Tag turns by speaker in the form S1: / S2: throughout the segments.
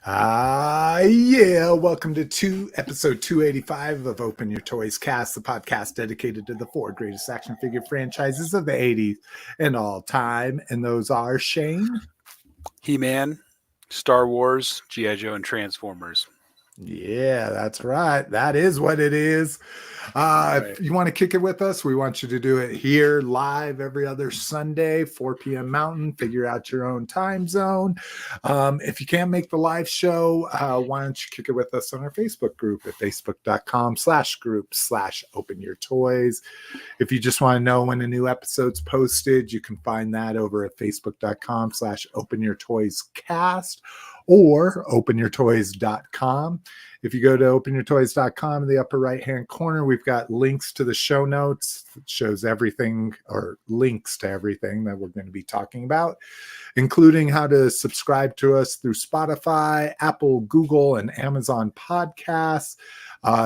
S1: Yeah, welcome to episode 285 of Open Your Toys Cast, the podcast dedicated to the four greatest action figure franchises of the 80s and all time. And those are Shane,
S2: He-Man, Star Wars, G.I. Joe, and Transformers.
S1: Yeah, that's right. That is what it is.
S2: Right.
S1: If you want to kick it with us, we want you to do it here live every other Sunday, 4 p.m. Mountain. Figure out your own time zone. If you can't make the live show, why don't you kick it with us on our Facebook group at facebook.com/group/openyourtoys. If you just want to know when a new episode's posted, you can find that over at facebook.com/openyourtoyscast or openyourtoys.com. If you go to openyourtoys.com in the upper right hand corner, we've got links to the show notes. It shows everything or links to everything that we're going to be talking about, including how to subscribe to us through Spotify, Apple, Google, and Amazon podcasts.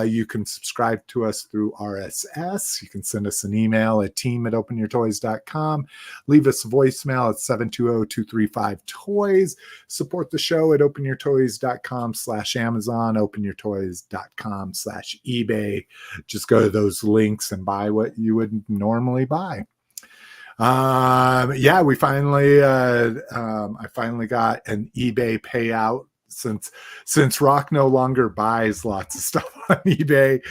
S1: You can subscribe to us through RSS. You can send us an email at team@openyourtoys.com. Leave us a voicemail at 720-235-TOYS. Support the show at openyourtoys.com/Amazon, openyourtoys.com/eBay. Just go to those links and buy what you would normally buy. We finally, I finally got an eBay payout since Rock no longer buys lots of stuff on eBay.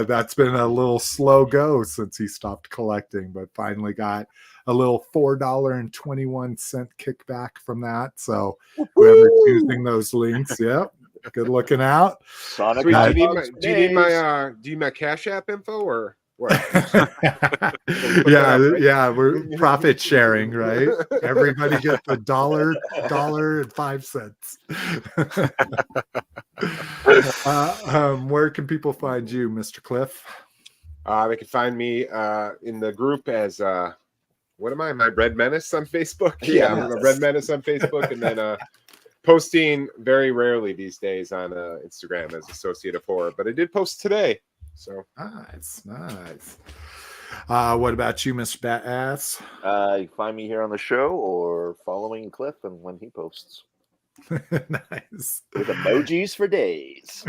S1: That's been a little slow go since he stopped collecting, but finally got a little $4.21 kickback from that. So whoever's using those links, yep, good looking out.
S3: Sonic,
S4: do you need my Cash App info or what?
S1: yeah, we're profit sharing, right? Everybody gets $1.05. Where can people find you, Mr. Cliff?
S4: They can find me in the group as what am I? My Red Menace on Facebook. Yeah, I'm a Red Menace on Facebook, and then posting very rarely these days on Instagram as Associate of Horror. But I did post today. So
S1: nice. What about you, Mr. Badass?
S3: You can find me here on the show or following Cliff and when he posts.
S1: Nice.
S3: With emojis for days.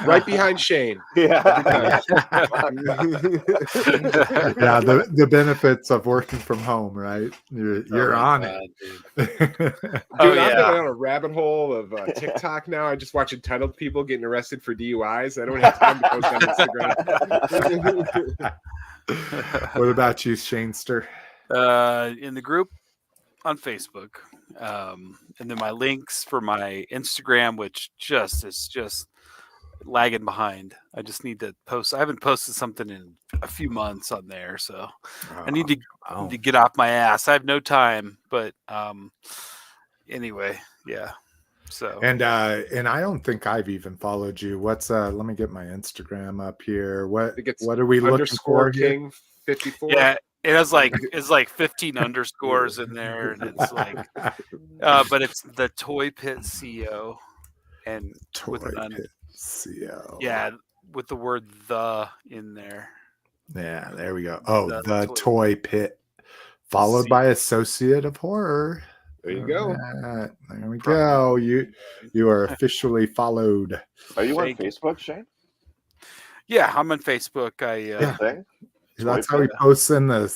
S4: right behind Shane.
S3: Yeah.
S1: Yeah, the benefits of working from home, right? You're on it.
S4: Dude, I've been on a rabbit hole of TikTok now. I just watch entitled people getting arrested for DUIs. I don't have time to post on Instagram.
S1: What about you, Shanester?
S2: In the group on Facebook. And then my links for my Instagram, which is just lagging behind. I just need to post. I haven't posted something in a few months on there, so I need to get off my ass. I have no time, but anyway, yeah. So
S1: and I don't think I've even followed you. What's let me get my Instagram up here. What are we looking for?
S4: King 54.
S2: Yeah. It's like 15 underscores in there, and it's like, but it's the Toy Pit CO, and
S1: Toy Pit CO.
S2: Yeah, with the word "the" in there.
S1: Yeah, there we go. Oh, the Toy Pit, followed by Associate of Horror.
S4: There you go.
S1: There we go. You are officially followed.
S3: Are you on Facebook, Shane?
S2: Yeah, I'm on Facebook.
S1: That's how he posts in the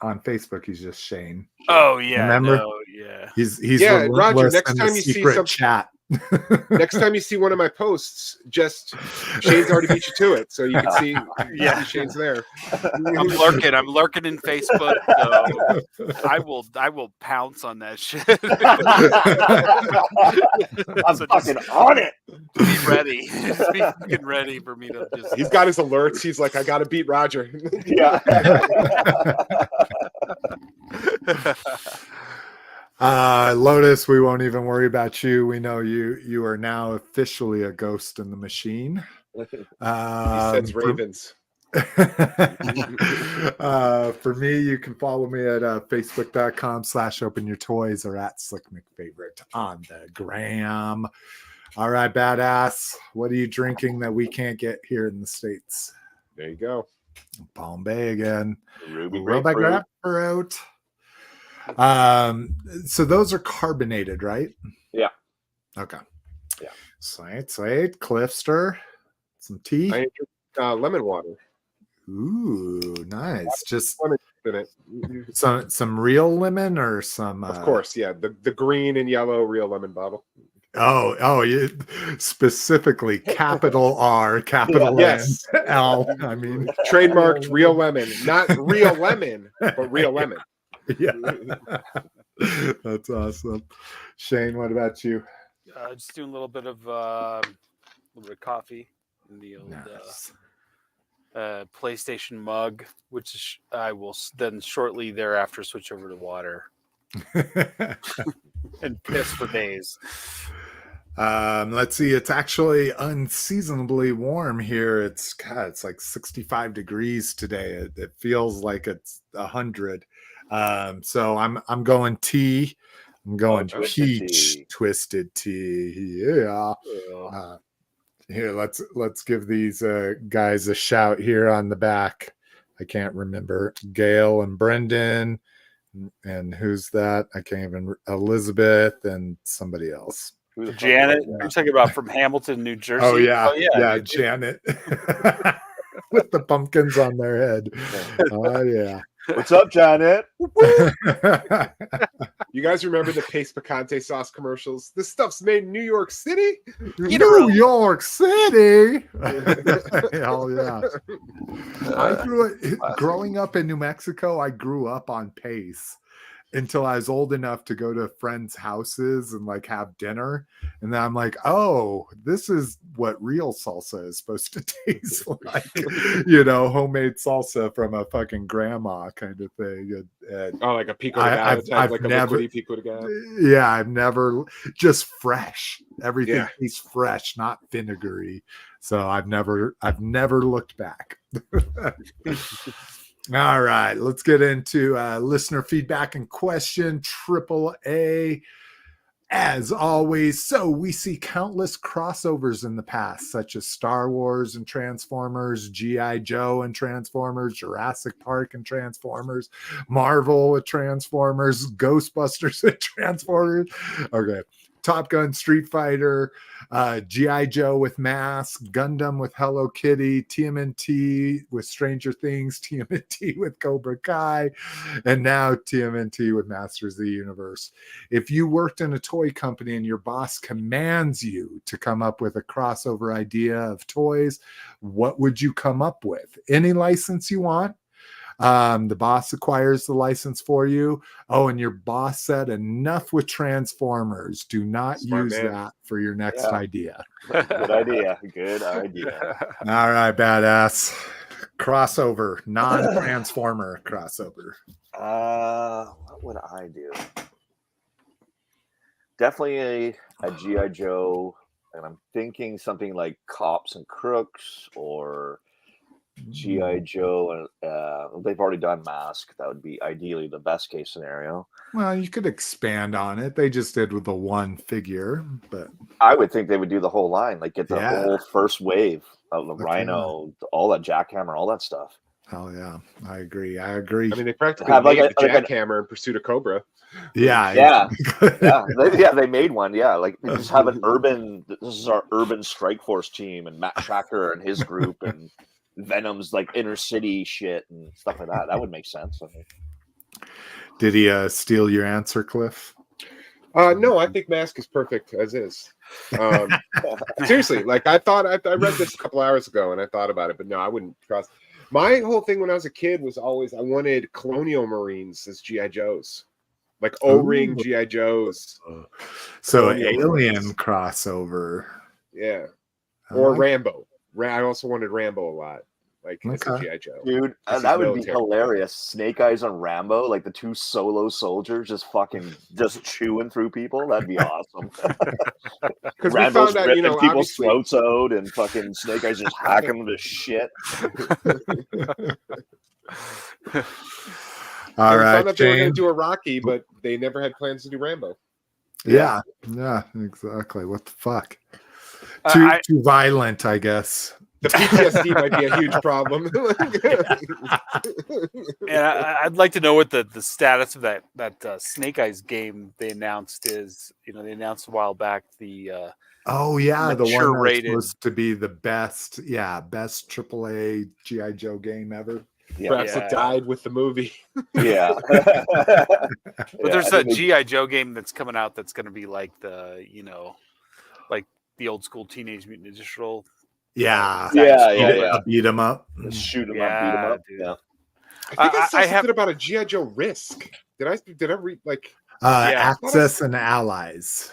S1: on Facebook. He's just Shane.
S2: Oh yeah,
S1: remember?
S2: No, yeah.
S1: He's
S4: Roger. Next time you see some
S1: chat.
S4: Next time you see one of my posts, just Shane's already beat you to it, so you can see.
S2: Yeah,
S4: Shane's there.
S2: I'm lurking in Facebook. So I will pounce on that shit.
S3: I'm fucking on it.
S2: Be ready. Just be fucking ready for me to just.
S4: He's got his alerts. He's like, I got to beat Roger.
S3: Yeah.
S1: Lotus, we won't even worry about you. We know you are now officially a ghost in the machine.
S4: He sends ravens.
S1: For me, you can follow me at facebook.com/openyourtoys or at slickmcfavorite on the gram. All right, badass. What are you drinking that we can't get here in the States?
S4: There you go.
S1: Bombay again.
S3: Ruby
S1: grapefruit. So those are carbonated, right?
S3: Yeah.
S1: Okay.
S3: Yeah.
S1: Sweet. Cliffster. Some tea.
S4: I drink lemon water.
S1: Ooh, nice. Just
S4: Lemon in it.
S1: some real lemon or some
S4: Of course, yeah. The green and yellow real lemon bottle.
S1: you specifically capital R, capital
S4: Yes.
S1: N, L. I mean,
S4: Trademarked real lemon, not real lemon, but real lemon.
S1: yeah. That's awesome. Shane, what about you?
S2: Just doing a little bit of coffee in the old
S1: Nice.
S2: PlayStation mug, which is, I will then shortly thereafter switch over to water and piss for days.
S1: Let's see. It's actually unseasonably warm here. It's like 65 degrees today. It feels like it's 100. So I'm going tea. I'm going peach twisted tea. Yeah. Here, let's give these guys a shout here on the back. I can't remember. Gail and Brendan, and who's that? I can't even. Elizabeth and somebody else.
S2: Janet, you're talking about from Hamilton, New Jersey.
S1: Oh yeah, Janet with the pumpkins on their head. Oh yeah.
S3: What's up, Janet?
S4: You guys remember the Paste Picante sauce commercials? This stuff's made in New York City.
S1: New York City. Hell yeah. Growing up in New Mexico, I grew up on Pace until I was old enough to go to friends' houses and like have dinner. And then I'm like, oh, this is what real salsa is supposed to taste like, homemade salsa from a fucking grandma kind of thing. And
S4: like a pico de gallo type, like
S1: never,
S4: a liquidy pico de gallo.
S1: Yeah, I've never, just fresh. Everything tastes fresh, not vinegary. So I've never looked back. All right, let's get into listener feedback and question. AAA, as always. So we see countless crossovers in the past, such as Star Wars and Transformers, G.I. Joe and Transformers, Jurassic Park and Transformers, Marvel with Transformers, Ghostbusters and Transformers. Okay. Top Gun, Street Fighter, G.I. Joe with Mask, Gundam with Hello Kitty, TMNT with Stranger Things, TMNT with Cobra Kai, and now TMNT with Masters of the Universe. If you worked in a toy company and your boss commands you to come up with a crossover idea of toys, what would you come up with? Any license you want? The boss acquires the license for you. Oh, and your boss said enough with Transformers. Do not use that for your next idea.
S3: Good idea.
S1: All right, badass. Crossover, non-Transformer crossover.
S3: What would I do? Definitely a G.I. Joe, and I'm thinking something like Cops and Crooks or G.I. Joe, and they've already done Mask. That would be ideally the best case scenario.
S1: Well, you could expand on it. They just did with the one figure, but
S3: I would think they would do the whole line, like get the whole first wave of the Rhino, all that Jackhammer, all that stuff.
S1: Hell yeah, I agree. I
S4: mean, they practically
S3: have
S4: made the Jackhammer in Pursuit of Cobra.
S1: Yeah.
S3: They made one. Yeah, like they just have an urban. This is our urban strike force team, and Matt Tracker and his group, and Venom's like inner city shit and stuff like that. That would make sense. I think.
S1: Did he steal your answer, Cliff?
S4: No, I think Mask is perfect as is. Seriously, like I read this a couple hours ago and I thought about it, but no, I wouldn't cross. My whole thing when I was a kid was always I wanted Colonial Marines as G.I. Joes, like O-ring G.I. Joes.
S1: So Alien crossover.
S4: Yeah, or Rambo. I also wanted Rambo a lot. Like as a G.I. Joe.
S3: Dude, that would be hilarious. Snake Eyes on Rambo, like the two solo soldiers just chewing through people. That'd be awesome.
S4: Because we found out,
S3: ripping people's throats out and fucking Snake Eyes just hacking them to shit.
S1: All right,
S4: found out they were going to do a Rocky, but they never had plans to do Rambo.
S1: Yeah, exactly. What the fuck? Too violent, I guess.
S4: The PTSD might be a huge problem.
S2: And I'd like to know what the status of that Snake Eyes game they announced is. You know, they announced a while back the
S1: Oh yeah, the one
S2: mature
S1: that's
S2: rated.
S1: supposed to be the best AAA GI Joe game ever.
S3: Yeah.
S4: Perhaps
S2: Yeah.
S4: it died with the movie.
S3: Yeah.
S2: But there's a GI Joe game that's coming out that's going to be like like the old school Teenage Mutant Ninja Turtle.
S1: Yeah,
S3: Yeah.
S1: beat 'em up.
S3: Shoot 'em up, beat 'em
S2: Yeah,
S3: up.
S2: dude.
S3: Yeah.
S4: I think I saw
S2: I
S4: something
S2: have-
S4: about a GI Joe Risk. Did I read like?
S2: Yeah.
S1: Access and Allies,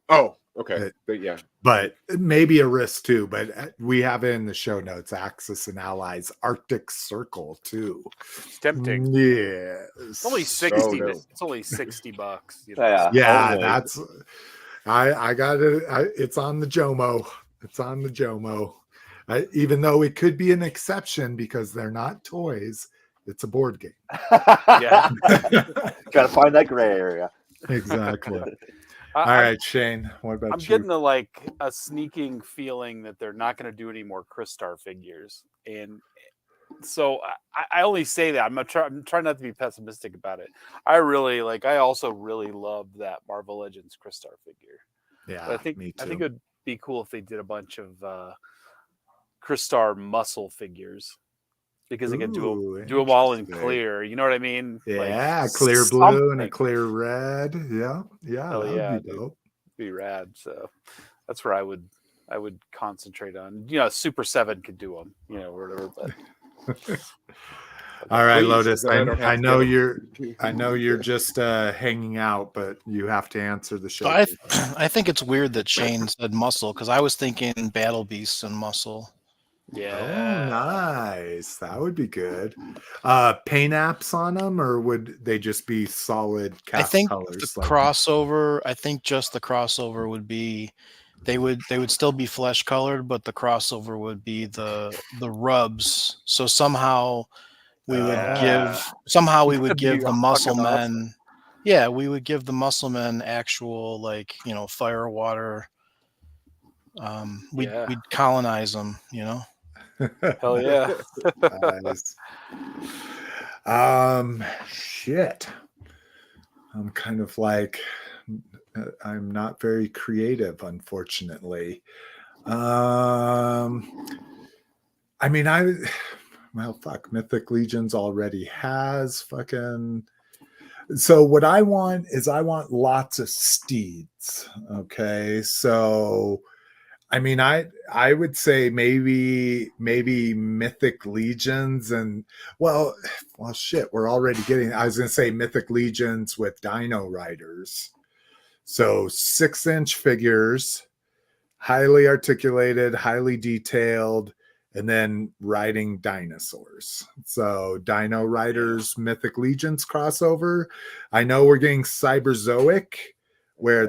S4: Oh, okay. Yeah.
S1: but maybe a Risk too. But we have it in the show notes. Axis and Allies, Arctic Circle too.
S2: It's tempting.
S1: Yeah,
S2: It's only 60.
S4: no.
S2: It's only $60. You know?
S3: Yeah. Only.
S1: That's. I got it. It's on the Jomo. It's on the Jomo. Even though it could be an exception because they're not toys, it's a board game.
S2: Yeah.
S3: Gotta find that gray area.
S1: Exactly.
S2: I-
S1: All right, Shane. What about
S2: I'm
S1: you?
S2: getting a sneaking feeling that they're not going to do any more Crystar figures, and so I only say that I'm trying not to be pessimistic about it. I also really love that Marvel Legends Crystar figure.
S1: Yeah,
S2: But I
S1: me
S2: think
S1: too.
S2: it would be cool if they did a bunch of Crystar muscle figures, because they can do them all in
S1: interesting.
S2: clear. You know what I mean?
S1: Yeah,
S2: Like,
S1: clear blue and a
S2: something.
S1: clear red. Yeah,
S2: Hell
S1: that
S2: yeah,
S1: would be
S2: dude.
S1: dope.
S2: Be rad. So that's where I would concentrate on. You know, Super 7 could do them. You know, or whatever. But
S1: All right,
S4: Please,
S1: Lotus.
S4: then I don't have
S1: I
S4: to
S1: know
S4: get 'em.
S1: I know you're just hanging out, but you have to answer the show.
S5: So I think it's weird that Shane said muscle because I was thinking Battle Beasts and muscle.
S2: yeah.
S1: Oh, nice. That would be good. Paint apps on them, or would they just be solid
S5: I
S1: cast
S5: think
S1: colors?
S5: the crossover. I think just the crossover would be. They would still be flesh colored, but the crossover would be the rubs. So somehow we would give the muscle
S2: fucking
S5: men. Yeah, we would give the muscle men actual fire water. We'd colonize them.
S2: Hell yeah.
S1: Nice. Shit. I'm kind of like, I'm not very creative, unfortunately. Mythic Legions already has fucking. So what I want is lots of steeds. Okay, so I would say maybe Mythic Legions and well shit, we're already getting. I was gonna say Mythic Legions with Dino Riders. So 6-inch figures, highly articulated, highly detailed, and then riding dinosaurs. So Dino Riders, Mythic Legions crossover. I know we're getting Cyberzoic, where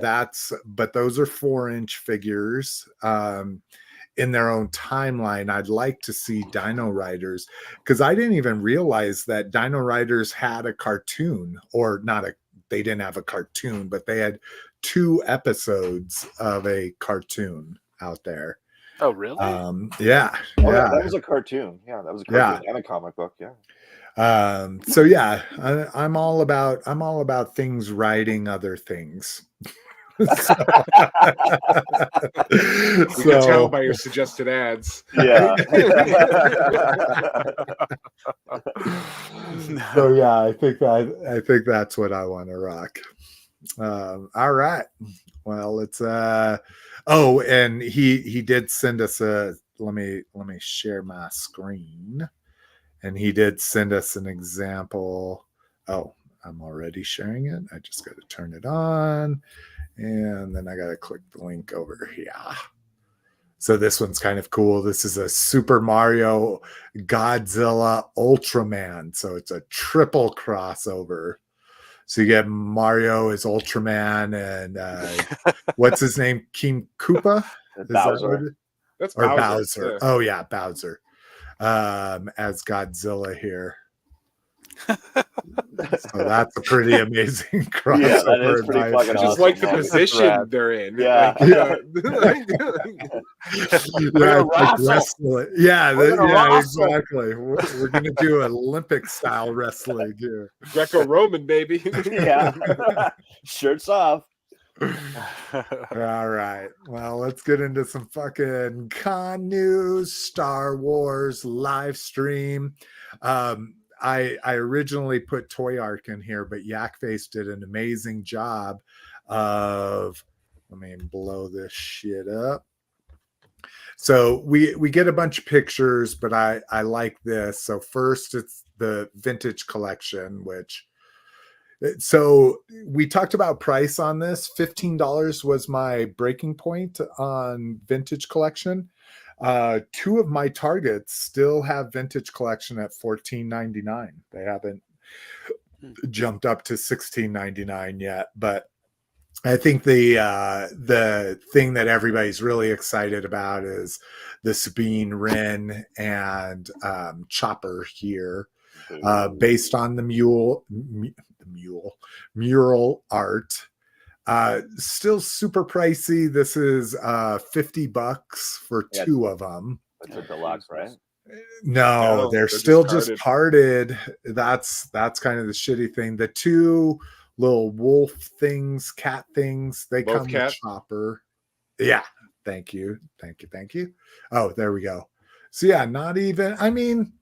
S1: but those are 4-inch figures in their own timeline. I'd like to see Dino Riders, because I didn't even realize that Dino Riders had a cartoon, or they didn't have a cartoon, but they had 2 episodes of a cartoon out there.
S2: Oh, really?
S1: Yeah.
S3: That was a cartoon. Yeah, that was a cartoon and a comic book. Yeah.
S1: So yeah, I'm all about things riding other things.
S4: We can tell by your suggested ads.
S3: Yeah.
S1: So yeah, I think that's what I want to rock. All right. Well, it's and he did send us let me share my screen. And he did send us an example. Oh, I'm already sharing it. I just got to turn it on. And then I got to click the link over here. So this one's kind of cool. This is a Super Mario Godzilla Ultraman. So it's a triple crossover. So you get Mario as Ultraman and what's his name? King Koopa?
S3: Bowser.
S4: That's
S1: Or
S4: Bowser.
S1: Bowser.
S4: Yeah.
S1: Oh yeah, Bowser. As Godzilla here. So that's a pretty amazing crossover.
S3: Yeah, that is pretty
S1: advice.
S3: fucking
S4: I just
S3: awesome.
S4: like the
S3: man.
S4: position
S2: Rad.
S4: they're in.
S3: Yeah.
S1: Yeah,
S3: gonna
S1: it's like
S3: wrestle.
S1: wrestling. Yeah,
S3: We're gonna
S1: yeah,
S3: wrestle.
S1: exactly. We're gonna do Olympic style wrestling here.
S4: Greco-Roman, baby.
S3: Yeah. Shirts off.
S1: All right. Well, let's get into some fucking con news, Star Wars live stream. I originally put Toy Arc in here, but Yakface did an amazing job of, let me blow this shit up. So we get a bunch of pictures, but I like this. So first it's the vintage collection, which, so we talked about price on this. $15 was my breaking point on vintage collection. Two of my targets still have vintage collection at $14.99. They haven't jumped up to $16.99 yet, but I think the thing that everybody's really excited about is the Sabine Wren and Chopper here, based on the mural art. Still super pricey. This is $50 for two of them.
S3: That's a deluxe, right?
S1: No, they're still just carded. That's kind of the shitty thing. The two little wolf things, cat things, they
S4: Both
S1: come
S4: cat?
S1: with Chopper. Yeah. Thank you. Oh, there we go. So yeah, not even, I mean,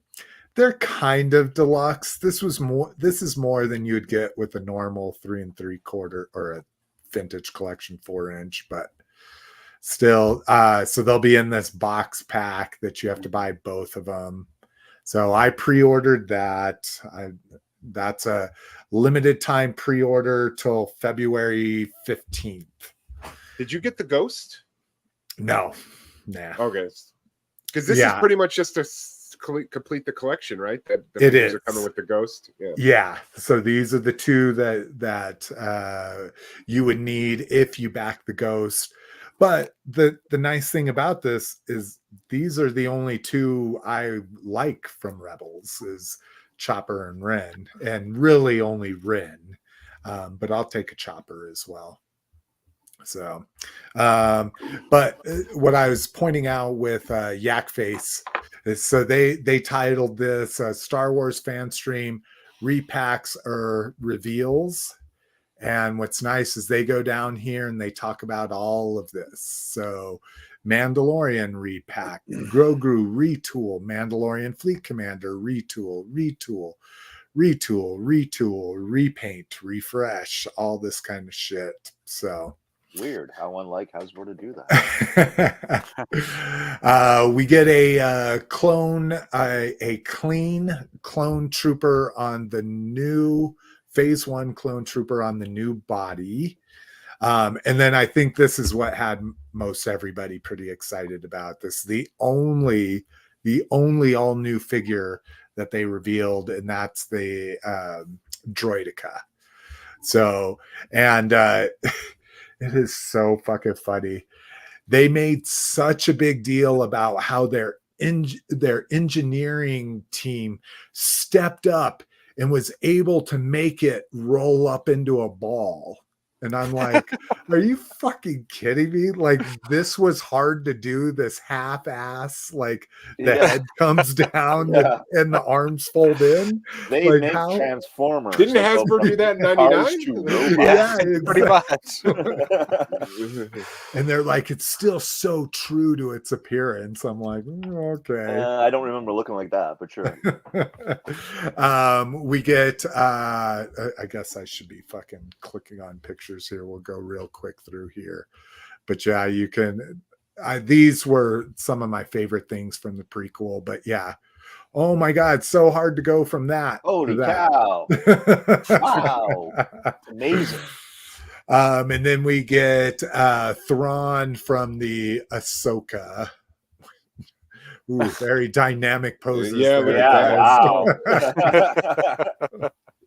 S1: they're kind of deluxe. This is more than you'd get with a normal 3 3/4 or a vintage collection 4-inch, but still, so they'll be in this box pack that you have to buy both of them. So I pre-ordered that. That's a limited time pre-order till February 15th.
S4: Did you get the Ghost?
S1: No. Nah.
S4: Okay. Because this is pretty much just to complete the collection, right? The
S1: it
S4: figures
S1: is.
S4: Are coming with the Ghost.
S1: Yeah. So these are the two that you would need if you back the Ghost. But the nice thing about this is these are the only two I like from Rebels is Chopper and Wren, and really only Wren. But I'll take a Chopper as well. So, but what I was pointing out with Yakface is, so they titled this Star Wars Fanstream repacks or reveals. And what's nice is they go down here and they talk about all of this. So Mandalorian repack, Grogu retool, Mandalorian Fleet Commander retool, repaint, refresh, all this kind of shit. So
S3: weird how unlike Hasbro to do that.
S1: We get a clean clone trooper on the new Phase 1 clone trooper on the new body. And then I think this is what had most everybody pretty excited about this. The only all new figure that they revealed, and that's the Droidica. So, and it is so fucking funny. They made such a big deal about how their engineering team stepped up and was able to make it roll up into a ball. And I'm like, are you fucking kidding me? Like, this was hard to do, this half-ass, like the head comes down and the arms fold in.
S3: They
S1: like,
S3: make Transformers.
S4: Didn't Hasbro do that in 99?
S1: Yeah,
S2: pretty much.
S1: And they're like, it's still so true to its appearance. I'm like, okay.
S3: I don't remember looking like that, but sure.
S1: We get, I guess I should be fucking clicking on pictures here. We'll go real quick through here, but yeah, you can, these were some of my favorite things from the prequel, but yeah, oh my god, so hard to go from that.
S3: Holy cow. Wow. Amazing.
S1: And then we get Thrawn from the Ahsoka. Ooh, very dynamic poses.
S4: Yeah,
S3: wow.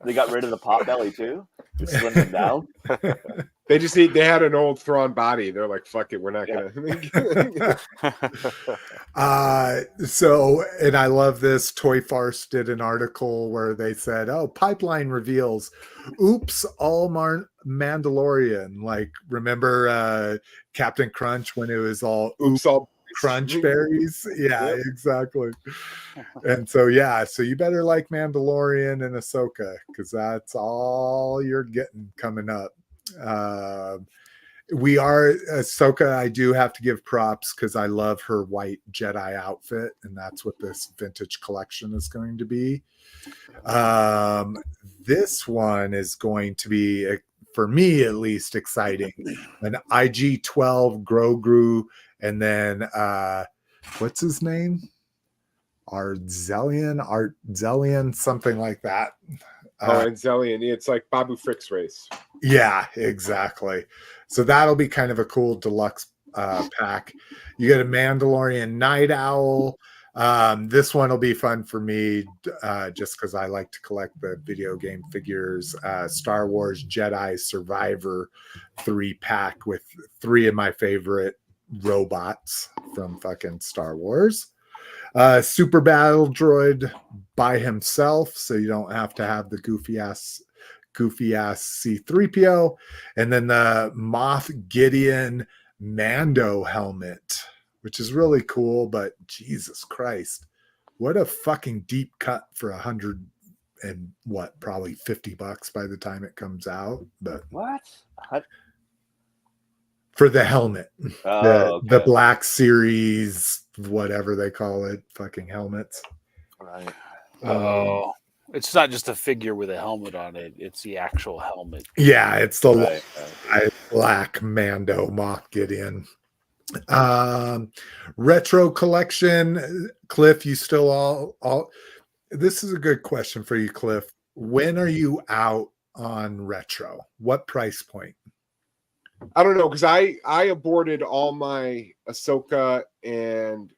S3: They got rid of the pot belly too. Slim them down.
S4: They had an old Thrawn body. They're like, fuck it, we're not gonna.
S1: So, and I love this. Toy Farce did an article where they said, "Oh, pipeline reveals, oops, all Mandalorian." Like, remember Captain Crunch when it was all
S4: Oops, all
S1: crunch berries? Yeah,
S4: Yep.
S1: exactly. And so, yeah, so you better like Mandalorian and Ahsoka because that's all you're getting coming up. We are Ahsoka. I do have to give props because I love her white Jedi outfit, and that's what this vintage collection is going to be. This one is going to be, for me at least, exciting. An IG-12 Grogu, and then what's his name? Artzelian, something like that.
S4: and Zellian. It's like Babu Frick's race.
S1: Yeah, exactly. So that'll be kind of a cool deluxe pack. You get a Mandalorian Night Owl. This one will be fun for me just because I like to collect the video game figures. Star Wars Jedi Survivor 3-pack with 3 of my favorite robots from fucking Star Wars. Super Battle Droid by himself, so you don't have to have the goofy ass C-3PO, and then the Moff Gideon Mando helmet, which is really cool. But Jesus Christ, what a fucking deep cut for $100 and probably $50 by the time it comes out. But
S3: What?
S1: for the helmet,
S3: Oh,
S1: the
S3: okay.
S1: Black Series, whatever they call it, fucking helmets.
S3: Right.
S2: Oh, it's not just a figure with a helmet on it; it's the actual helmet.
S1: Yeah, it's the
S3: Right.
S1: Black Mando Moff Gideon. Retro collection. Cliff, you still all this is a good question for you, Cliff. When are you out on retro? What price point?
S4: I don't know, because I aborted all my Ahsoka and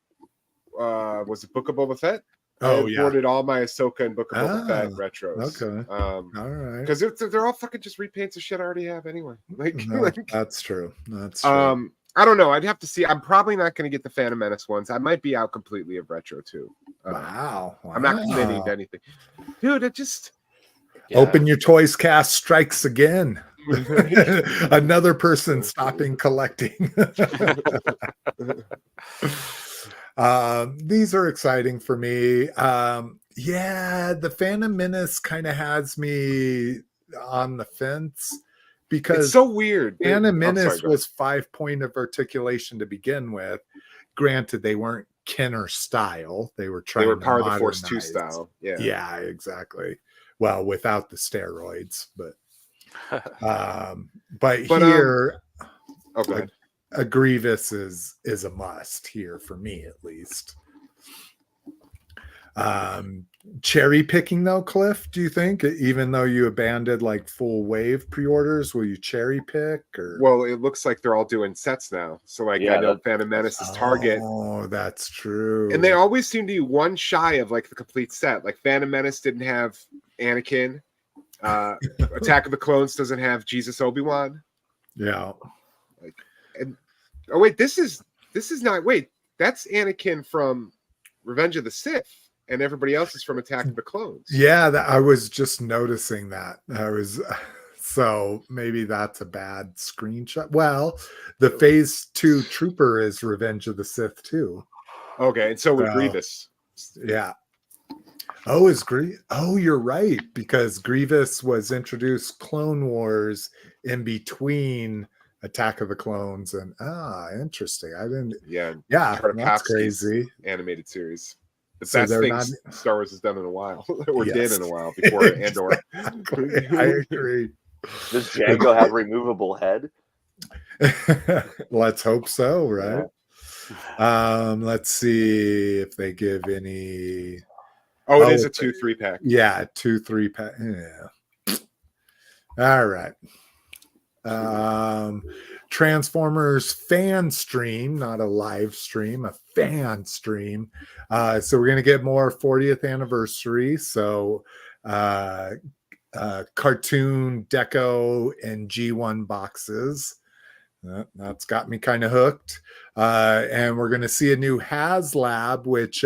S4: was it Book of Boba Fett?
S1: Oh,
S4: I
S1: yeah.
S4: aborted all my Ahsoka and Book of Boba Fett retros.
S1: Okay. All right.
S4: Because they're all fucking just repaints of shit I already have anyway.
S1: No, that's true. That's true.
S4: I don't know. I'd have to see. I'm probably not going to get the Phantom Menace ones. I might be out completely of retro too.
S1: Wow.
S4: I'm not committing to anything, dude. It just
S1: Open Your Toys cast strikes again. Another person stopping collecting. These are exciting for me. The Phantom Menace kind of has me on the fence because
S4: it's so weird.
S1: Phantom Menace was 5 point of articulation to begin with. Granted, they weren't Kenner style. They were trying.
S4: They were Power of the
S1: modernize.
S4: Force 2 style. Yeah.
S1: Yeah, exactly. Well, without the steroids, but here, a Grievous is a must here for me at least. Cherry picking though, Cliff, do you think, even though you abandoned like full wave pre-orders, will you cherry pick? Or
S4: well, it looks like they're all doing sets now. So like I know Phantom Menace is Target.
S1: Oh, that's true.
S4: And they always seem to be one shy of like the complete set. Like Phantom Menace didn't have Anakin. Attack of the Clones doesn't have Jesus Obi-Wan.
S1: Yeah.
S4: This is not. Wait, that's Anakin from Revenge of the Sith, and everybody else is from Attack of the Clones.
S1: Yeah, I was just noticing that. So maybe that's a bad screenshot. Well, the Phase 2 Trooper is Revenge of the Sith too.
S4: Okay, and so with Grievous.
S1: Yeah. Oh, you're right, because Grievous was introduced Clone Wars in between Attack of the Clones and interesting. I didn't.
S4: Yeah,
S1: that's crazy.
S4: Animated series. The
S1: So
S4: best
S1: they're
S4: thing
S1: not-
S4: Star Wars has done in a while, or
S1: Yes.
S4: did in a while before Andor.
S1: Exactly. I agree.
S3: Does Django have removable head?
S1: Let's hope so, right? Let's see if they give any.
S4: Oh, it is a 2-3 pack.
S1: Yeah, 2-3 pack. Yeah. All right. Transformers fan stream, not a live stream, a fan stream. So we're gonna get more 40th anniversary. So cartoon deco and G1 boxes. That's got me kind of hooked. And we're going to see a new HasLab, which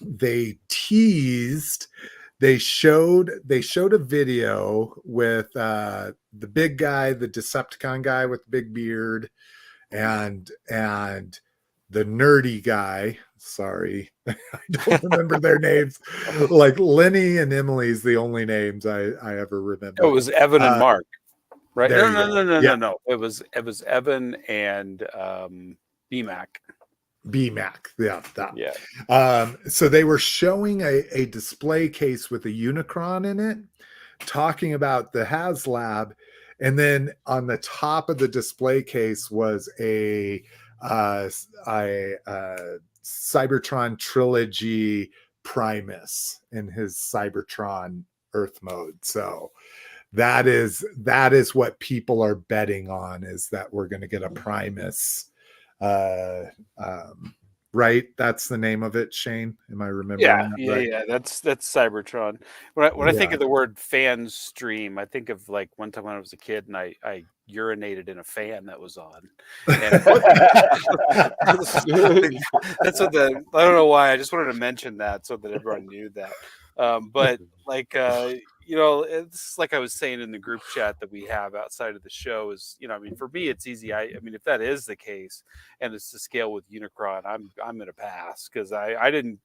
S1: they teased. They showed a video with the big guy, the Decepticon guy with the big beard, and the nerdy guy. Sorry, I don't remember their names. Like Lenny and Emily's the only names I ever remember.
S2: It was Evan and Mark, right?
S1: there
S2: No,
S1: you
S2: no,
S1: go.
S2: no, no,
S1: Yeah.
S2: no, no. It was Evan and BMAC.
S1: BMAC, yeah, that.
S2: Yeah.
S1: So they were showing a display case with a Unicron in it, talking about the HasLab, and then on the top of the display case was a Cybertron trilogy Primus in his Cybertron Earth mode. So that is what people are betting on, is that we're going to get a Primus. Right, that's the name of it, Shane. Am I remembering? Right?
S2: Yeah. That's Cybertron. When I think of the word fan stream, I think of like one time when I was a kid and I urinated in a fan that was on. And that's what I don't know why. I just wanted to mention that so that everyone knew that. But like it's like I was saying in the group chat that we have outside of the show is, I mean, for me it's easy. I mean, if that is the case and it's to scale with Unicron, I'm gonna pass, because I didn't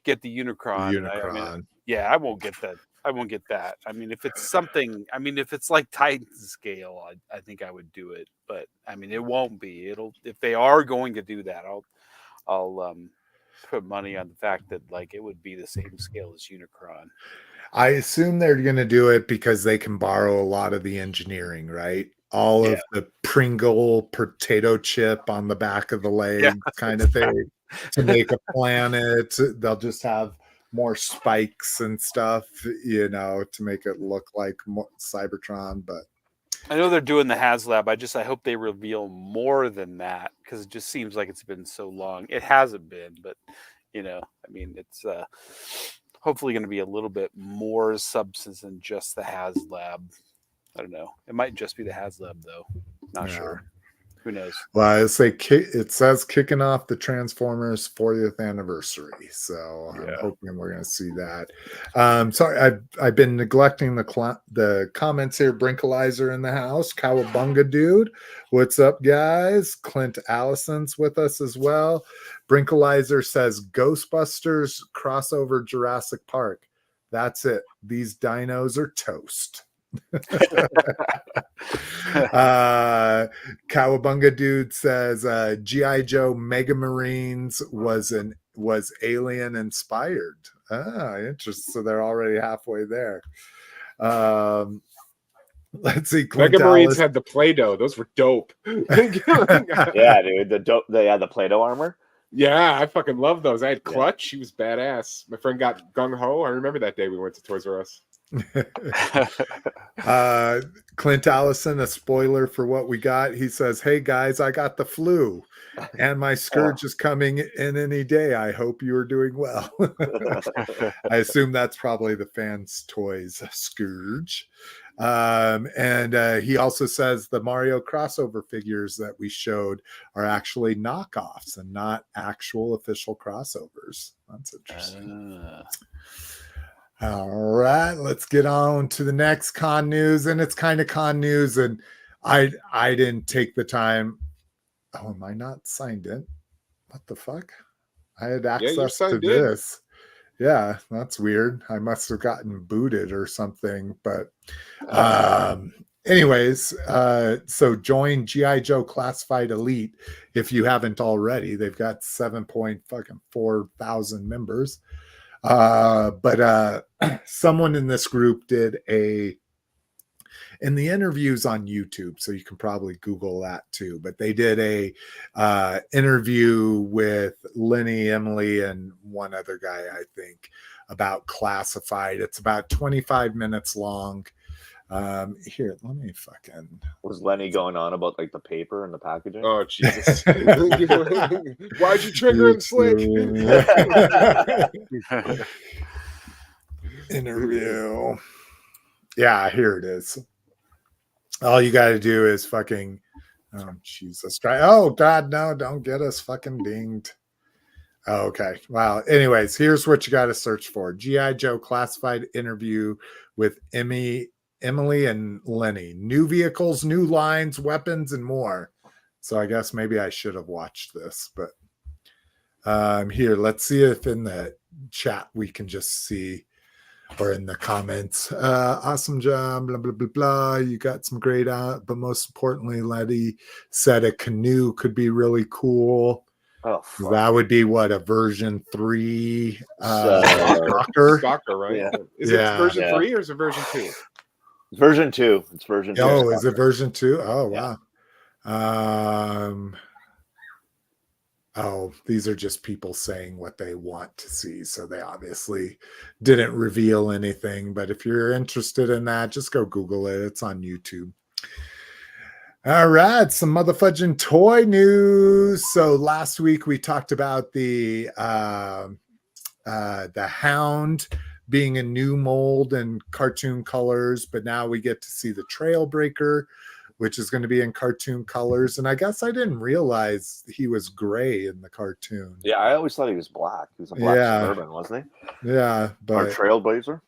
S2: get the Unicron. I won't get that. I won't get that. I mean, if it's something, if it's like Titan scale, I think I would do it. But I mean, it won't be. If they are going to do that, I'll put money on the fact that like it would be the same scale as Unicron.
S1: I assume they're going to do it because they can borrow a lot of the engineering, right? All of the Pringle potato chip on the back of the leg kind of thing to make a planet. They'll just have more spikes and stuff, to make it look like Cybertron. But
S2: I know they're doing the HasLab. I hope they reveal more than that, because it just seems like it's been so long. It hasn't been, but it's hopefully going to be a little bit more substance than just the HasLab. I don't know. It might just be the HasLab though. Not sure. Who knows?
S1: Well, it says kicking off the Transformers 40th anniversary, so I'm hoping we're going to see that. Sorry, I've been neglecting the comments here. Brinkalizer in the house, Cowabunga dude, what's up, guys? Clint Allison's with us as well. Brinkalizer says Ghostbusters crossover Jurassic Park. That's it. These dinos are toast. Cowabunga dude says GI Joe Mega Marines was alien inspired. Interesting. So they're already halfway there. Let's see.
S4: Mega Marines had the Play-Doh. Those were dope.
S3: Yeah, dude. The Play-Doh armor.
S4: Yeah, I fucking love those. I had Clutch. He was badass. My friend got Gung Ho. I remember that day we went to Toys R Us.
S1: Clint Allison, a spoiler for what we got. He says, "Hey guys, I got the flu and my Scourge is coming in any day. I hope you are doing well." I assume that's probably the fans' toys Scourge. And he also says the Mario crossover figures that we showed are actually knockoffs and not actual official crossovers. That's interesting. All right, let's get on to the next con news, and it's kind of con news, and I didn't take the time. Oh, am I not signed in? What the fuck? I had access to this. Yeah, that's weird. I must have gotten booted or something. But anyways, so join GI Joe Classified Elite if you haven't already. They've got 7,400 members. But someone in this group did in the interviews on YouTube, so you can probably Google that too, but they did a interview with Lenny, Emily, and one other guy, I think, about Classified. It's about 25 minutes long. Here, let me fucking...
S3: Was Lenny going on about like the paper and the packaging?
S4: Oh, Jesus. Why'd you trigger him, Slick?
S1: interview. Yeah, here it is. All you got to do is fucking, oh, Jesus Christ. Oh, God, no, don't get us fucking dinged. Oh, okay. Wow. Anyways, here's what you got to search for. G.I. Joe classified interview with Emily and Lenny. New vehicles, new lines, weapons, and more. So I guess maybe I should have watched this, but here, let's see if in the chat we can just see, or in the comments. Awesome job, blah, blah, blah, blah. You got some great out, but most importantly, Letty said a canoe could be really cool.
S3: Oh, fuck.
S1: That would be what, a version 3
S3: Stalker.
S4: Stalker, right?
S3: Yeah.
S4: Is
S1: Yeah.
S4: it version
S3: Yeah.
S4: 3 or is it version 2?
S3: It's version 2. It's version 2.
S1: Oh, is it version 2? Oh,
S3: Yeah.
S1: wow. Oh, these are just people saying what they want to see. So they obviously didn't reveal anything. But if you're interested in that, just go Google it. It's on YouTube. All right, some motherfudging toy news. So last week we talked about the Hound being a new mold and cartoon colors, but now we get to see the Trailbreaker, which is going to be in cartoon colors. And I guess I didn't realize he was gray in the cartoon.
S3: Yeah, I always thought he was black. He was a black Suburban, wasn't he?
S1: Yeah,
S3: Or
S1: but
S3: Trailblazer.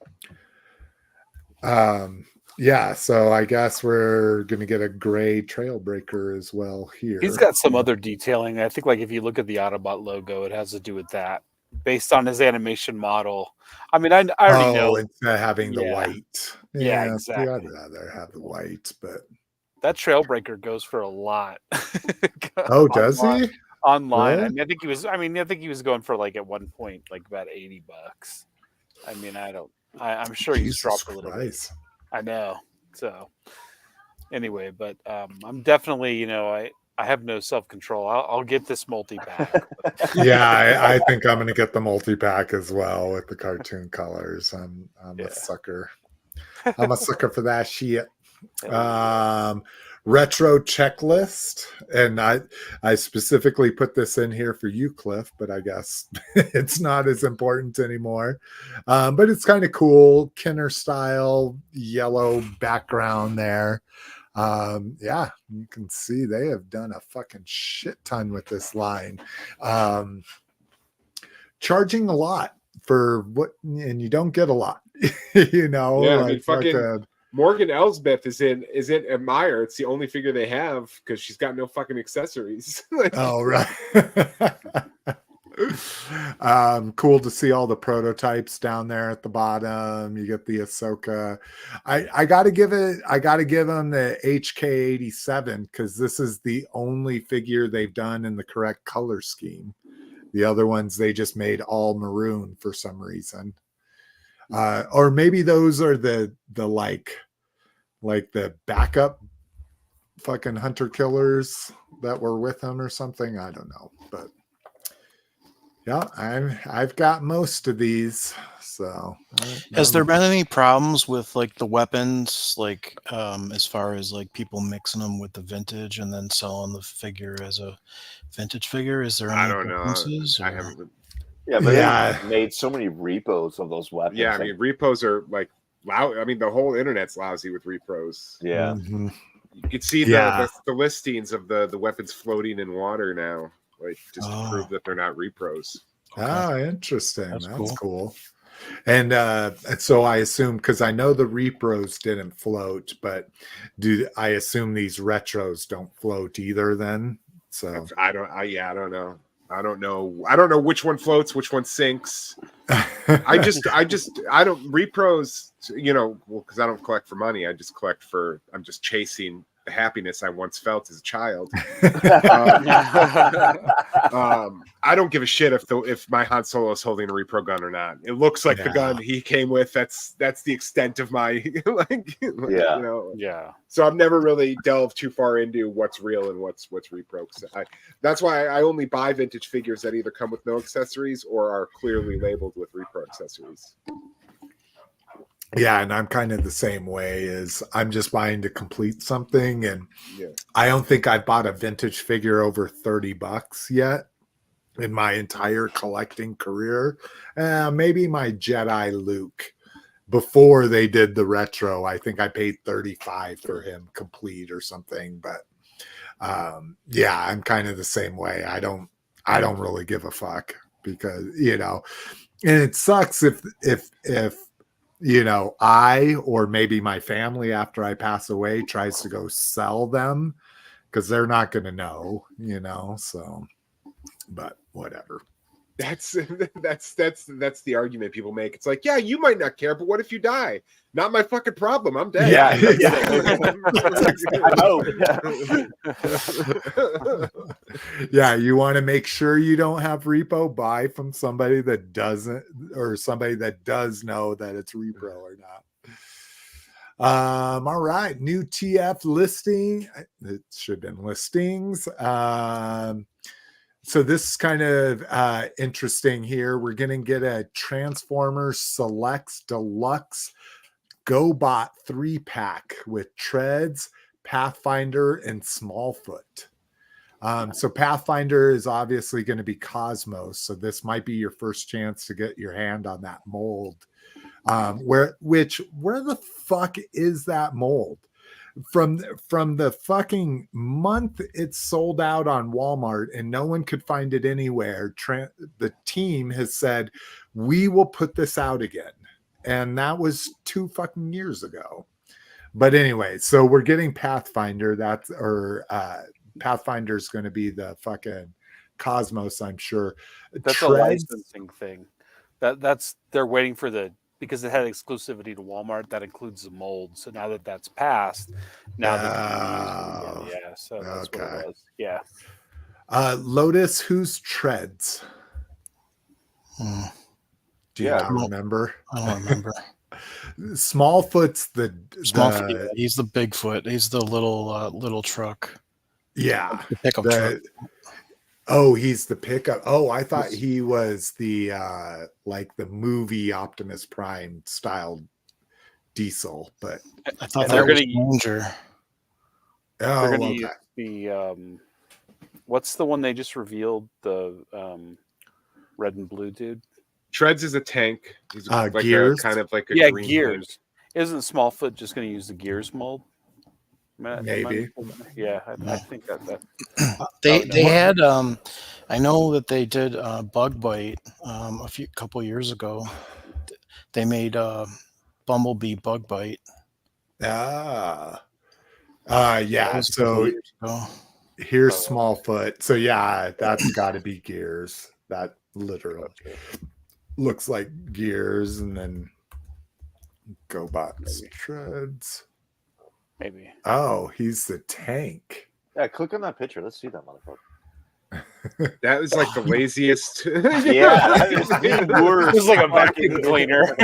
S1: yeah, so I guess we're going to get a gray Trailbreaker as well here.
S2: He's got some other detailing. I think, like, if you look at the Autobot logo, it has to do with that, based on his animation model. I mean, I already know.
S1: Instead of having the
S2: Yeah.
S1: white.
S2: Yeah,
S1: see,
S2: exactly.
S1: I'd rather have the white, but
S2: That Trailbreaker goes for a lot.
S1: oh, does
S2: Online.
S1: he?
S2: Online.
S1: Really?
S2: I mean, I think he was going for, like, at one point, like, about $80. I mean, I'm sure he's
S1: Jesus
S2: dropped a little bit.
S1: Christ.
S2: I know. So anyway, but I'm definitely, I have no self-control. I'll get this multi-pack.
S1: Yeah, I think I'm going to get the multi-pack as well with the cartoon colors. I'm
S2: Yeah.
S1: a sucker. I'm a sucker for that shit. Retro checklist, and I specifically put this in here for you, Cliff, but I guess it's not as important anymore. But it's kind of cool, Kenner style yellow background there. Yeah, you can see they have done a fucking shit ton with this line. Charging a lot for what, and you don't get a lot.
S4: Yeah, I mean,
S1: like
S4: fucking Morgan Elsbeth is in Admire. It's the only figure they have because she's got no fucking accessories.
S1: Oh, right. Cool to see all the prototypes down there at the bottom. You get the Ahsoka. I gotta give them the HK87 because this is the only figure they've done in the correct color scheme. The other ones they just made all maroon for some reason. Or maybe those are the like the backup fucking hunter killers that were with him or something. I don't know, but yeah, I've got most of these. So
S5: Has there been any problems with like the weapons, like as far as like people mixing them with the vintage and then selling the figure as a vintage figure? Is there any
S4: I don't know.
S5: differences,
S4: I
S5: or-
S4: haven't.
S3: Yeah, but
S1: Yeah.
S3: they made so many repos of those weapons.
S4: Yeah, I mean, repos are like loud. I mean, the whole internet's lousy with repos.
S3: yeah.
S1: Mhm.
S4: You can see
S1: Yeah.
S4: the listings of the weapons floating in water now, like just to
S5: Oh.
S4: prove that they're not repros.
S1: Oh, interesting.
S5: That's
S1: That's cool. And so I assume, because I know the repros didn't float, but I assume these retros don't float either then? So
S4: I don't know. I don't know which one floats, which one sinks. I don't repros, because I don't collect for money. I just collect I'm just chasing the happiness I once felt as a child. I don't give a shit if my Han Solo is holding a repro gun or not. It looks like the gun he came with. That's the extent of my
S2: Yeah.
S4: So I've never really delved too far into what's real and what's repro. That's why I only buy vintage figures that either come with no accessories or are clearly labeled with repro accessories.
S1: yeah, and I'm kind of the same way. Is I'm just buying to complete something, and
S4: Yeah.
S1: I don't think I've bought a vintage figure over $30 yet in my entire collecting career. Maybe my Jedi Luke before they did the retro. I think I paid $35 for him complete or something. But yeah, I'm kind of the same way. I don't really give a fuck because, you know, and it sucks if you know, I or maybe my family after I pass away tries to go sell them, because they're not going to know, you know. So, but whatever.
S4: That's the argument people make. It's like, yeah, you might not care, but what if you die? Not my fucking problem. I'm dead.
S3: Yeah,
S1: Yeah, you want to make sure you don't have repo. Buy from somebody that doesn't, or somebody that does know that it's repro or not. All right, new TF listing. It should have been listings. So this is kind of interesting here. We're going to get a Transformers Selects Deluxe GoBot 3-pack with treads, Pathfinder, and Smallfoot. So Pathfinder is obviously going to be Cosmos. So this might be your first chance to get your hand on that mold. Where the fuck is that mold? From the fucking month it's sold out on Walmart and no one could find it anywhere. The team has said, we will put this out again. And that was 2 fucking years ago. But anyway, so we're getting Pathfinder. Pathfinder is going to be the fucking Cosmos, I'm sure.
S2: That's a licensing thing. They're waiting for because it had exclusivity to Walmart, that includes the mold. So now that that's passed, now they can use it again. Yeah, so that's what it was. Yeah.
S1: Lotus, who's treads? Do you not remember?
S5: I don't remember.
S1: Smallfoot's
S5: Smallfoot. Yeah, he's the Bigfoot. He's the little truck.
S1: Yeah,
S5: the pickup truck.
S1: Oh, he's the pickup. Oh, I thought he was the like the movie Optimus Prime style diesel, but
S5: I thought that was Ranger.
S1: Oh,
S2: they're gonna use the what's the one they just revealed? The red and blue dude.
S4: Treads is a tank. He's like
S1: Gears?
S4: kind of like a green
S2: Gears.
S4: tank.
S2: Isn't Smallfoot just going to use the Gears mold?
S1: Maybe.
S2: I think that.
S5: They had. I know that they did Bug Bite a couple years ago. They made Bumblebee Bug Bite.
S1: Yeah. So
S5: here's
S1: Smallfoot. So yeah, that's got to be Gears. That literally looks like Gears, and then GoBots treads.
S2: Maybe.
S1: Oh, he's the tank.
S3: Yeah, click on that picture. Let's see that motherfucker.
S4: That was like the laziest.
S3: Yeah, that is the worst.
S2: It's like a vacuum cleaner.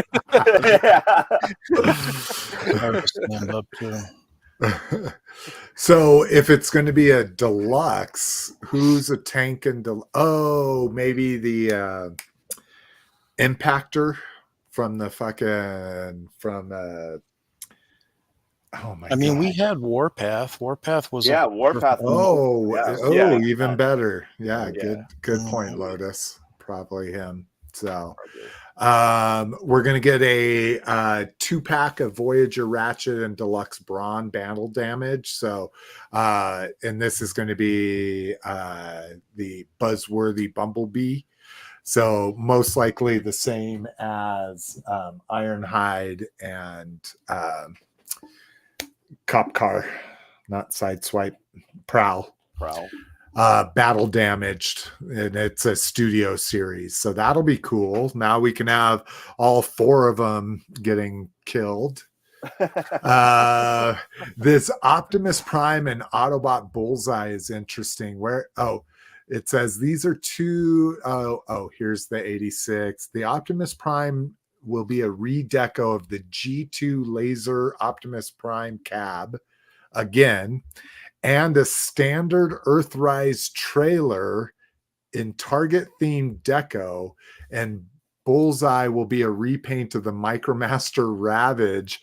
S5: stand up too.
S1: So if it's going to be a deluxe, who's a tank and maybe the Impactor from the fucking oh my God.
S5: We had Warpath. Warpath was
S3: Warpath.
S1: Even better. Yeah, good point, Lotus. Probably him. So we're gonna get a 2-pack of Voyager Ratchet and Deluxe Brawn Battle Damage. So and this is going to be the Buzzworthy Bumblebee. So most likely the same as Ironhide and Cop Car, not Sideswipe, Prowl. Battle Damaged, and it's a studio series, so that'll be cool. Now we can have all 4 of them getting killed. This Optimus Prime and Autobot Bullseye is interesting. It says these are 2 here's the 86. The Optimus Prime will be a redeco of the G2 Laser Optimus Prime cab again, and a standard Earthrise trailer in Target themed deco, and Bullseye will be a repaint of the Micromaster Ravage,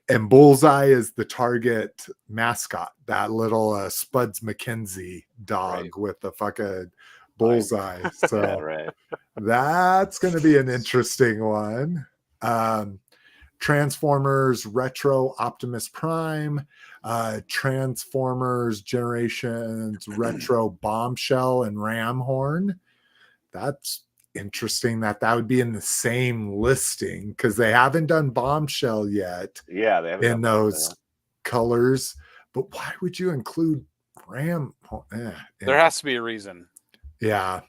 S1: and Bullseye is the Target mascot, that little Spuds McKenzie dog with the fucking bullseye. So that's going to be an interesting one. Transformers Retro Optimus Prime, Transformers Generations Retro Bombshell and Ramhorn. That's interesting that would be in the same listing because they haven't done Bombshell yet.
S3: Yeah, they haven't
S1: in those colors. But why would you include Ram?
S2: There has to be a reason.
S1: Yeah.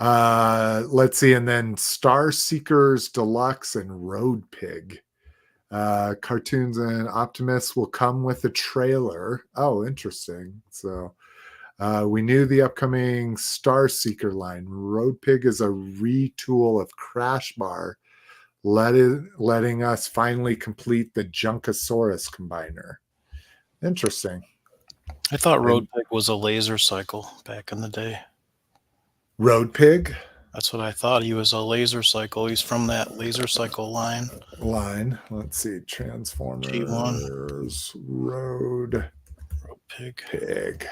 S1: Let's see. And then Star Seekers Deluxe and Road Pig. Cartoons and Optimus will come with a trailer. Oh, interesting. So we knew the upcoming Star Seeker line. Road Pig is a retool of Crash Bar, letting us finally complete the Junkosaurus combiner. Interesting.
S5: I thought Road Pig was a laser cycle back in the day.
S1: Road Pig?
S5: That's what I thought. He was a laser cycle. He's from that laser cycle line.
S1: Let's see. Transformers.
S5: G1.
S1: Road
S5: Pig.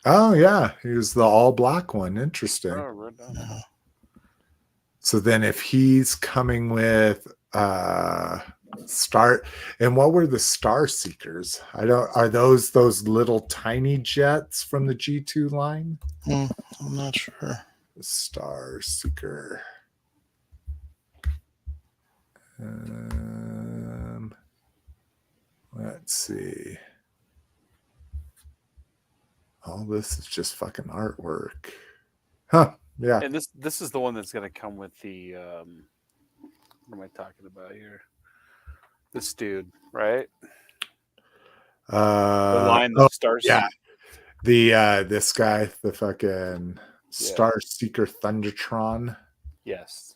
S1: Oh, yeah. He was the all black one. Interesting.
S5: Yeah.
S1: So then if he's coming with Star, and what were the Star Seekers? Are those little tiny jets from the G2 line?
S5: I'm not sure.
S1: Star Seeker. Let's see. All this is just fucking artwork. Huh. Yeah.
S2: And this is the one that's going to come with the what am I talking about here? This dude, right? The line that stars.
S1: Yeah. This guy, the fucking Star Seeker Thundertron.
S2: Yes.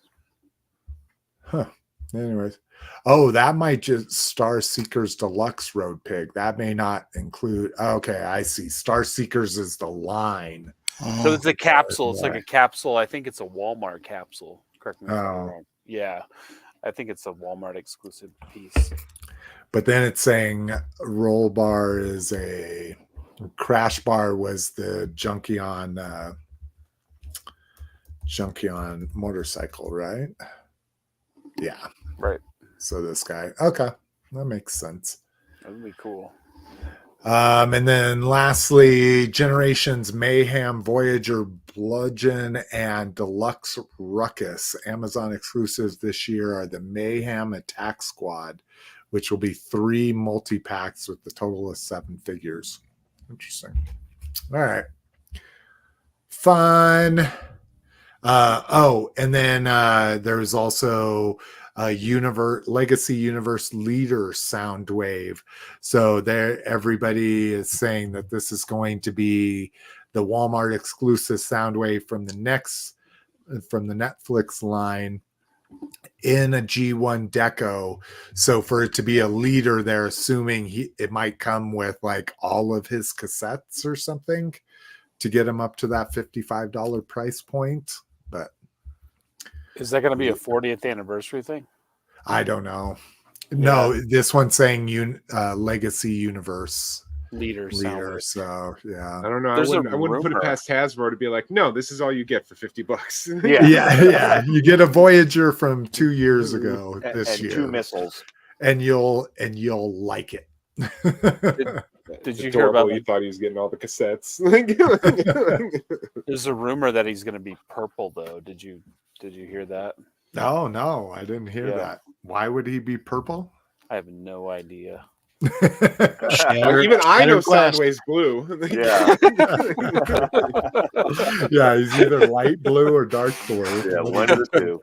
S1: Huh. Anyways. Oh, that might just Star Seekers Deluxe Road Pig. That may not include. Okay, I see. Star Seekers is the line.
S2: So it's a capsule. It's like a capsule. I think it's a Walmart capsule. Correct me if I'm wrong. Yeah. I think it's a Walmart exclusive piece.
S1: But then it's saying Roll Bar is a Crash Bar was the Junkion motorcycle, right? Yeah.
S2: Right.
S1: So this guy. Okay. That makes sense.
S2: That would be cool.
S1: And then lastly, Generations Mayhem, Voyager Bludgeon, and Deluxe Ruckus. Amazon exclusives this year are the Mayhem Attack Squad, which will be 3 multi-packs with the total of 7 figures. Interesting. All right. Fun. And then there's also Legacy Universe Leader Soundwave. So there, everybody is saying that this is going to be the Walmart exclusive Soundwave from the Netflix line in a G1 deco. So for it to be a leader, they're assuming it might come with like all of his cassettes or something to get him up to that $55 price point. But
S2: is that going to be a 40th anniversary thing?
S1: I don't know. No, this one's saying Legacy Universe
S2: Leader.
S1: So yeah,
S4: I don't know. I wouldn't put it past Hasbro to be like, no, this is all you get for $50.
S1: Yeah. You get a Voyager from 2 years ago this year,
S3: 2 missiles,
S1: and you'll like it.
S2: Did you hear about?
S4: You thought he was getting all the cassettes.
S2: There's a rumor that he's going to be purple, though. Did you hear that?
S1: No, I didn't hear that. Why would he be purple?
S2: I have no idea.
S4: Even I know Soundwave's blue.
S1: Yeah, he's either light blue or dark blue.
S3: Yeah, one of the two.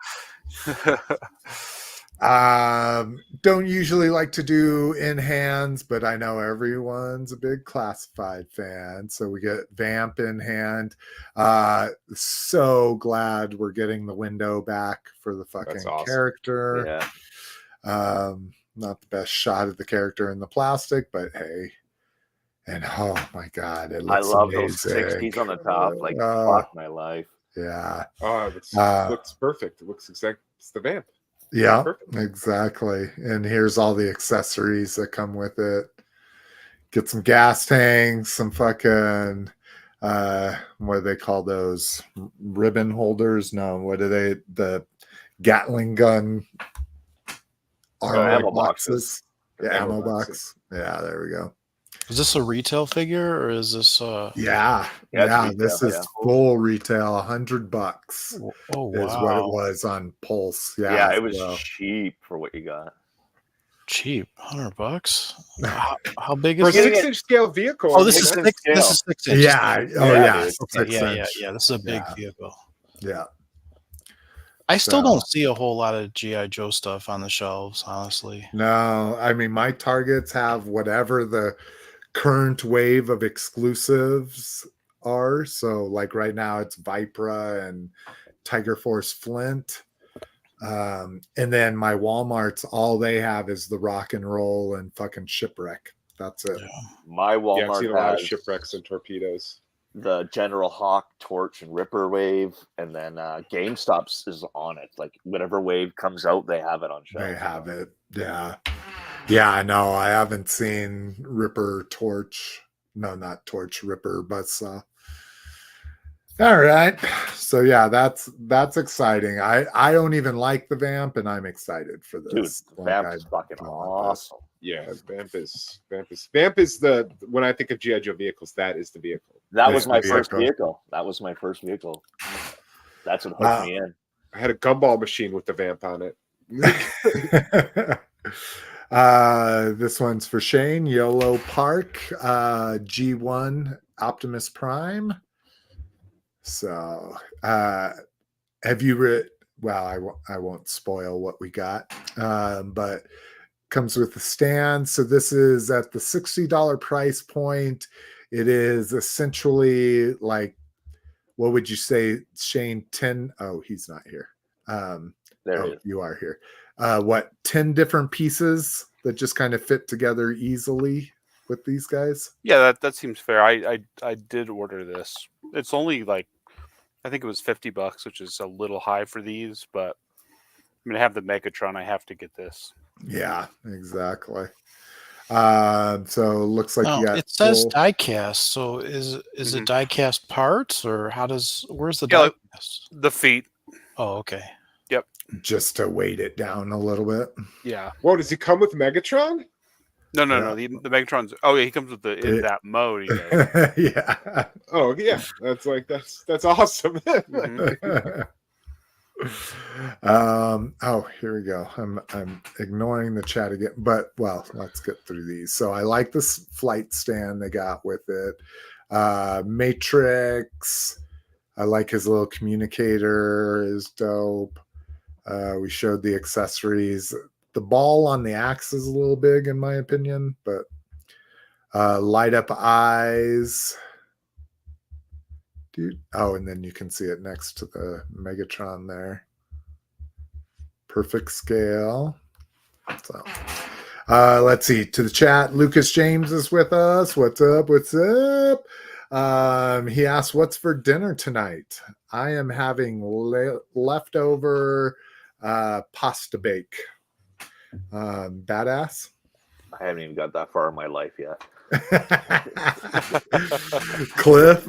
S1: Don't usually like to do in hands, but I know everyone's a big classified fan, so we get Vamp in hand. So glad we're getting the window back for the fucking character.
S3: Yeah.
S1: Not the best shot of the character in the plastic, but hey. And oh my god, it looks
S3: I love
S1: amazing.
S3: those 60s on the top. Like fuck my life.
S1: Yeah.
S4: Oh, it looks perfect. It looks exact. It's the Vamp.
S1: Yeah, exactly. And here's all the accessories that come with it. Get some gas tanks, some fucking what do they call those? Ribbon holders? No, what are they? The Gatling gun armor
S3: ammo
S1: boxes. Yeah, ammo
S4: boxes.
S1: box. Yeah, there we go.
S5: Is this a retail figure or is this
S1: Yeah,
S3: Yeah, it's
S1: this
S3: retail,
S1: is full retail, $100
S5: oh
S1: is what it
S5: wow.
S1: was on Pulse. Yeah,
S3: Yeah, it was
S1: so-
S3: cheap for what you got.
S5: Cheap, $100. How big
S4: For a
S5: is it?
S4: 6-inch scale vehicle.
S5: Oh,
S4: I
S5: this
S4: mean,
S5: is
S3: Six-inch
S5: six. This
S3: scale.
S5: is 6 inches.
S1: yeah. Oh
S3: Yeah,
S1: yeah,
S3: dude.
S5: Okay, yeah.
S1: 6-inch.
S5: This is a big
S1: Yeah.
S5: vehicle.
S1: Yeah.
S5: I still
S1: So-
S5: don't see a whole lot of GI Joe stuff on the shelves, honestly.
S1: No, I mean my targets have whatever the current wave of exclusives are. So like right now it's Vipra and Tiger Force Flint. And then my Walmart's all they have is the rock and roll and fucking shipwreck. That's it.
S5: Yeah.
S3: My
S4: yeah, I've
S3: Walmart
S4: seen a lot of
S3: has
S4: shipwrecks and torpedoes.
S3: the General Hawk, Torch, and Ripper wave, and then GameStop's is on it. Like whatever wave comes out, they have it on shelves.
S1: They have it. Yeah. Yeah, I know. I haven't seen Ripper Torch. No, not Torch, Ripper Buzzsaw. All right. So yeah, that's exciting. I don't even like the Vamp, and I'm excited for
S3: Dude,
S1: this.
S3: Vamp
S1: I
S3: is fucking
S1: want this.
S3: awesome.
S4: Yeah, Vamp is the, when I think of GI Joe vehicles, that is the vehicle.
S3: That
S1: That's
S3: was my
S1: the
S3: first
S1: vehicle.
S3: vehicle. That was my first vehicle. That's what hooked
S1: Wow.
S3: me in.
S4: I had a gumball machine with the Vamp on it.
S1: This one's for Shane. Yolopark G1 Optimus Prime. So have you well, I won't spoil what we got, but comes with the stand. So this is at the $60 price point. It is essentially like, what would you say, Shane? 10? Oh, he's not here.
S3: There it is.
S1: You are here. What, 10 different pieces that just kind of fit together easily with these guys?
S2: Yeah, that seems fair. I did order this. It's only like, I think it was $50, which is a little high for these, but I'm gonna have the Megatron. I have to get this.
S1: Yeah, exactly. So looks like
S5: No,
S1: you got
S5: it says
S1: full-
S5: diecast. So is it diecast parts or where's the
S2: Yeah, like-
S5: diecast?
S2: The feet.
S5: Oh, okay.
S1: just to weight it down a little bit.
S2: Yeah.
S4: Whoa, does he come with Megatron?
S2: No.
S1: Yeah.
S2: The Megatron's. Oh yeah, he comes with in that mode. He does.
S1: Yeah.
S4: Oh yeah, that's awesome.
S2: Mhm.
S1: Oh, here we go. I'm ignoring the chat again, but well, let's get through these. So I like this flight stand they got with it. Matrix. I like his little communicator is dope. We showed the accessories. The ball on the axe is a little big in my opinion, but light up eyes. Dude. Oh, and then you can see it next to the Megatron there. Perfect scale. So let's see. To the chat, Lucas James is with us. What's up? What's up? He asked, what's for dinner tonight? I am having leftover pasta bake. Badass.
S3: I haven't even got that far in my life yet.
S1: Cliff,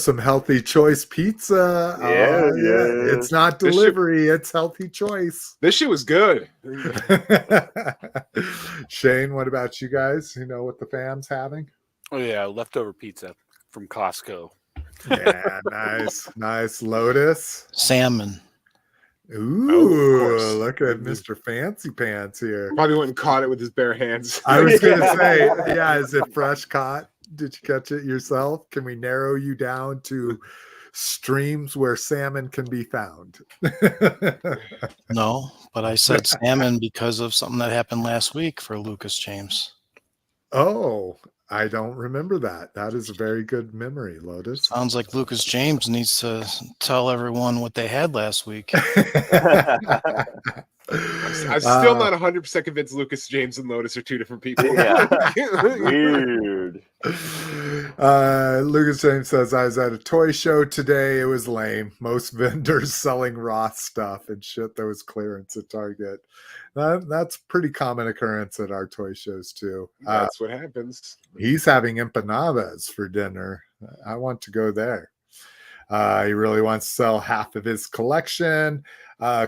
S1: some healthy choice pizza.
S3: Yeah.
S1: It's not delivery, it's healthy choice.
S4: This shit was good.
S1: Shane, what about you guys? You know what the fam's having?
S2: Oh yeah, leftover pizza from Costco.
S1: Yeah, nice. Lotus.
S5: Salmon.
S1: Ooh, look at Mr. Fancy Pants here.
S4: Probably went and caught it with his bare hands.
S1: I was gonna say, yeah, is it fresh caught? Did you catch it yourself? Can we narrow you down to streams where salmon can be found?
S5: No, but I said salmon because of something that happened last week for Lucas James.
S1: Oh, I don't remember that. That is a very good memory, Lotus.
S5: Sounds like Lucas James needs to tell everyone what they had last week.
S4: I'm still not 100% convinced Lucas James and Lotus are two different people.
S3: Yeah. Weird.
S1: Lucas James says, I was at a toy show today. It was lame. Most vendors selling raw stuff and shit that was clearance at Target. That's pretty common occurrence at our toy shows too.
S4: That's what happens.
S1: He's having empanadas for dinner. I want to go there. He really wants to sell half of his collection.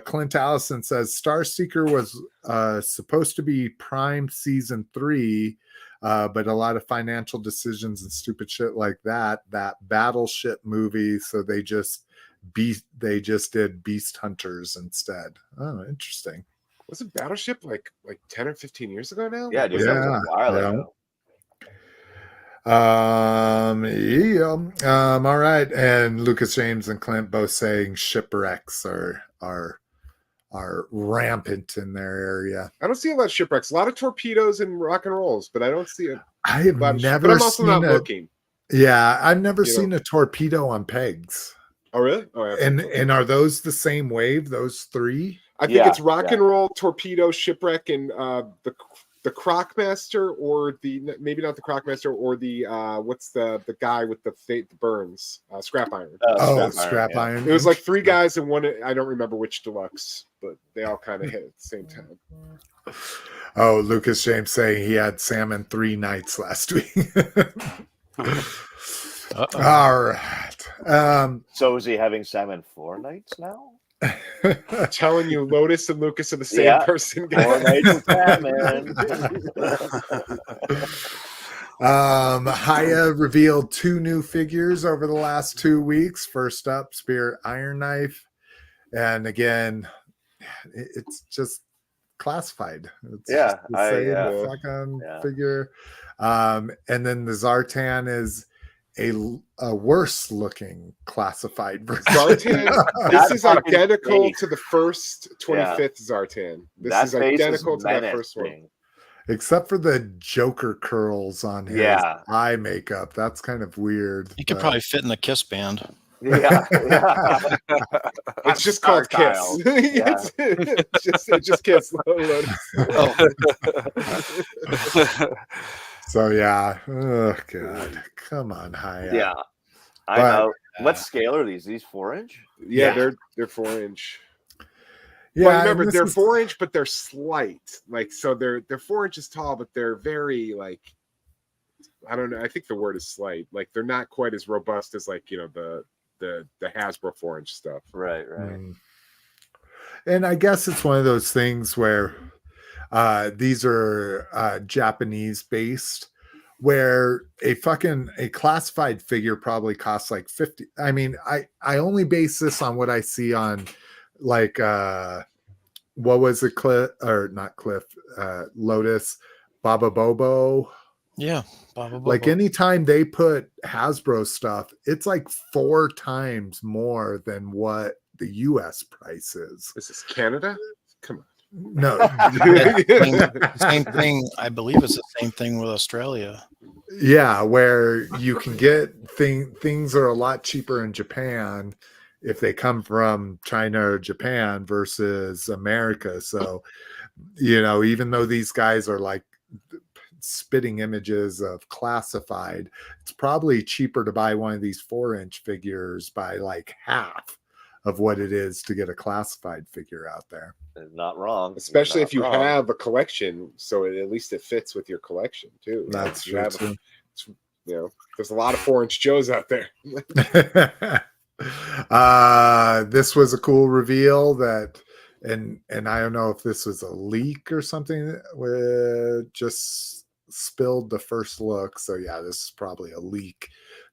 S1: Clint Allison says Starseeker was supposed to be Prime Season 3, but a lot of financial decisions and stupid shit like that Battleship movie, so they just did Beast Hunters instead. Oh, interesting.
S4: Was it Battleship like 10 or 15 years ago now?
S3: Yeah, dude, that was a while ago.
S1: All right, and Lucas James and Clint both saying shipwrecks are rampant in their area.
S4: I don't see a lot of shipwrecks, a lot of torpedoes and rock and rolls, but I don't see it.
S1: I have never
S4: but I'm also
S1: seen
S4: not looking.
S1: Yeah, I've never seen a torpedo on pegs.
S4: Oh, really? Oh, yeah.
S1: And are those the same wave, those three?
S4: I think it's rock and roll, torpedo, shipwreck, and the Crocmaster, or maybe not the Crocmaster, or the what's the guy with the burns, Scrap Iron.
S1: Scrap Iron.
S4: It was like three guys and one. I don't remember which deluxe, but they all kind of hit at the same time.
S1: Oh, Lucas James saying he had salmon 3 nights last week. All right.
S3: So is he having salmon 4 nights now?
S4: I'm telling you, Lotus and Lucas are the same person.
S3: 4 nights of salmon.
S1: Hiya revealed 2 new figures over the last 2 weeks. First up, Spirit Iron Knife, and again, it's just classified. It's just the same fucking figure. And then the Zartan is a worse looking classified version.
S4: Zartan, this is identical to the first 25th Zartan. This is identical to that first one.
S1: Except for the Joker curls on his eye makeup. That's kind of weird.
S5: He could probably fit in the Kiss band.
S3: Yeah.
S4: It's just called Kiss. It just Kiss.
S1: So yeah, oh god, come on, Hiya.
S3: Yeah, I know. What scale are these? These 4-inch?
S4: Yeah, they're 4-inch.
S1: Yeah,
S4: well, remember they're 4-inch, but they're slight. Like, so they're 4 inches tall, but they're very, like, I don't know. I think the word is slight. Like, they're not quite as robust as, like, the Hasbro 4-inch stuff.
S3: Right.
S1: And I guess it's one of those things where these are Japanese based, where a classified figure probably costs like 50. I mean, I only base this on what I see on, like, what was it, Lotus, Baba Bobo.
S5: Yeah, Baba Bobo.
S1: Like, anytime they put Hasbro stuff, it's like 4 times more than what the US price is.
S4: This is Canada? Come on.
S1: No.
S5: Same thing. I believe it's the same thing with Australia.
S1: Yeah, where you can get things are a lot cheaper in Japan if they come from China or Japan versus America. So, even though these guys are like spitting images of classified, it's probably cheaper to buy one of these 4-inch figures by like half of what it is to get a classified figure out there.
S3: Not wrong.
S4: Especially if you have a collection, so at least it fits with your collection too.
S1: That's true too.
S4: There's a lot of 4-inch Joes out there.
S1: This was a cool reveal that, and I don't know if this was a leak or something, just spilled the first look. So yeah, this is probably a leak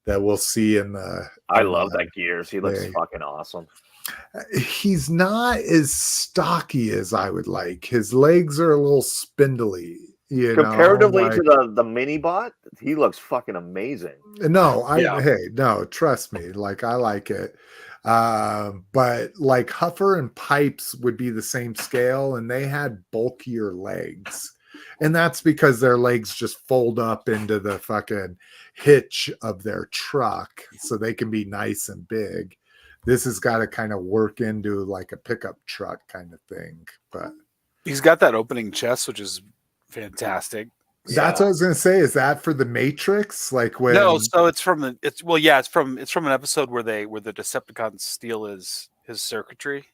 S1: that we'll see in the.
S3: I love that Gears. He looks fucking awesome.
S1: He's not as stocky as I would like. His legs are a little spindly.
S3: Comparatively to the mini bot, he looks fucking amazing.
S1: No, trust me. Like, I like it. But like Huffer and Pipes would be the same scale, and they had bulkier legs. And that's because their legs just fold up into the fucking hitch of their truck so they can be nice and big. This has got to kind of work into like a pickup truck kind of thing. But
S2: he's got that opening chest, which is fantastic.
S1: That's what I was going to say. Is that for the Matrix? Like, when?
S2: No, so it's from an episode where the Decepticons steal his circuitry.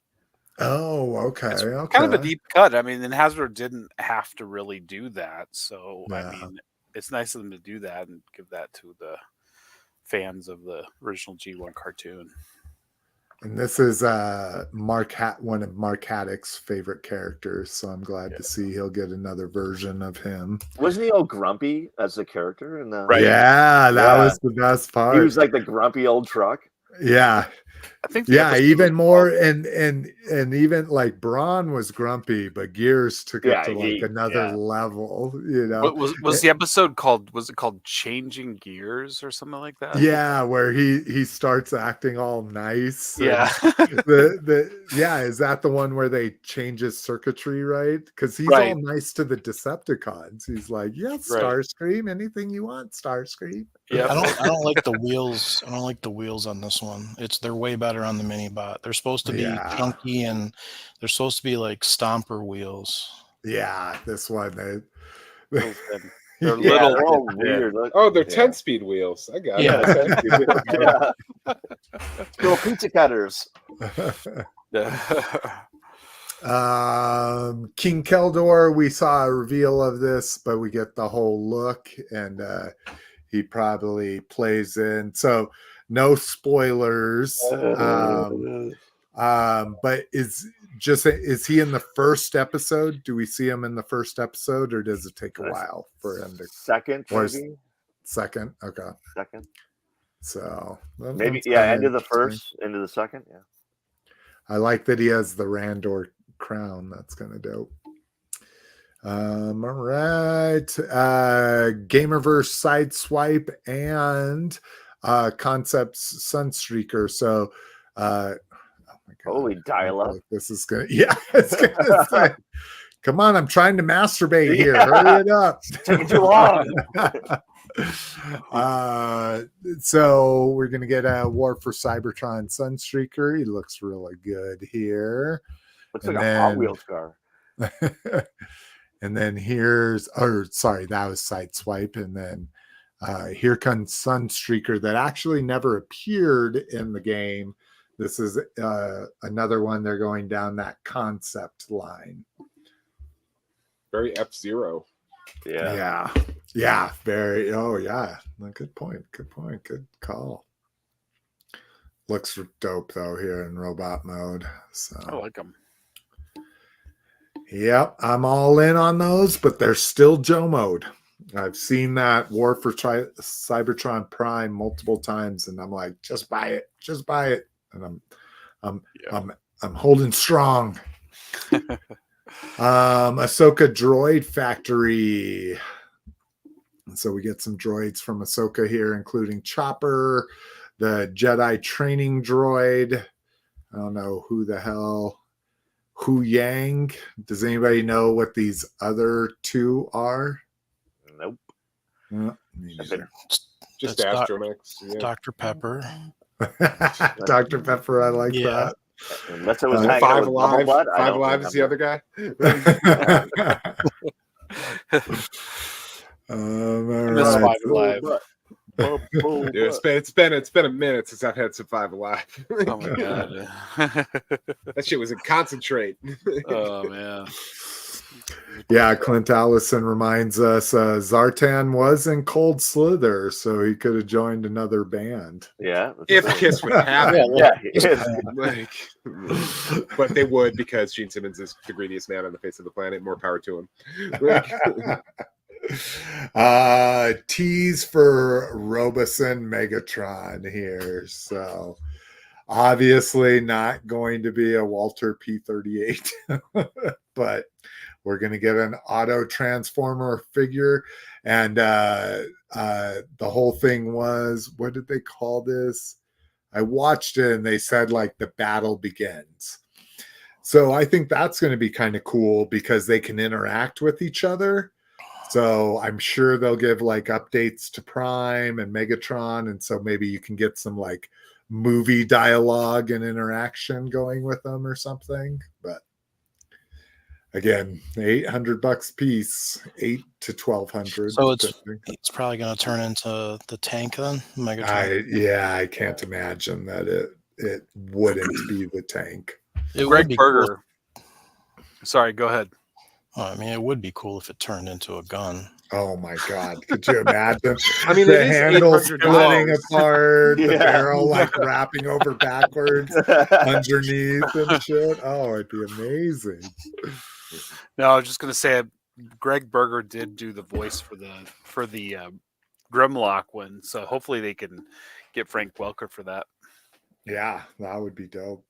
S1: Oh, okay.
S2: It's
S1: okay.
S2: kind of a deep cut. I mean, and Hasbro didn't have to really do that. So I mean, it's nice of them to do that and give that to fans of the original G1 cartoon.
S1: And this is one of Mark Haddock's favorite characters, so I'm glad to see he'll get another version of him.
S3: Wasn't he all grumpy as a character in the?
S2: Right.
S1: Yeah, that was the best part.
S3: He was like the grumpy old truck.
S1: Yeah.
S2: I think
S1: Even more, and even like Braun was grumpy, but Gears took it to like another level. You know,
S2: was the episode called? Was it called Changing Gears or something like that?
S1: Yeah, where he starts acting all nice.
S2: Yeah,
S1: is that the one where they change his circuitry, right? Because he's all nice to the Decepticons. He's like, yes, Starscream, anything you want, Starscream.
S2: Yeah,
S5: I don't like the wheels. I don't like the wheels on this one. They're way better on the mini bot. They're supposed to be chunky and they're supposed to be like stomper wheels.
S1: Yeah, this one
S2: they're
S3: They're
S2: little.
S3: They're all weird.
S4: Oh, they're 10-speed wheels. I got it.
S3: Little pizza cutters.
S1: King Keldor, we saw a reveal of this, but we get the whole look, and he probably plays in. So no spoilers. But is he in the first episode? Do we see him in the first episode, or does it take a while for him to
S3: second? Maybe?
S1: Second, okay.
S3: Second.
S1: So
S3: maybe end of the first, into the second. Yeah.
S1: I like that he has the Randor crown. That's kind of dope. All right. Gamerverse Sideswipe and Concepts Sunstreaker. So oh my God.
S3: Holy dial-up.
S1: This is gonna it's gonna say, come on, I'm trying to masturbate here. Hurry it up.
S3: It's taking too long.
S1: So we're gonna get a War for Cybertron Sunstreaker. He looks really good here.
S3: Looks like a Hot Wheels car.
S1: And then that was Sideswipe. And then here comes Sunstreaker that actually never appeared in the game. This is another one. They're going down that concept line.
S4: Very F-Zero.
S1: Yeah. Very. Oh, yeah. Good point. Good call. Looks dope, though, here in robot mode. So
S2: I like them.
S1: Yep, I'm all in on those, but they're still Joe mode. I've seen that War for Cybertron Prime multiple times, and I'm like, just buy it. And I'm holding strong. Ahsoka Droid Factory. And so we get some droids from Ahsoka here, including Chopper, the Jedi training droid. I don't know who the hell. Hu Yang. Does anybody know what these other two are?
S3: Nope.
S4: Just Astromix.
S5: Dr. Pepper.
S1: Dr. Pepper, I like that.
S3: Unless it was
S4: Five Alive. Five Alive is the other guy.
S2: Five Alive.
S4: Dude, it's been a minute since I've had some Five Alive.
S2: Oh my God.
S4: That shit was in concentrate.
S2: Oh man.
S1: Yeah, Clint Allison reminds us Zartan was in Cold Slither, so he could have joined another band.
S3: Yeah.
S4: If Kiss would happen. But they would, because Gene Simmons is the greediest man on the face of the planet. More power to him.
S1: Tease for Robosen Megatron here. So obviously not going to be a Walter P38, but we're going to get an auto transformer figure. And the whole thing was, what did they call this? I watched it and they said like the battle begins. So I think that's going to be kind of cool because they can interact with each other. So I'm sure they'll give like updates to Prime and Megatron. And so maybe you can get some like movie dialogue and interaction going with them or something. But again, $800 piece, $800 to $1,200.
S5: So it's probably going to turn into the tank then, Megatron.
S1: I can't imagine that it wouldn't be the tank.
S2: Greg Berger. Sorry, go ahead.
S5: I mean, it would be cool if it turned into a gun.
S1: Oh my God! Could you imagine?
S4: I mean,
S1: The
S4: it is
S1: handle
S4: $800.
S1: splitting apart, the
S3: Yeah.
S1: barrel like wrapping over backwards underneath and shit. Oh, it'd be amazing.
S2: No, I was just gonna say, Greg Berger did do the voice for the Grimlock one, so hopefully they can get Frank Welker for that.
S1: Yeah, that would be dope.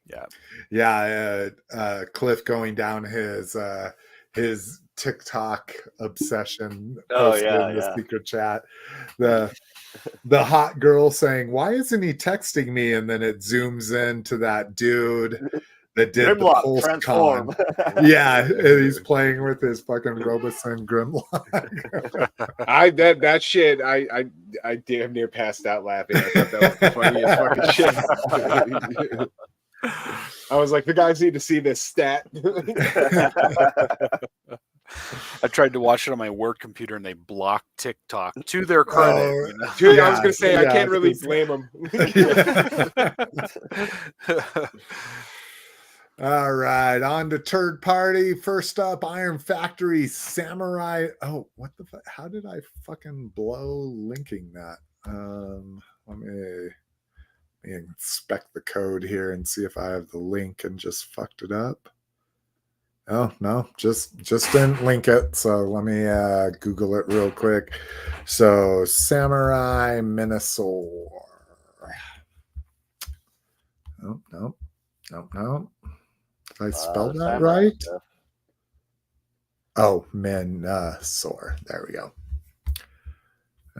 S2: Yeah.
S1: Yeah, Cliff going down his TikTok obsession.
S3: Oh,
S1: Posted
S3: yeah,
S1: in the
S3: yeah.
S1: secret chat. The hot girl saying, "Why isn't he texting me?" And then it zooms into that dude that did the
S3: Grimlock,
S1: Pulse
S3: transform.
S1: Con. Yeah, and he's playing with his fucking Robosen Grimlock.
S4: That shit, I damn near passed out laughing. I thought that was the funniest fucking shit. I was like, the guys need to see this stat.
S2: I tried to watch it on my work computer and they blocked TikTok to their credit.
S1: Oh,
S2: You know?
S4: Dude, I
S1: Yeah,
S4: was gonna say I can't really blame them.
S1: All right, on to third party. First up, Iron Factory Samurai. Oh, what the fuck? How did I fucking blow linking that? Let me inspect the code here and see if I have the link and just fucked it up. Oh no, just didn't link it. So let me Google it real quick. So Samurai Menasor. No. Did I spell that
S3: Samurai
S1: right?
S3: stuff.
S1: Oh, Menasor. There we go.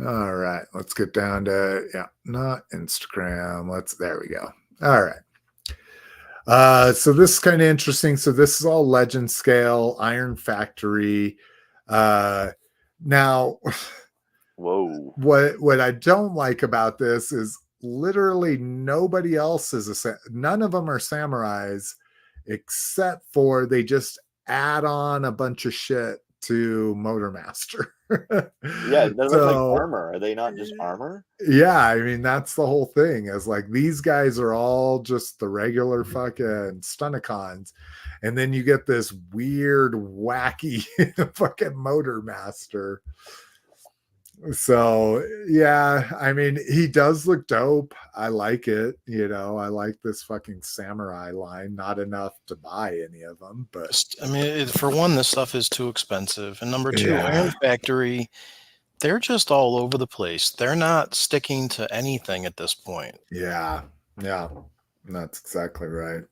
S1: All right, let's get down to not Instagram. There we go. All right. So this is kind of interesting. So this is all legend scale, Iron Factory. Now,
S3: Whoa.
S1: what I don't like about this is literally nobody else is none of them are samurais, except for they just add on a bunch of shit to Motormaster.
S3: Yeah, it doesn't look like armor. Are they not just armor?
S1: Yeah, I mean that's the whole thing. Is like these guys are all just the regular fucking Stunicons, and then you get this weird, wacky fucking Motormaster. So yeah, I mean he does look dope. I like it. I like this fucking samurai line. Not enough to buy any of them, but
S5: I mean, for one, this stuff is too expensive, and number two,
S1: Yeah.
S5: Iron Factory, they're just all over the place. They're not sticking to anything at this point.
S1: Yeah, that's exactly right.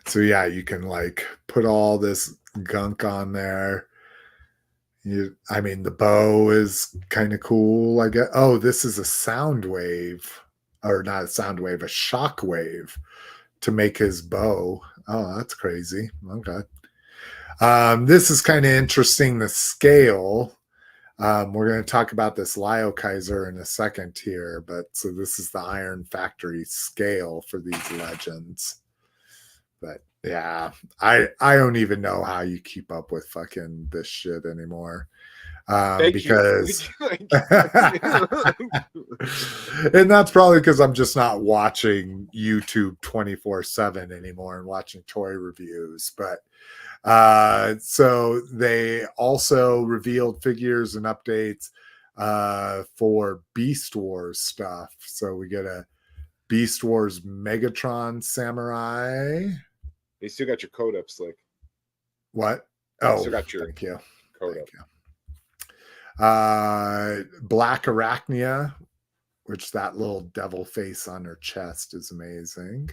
S1: So yeah, you can like put all this gunk on there. I mean, the bow is kind of cool. I guess. Oh, this is a Soundwave, or not a Soundwave, a Shockwave to make his bow. Oh, that's crazy. Okay. This is kind of interesting. The scale. We're going to talk about this Liokaiser in a second here, but so this is the Iron Factory scale for these legends. But yeah, I don't even know how you keep up with fucking this shit anymore. Because and that's probably because I'm just not watching YouTube 24/7 anymore and watching toy reviews. But so they also revealed figures and updates for Beast Wars stuff. So we get a Beast Wars Megatron Samurai.
S4: They still got your code up, Slick.
S1: What? Oh,
S4: still got your
S1: thank you.
S4: Code
S1: Thank
S4: up.
S1: you. Black Arachnia, which that little devil face on her chest is amazing.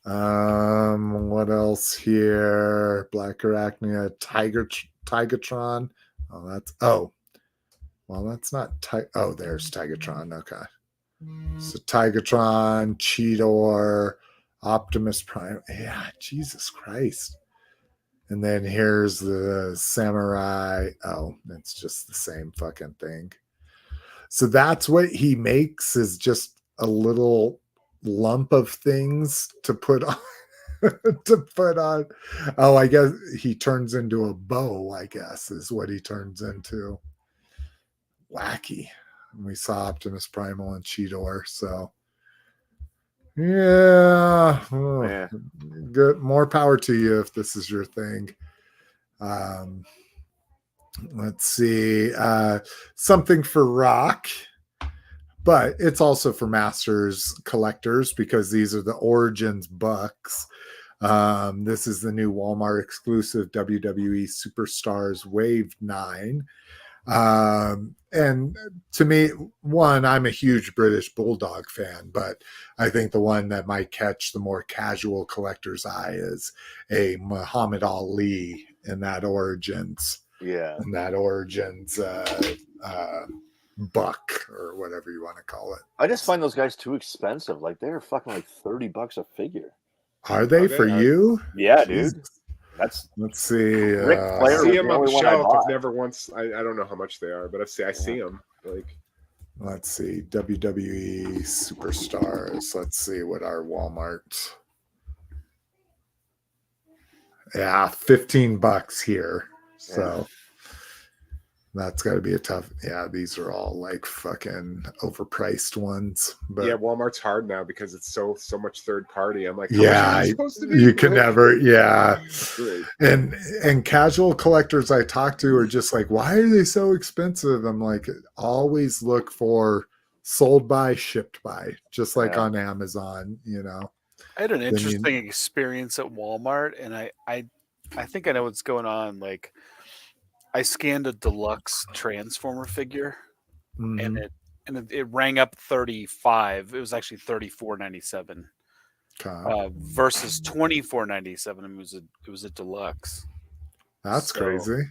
S1: What else here? Black Arachnia, Tigatron. That's not there's Tigatron. Okay. So Tigatron, Cheetor, Optimus Prime. Yeah, Jesus Christ. And then here's the Samurai. Oh, it's just the same fucking thing. So that's what he makes, is just a little lump of things to put on. Oh, I guess he turns into a bow, I guess, is what he turns into. Wacky. We saw Optimus Primal and Cheetor, so yeah. Oh, good. More power to you if this is your thing. Let's see. Something for Rock, but it's also for Masters collectors because these are the Origins bucks. This is the new Walmart exclusive WWE Superstars Wave 9. And to me, one, I'm a huge British Bulldog fan, but I think the one that might catch the more casual collector's eye is a Muhammad Ali in that Origins.
S3: Yeah.
S1: And that Origins buck or whatever you want to call it.
S3: I just find those guys too expensive. Like they're fucking like $30 a figure.
S1: Are they for you?
S3: Yeah,
S1: Jesus.
S3: dude. That's
S1: Let's see.
S3: Ric
S4: I
S3: Flair
S4: see
S3: was
S4: them
S3: the
S4: on the
S3: only one I
S4: shelf. I've
S3: bought.
S4: never once. I don't know how much they are, but I see them. Like,
S1: Let's see. WWE Superstars. Let's see what our Walmart. Yeah, $15 here. So that's got to be a tough. Yeah, these are all like fucking overpriced ones. But
S4: yeah, Walmart's hard now because it's so much third party. I'm like, how much
S1: yeah,
S4: are you supposed to be?
S1: you can
S4: Like,
S1: never. Yeah,
S4: great.
S1: and casual collectors I talk to are just like, why are they so expensive? I'm like, always look for sold by, shipped by, just like on Amazon. You know.
S2: I had an interesting experience at Walmart, and I think I know what's going on. Like, I scanned a deluxe Transformer figure,
S1: Mhm.
S2: and it rang up 35. It was actually $34.97
S1: Okay.
S2: versus $24.97. It was a deluxe.
S1: That's
S2: So,
S1: crazy.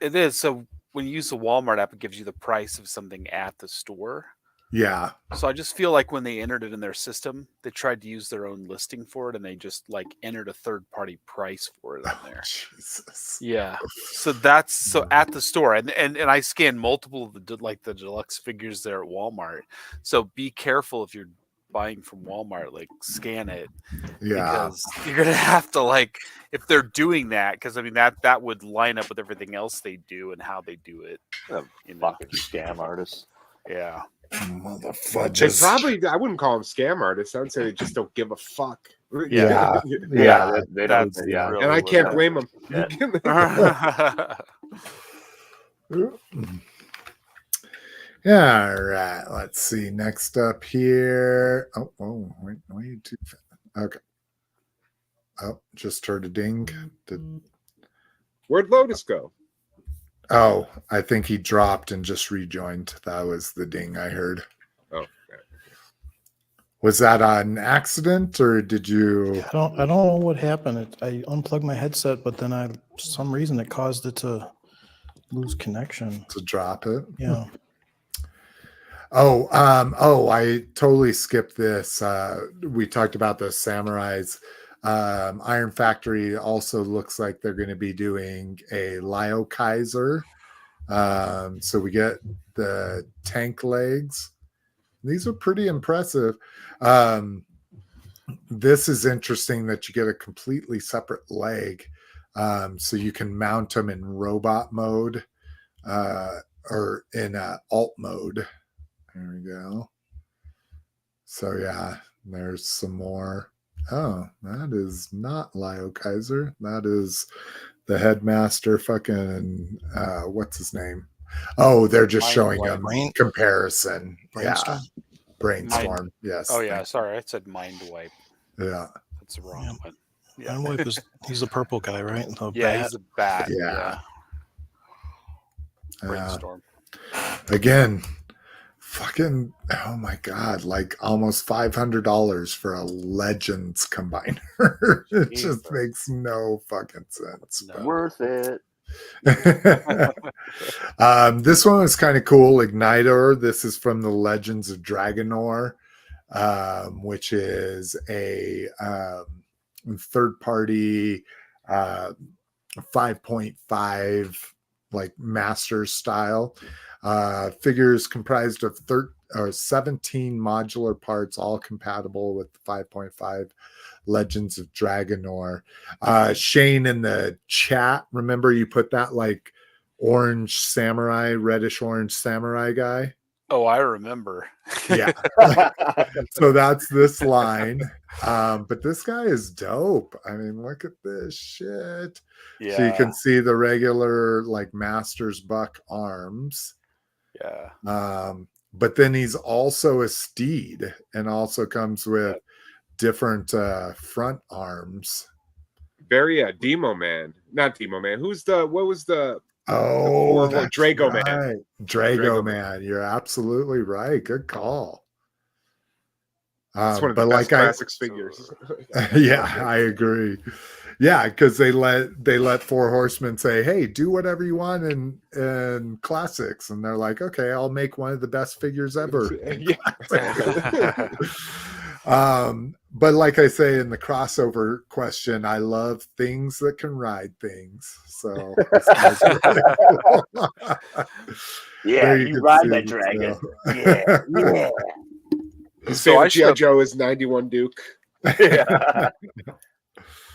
S2: It is. So when you use the Walmart app, it gives you the price of something at the store.
S1: Yeah.
S2: So I just feel like when they entered it in their system, they tried to use their own listing for it, and they just like entered a third party price for it in there.
S1: Jesus.
S2: Yeah. So that's so at the store, and I scanned multiple of the deluxe figures there at Walmart. So be careful if you're buying from Walmart, like scan it,
S1: Yeah.
S2: because you're gonna have to like if they're doing that, because I mean that would line up with everything else they do and how they do it. You know?
S3: fucking scam artists.
S2: Yeah.
S4: They
S1: Motherfuckers.
S4: probably, I wouldn't call them scam artists. I would say they just don't give a fuck.
S1: Yeah.
S3: Yeah, they don't.
S2: That's
S3: Yeah,
S2: really
S4: And I
S2: what
S4: can't
S2: it
S4: blame them.
S1: Yeah, all right. Let's see. Next up here. Wait, too fast. Okay. Oh, just heard a ding.
S4: Where'd Lotus go?
S1: Oh, I think he dropped and just rejoined. That was the ding I heard.
S4: Oh, okay.
S1: Was that an accident or did you?
S5: I don't know what happened. I unplugged my headset, but then for some reason it caused it to lose connection.
S1: To drop it?
S5: Yeah.
S1: I totally skipped this. We talked about the samurais. Iron Factory also looks like they're going to be doing a Liokaiser. So we get the tank legs. These are pretty impressive. This is interesting that you get a completely separate leg. So you can mount them in robot mode or in alt mode. There we go. So yeah, there's some more. Oh, that is not Liokaiser. That is the headmaster fucking what's his name? Oh, they're just showing a comparison.
S5: Brainstorm?
S1: Yeah. Brainstorm. Yes.
S2: Oh yeah, sorry, I said Mind Wipe.
S1: Yeah.
S2: That's the wrong one. Yeah.
S5: Mind Wipe he's the purple guy, right? The
S2: Yeah,
S5: bat.
S2: he's a bat.
S1: Yeah.
S2: Brainstorm.
S1: Again, fucking oh my god, like almost $500 for a Legends combiner. It just makes no fucking sense.
S2: No.
S3: Worth it.
S1: This one is kind of cool. Ignytor. This is from the Legends of Dragonor, which is a third-party 5.5 like master style. Figures comprised of 17 modular parts, all compatible with the 5.5 Legends of Dragonor. Shane in the chat, remember you put that like orange samurai, reddish orange samurai guy?
S2: Oh, I remember.
S1: Yeah. So that's this line. But this guy is dope. I mean, look at this shit.
S2: Yeah.
S1: So you can see the regular like Master's Buck arms.
S2: Yeah.
S1: But then he's also a steed and also comes with different front arms.
S4: Very Demo Man. Not Demo Man. What was the
S1: That's
S4: Drago
S1: right.
S4: Man.
S1: Drago Man. You're absolutely right. Good call.
S4: It's one of the best classics figures.
S1: Yeah, I agree. Yeah, because they let Four Horsemen say, "Hey, do whatever you want in classics," and they're like, "Okay, I'll make one of the best figures ever." But like I say in the crossover question, I love things that can ride things. So
S3: yeah, you ride that dragon. Yeah.
S4: His
S2: So
S4: favorite G.I. Joe is 91 Duke.
S3: Yeah.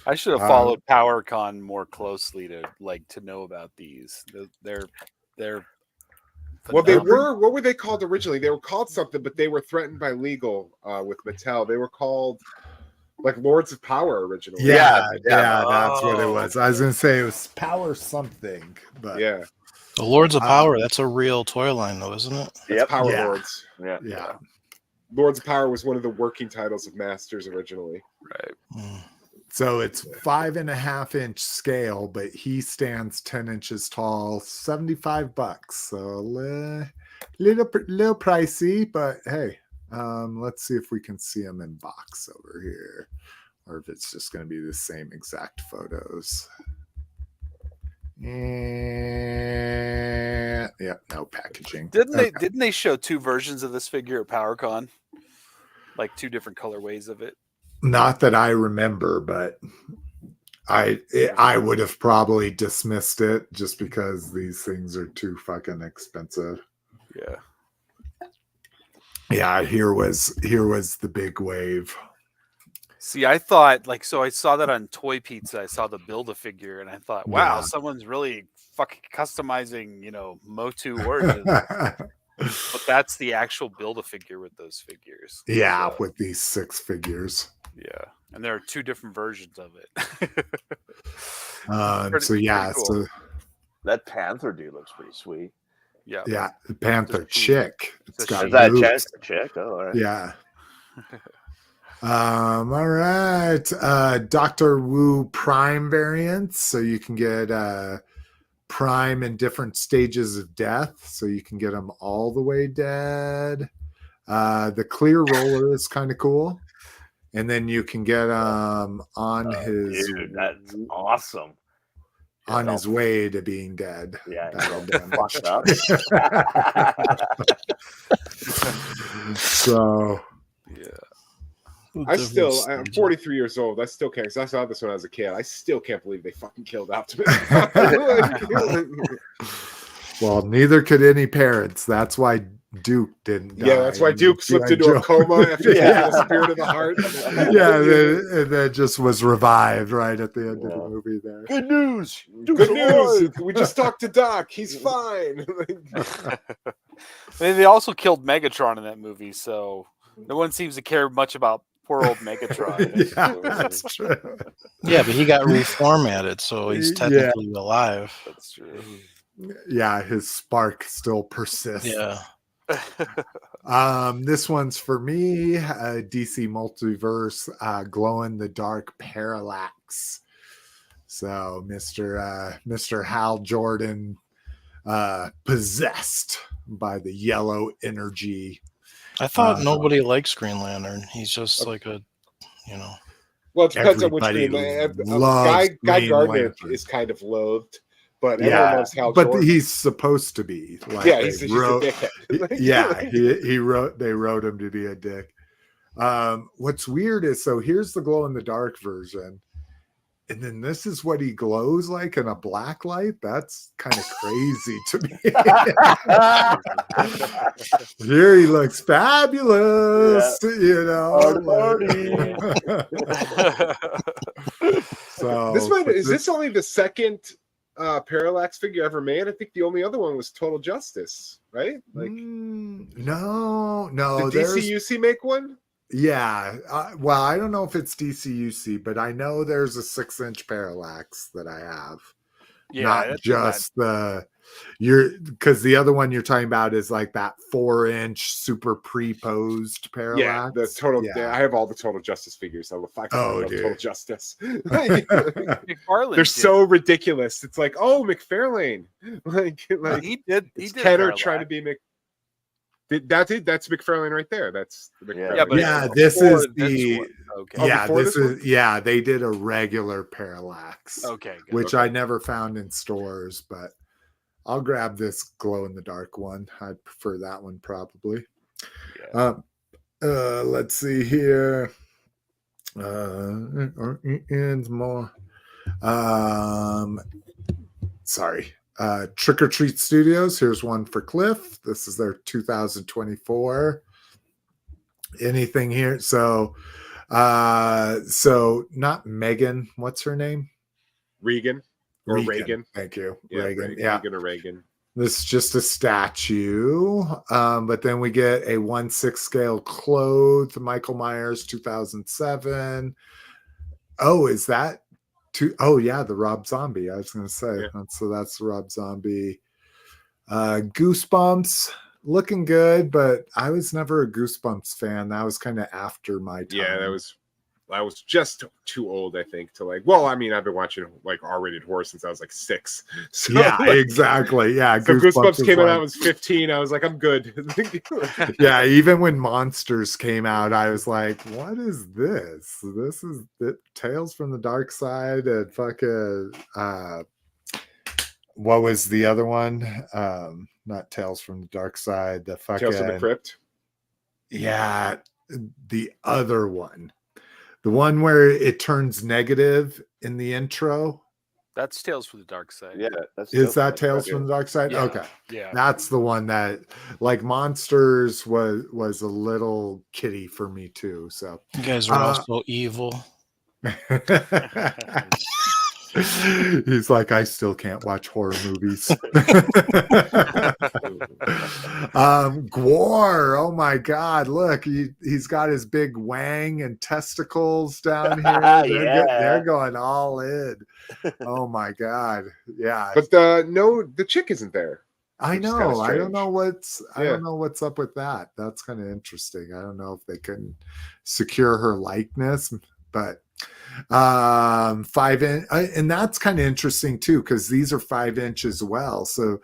S2: I should have followed PowerCon more closely to know about these. They're
S4: well, they
S2: phenomenal.
S4: were. What were they called originally? They were called something, but they were threatened by legal with Mattel. They were called like Lords of Power originally.
S1: Yeah, that's what it was. I was gonna say it was Power something, but
S4: yeah.
S5: The Lords of Power, that's a real toy line though, isn't it?
S4: It's Power
S1: Yeah.
S4: Lords.
S1: yeah.
S4: Lords of Power was one of the working titles of Masters originally.
S2: Right.
S5: Mm.
S1: So it's 5.5-inch scale, but he stands 10 inches tall, $75. So little pricey, but hey, let's see if we can see him in box over here, or if it's just going to be the same exact photos. And yeah, no packaging.
S2: Didn't they show two versions of this figure at PowerCon? Like two different colorways of it?
S1: Not that I remember, but I would have probably dismissed it just because these things are too fucking expensive.
S2: Yeah.
S1: Yeah, here was the big wave.
S2: See, I thought I saw that on Toy Pizza. I saw the Build-A-Figure, and I thought, wow,
S1: Yeah.
S2: someone's really fucking customizing, Motu Origins. But that's the actual Build-A-Figure with those figures.
S1: Yeah,
S2: So,
S1: with these 6 figures.
S2: yeah, and there are two different versions of it.
S1: Pretty cool. So
S3: That Panther dude looks pretty sweet.
S2: Yeah.
S1: yeah, the Panther
S2: Just
S1: chick.
S2: it's a
S1: It's got
S3: Is that a
S1: boobs.
S3: check? Oh, all right.
S1: Yeah. All right. Dr. Wu Prime variants. So you can get Prime in different stages of death. So you can get them all the way dead. The clear roller is kind of cool. And then you can get on his
S3: Dude, that's awesome.
S1: on his way to being dead.
S3: Yeah,
S1: Battle
S3: fucked
S1: damage.
S3: up.
S1: So
S2: Yeah.
S4: I'm 43 years old. I still can't, because I saw this when I was a kid. I still can't believe they fucking killed Optimus.
S1: well, neither could any parents. That's why Duke didn't die.
S4: Yeah, that's why Duke slipped into a coma after he had the spirit of the heart.
S1: Yeah, and then just was revived right at the end of the movie there.
S3: Good news.
S4: Good news. We just talked to Doc. He's fine.
S2: They also killed Megatron in that movie, so no one seems to care much about poor old Megatron.
S1: Yeah, that's true.
S5: Yeah, but he got reformatted, so he's technically alive.
S2: That's true.
S1: Yeah, his spark still persists.
S5: Yeah.
S1: This one's for me, DC Multiverse glow in the dark Parallax. So Mr. Hal Jordan possessed by the yellow energy.
S5: I thought nobody likes Green Lantern. He's just like a,
S4: Well, it depends on which
S1: Everybody
S4: Green Lantern.
S1: loves
S4: Guy
S1: Green
S4: Gardner
S1: Lantern.
S4: is kind of loathed, but everyone loves Hal
S1: but
S4: Jordan.
S1: he's supposed to be. Like,
S4: Yeah,
S1: they
S4: he's a
S1: wrote-
S4: dickhead.
S1: they wrote him to be a dick. What's weird is, so here's the glow in the dark version, and then this is what he glows like in a black light. That's kind of crazy to me. Here he looks fabulous, So
S4: This one is this only the second Parallax figure ever made. I think the only other one was Total Justice, right? Like,
S1: no,
S4: did DCUC make one?
S1: Yeah. Well, I don't know if it's DCUC, but I know there's a 6-inch Parallax that I have.
S2: Yeah,
S1: Not just because the other one you're talking about is like that 4-inch super pre-posed Parallax.
S4: Yeah, the total. Yeah, I have all the Total Justice figures. I love Total Justice. They're so ridiculous. It's like, oh, McFarlane. like
S2: he did.
S4: Kenner trying to be That's McFarlane right there. That's
S1: McFarlane. This is the okay. They did a regular Parallax.
S2: Okay, good.
S1: Which I never found in stores, but I'll grab this glow in the dark one. I'd prefer that one probably. Yeah. Let's see here. And more. Sorry. Trick or Treat Studios. Here's one for Cliff. This is their 2024. Anything here? So not Megan. What's her name?
S4: Regan. Reagan.
S1: Thank you.
S4: Yeah,
S1: Reagan.
S4: Reagan or Reagan.
S1: This is just a statue. But then we get a 1/6 scale clothed Michael Myers 2007. Oh, is that the Rob Zombie. I was going to say. Yeah. So that's the Rob Zombie. Goosebumps looking good, but I was never a Goosebumps fan. That was kind of after my time.
S4: Yeah, I was just too old, I think, to like. Well, I mean, I've been watching like R-rated horror since I was like 6. So,
S1: yeah, exactly. Yeah,
S4: so Goosebumps came out. I was 15. I was like, I'm good.
S1: Yeah, even when Monsters came out, I was like, what is this? This is Tales from the Dark Side and fucking. What was the other one? Not Tales from the Dark Side. The fucking
S4: Tales from the Crypt.
S1: Yeah, the other one. The one where it turns negative in the intro.
S2: That's Tales from the Dark Side.
S3: Yeah.
S1: Is that Tales from the Dark Side?
S2: Yeah.
S1: Okay.
S2: Yeah.
S1: That's the one that like Monsters was a little kitty for me too. So
S5: you guys are also evil.
S1: He's like, I still can't watch horror movies. Gwar, oh my god, look, he's got his big wang and testicles down here. They're going all in. Oh my god. Yeah.
S4: But the chick isn't there.
S1: I know. I don't know what's up with that. That's kind of interesting. I don't know if they can secure her likeness, but 5-inch, and that's kind of interesting too, because these are 5-inch as well, so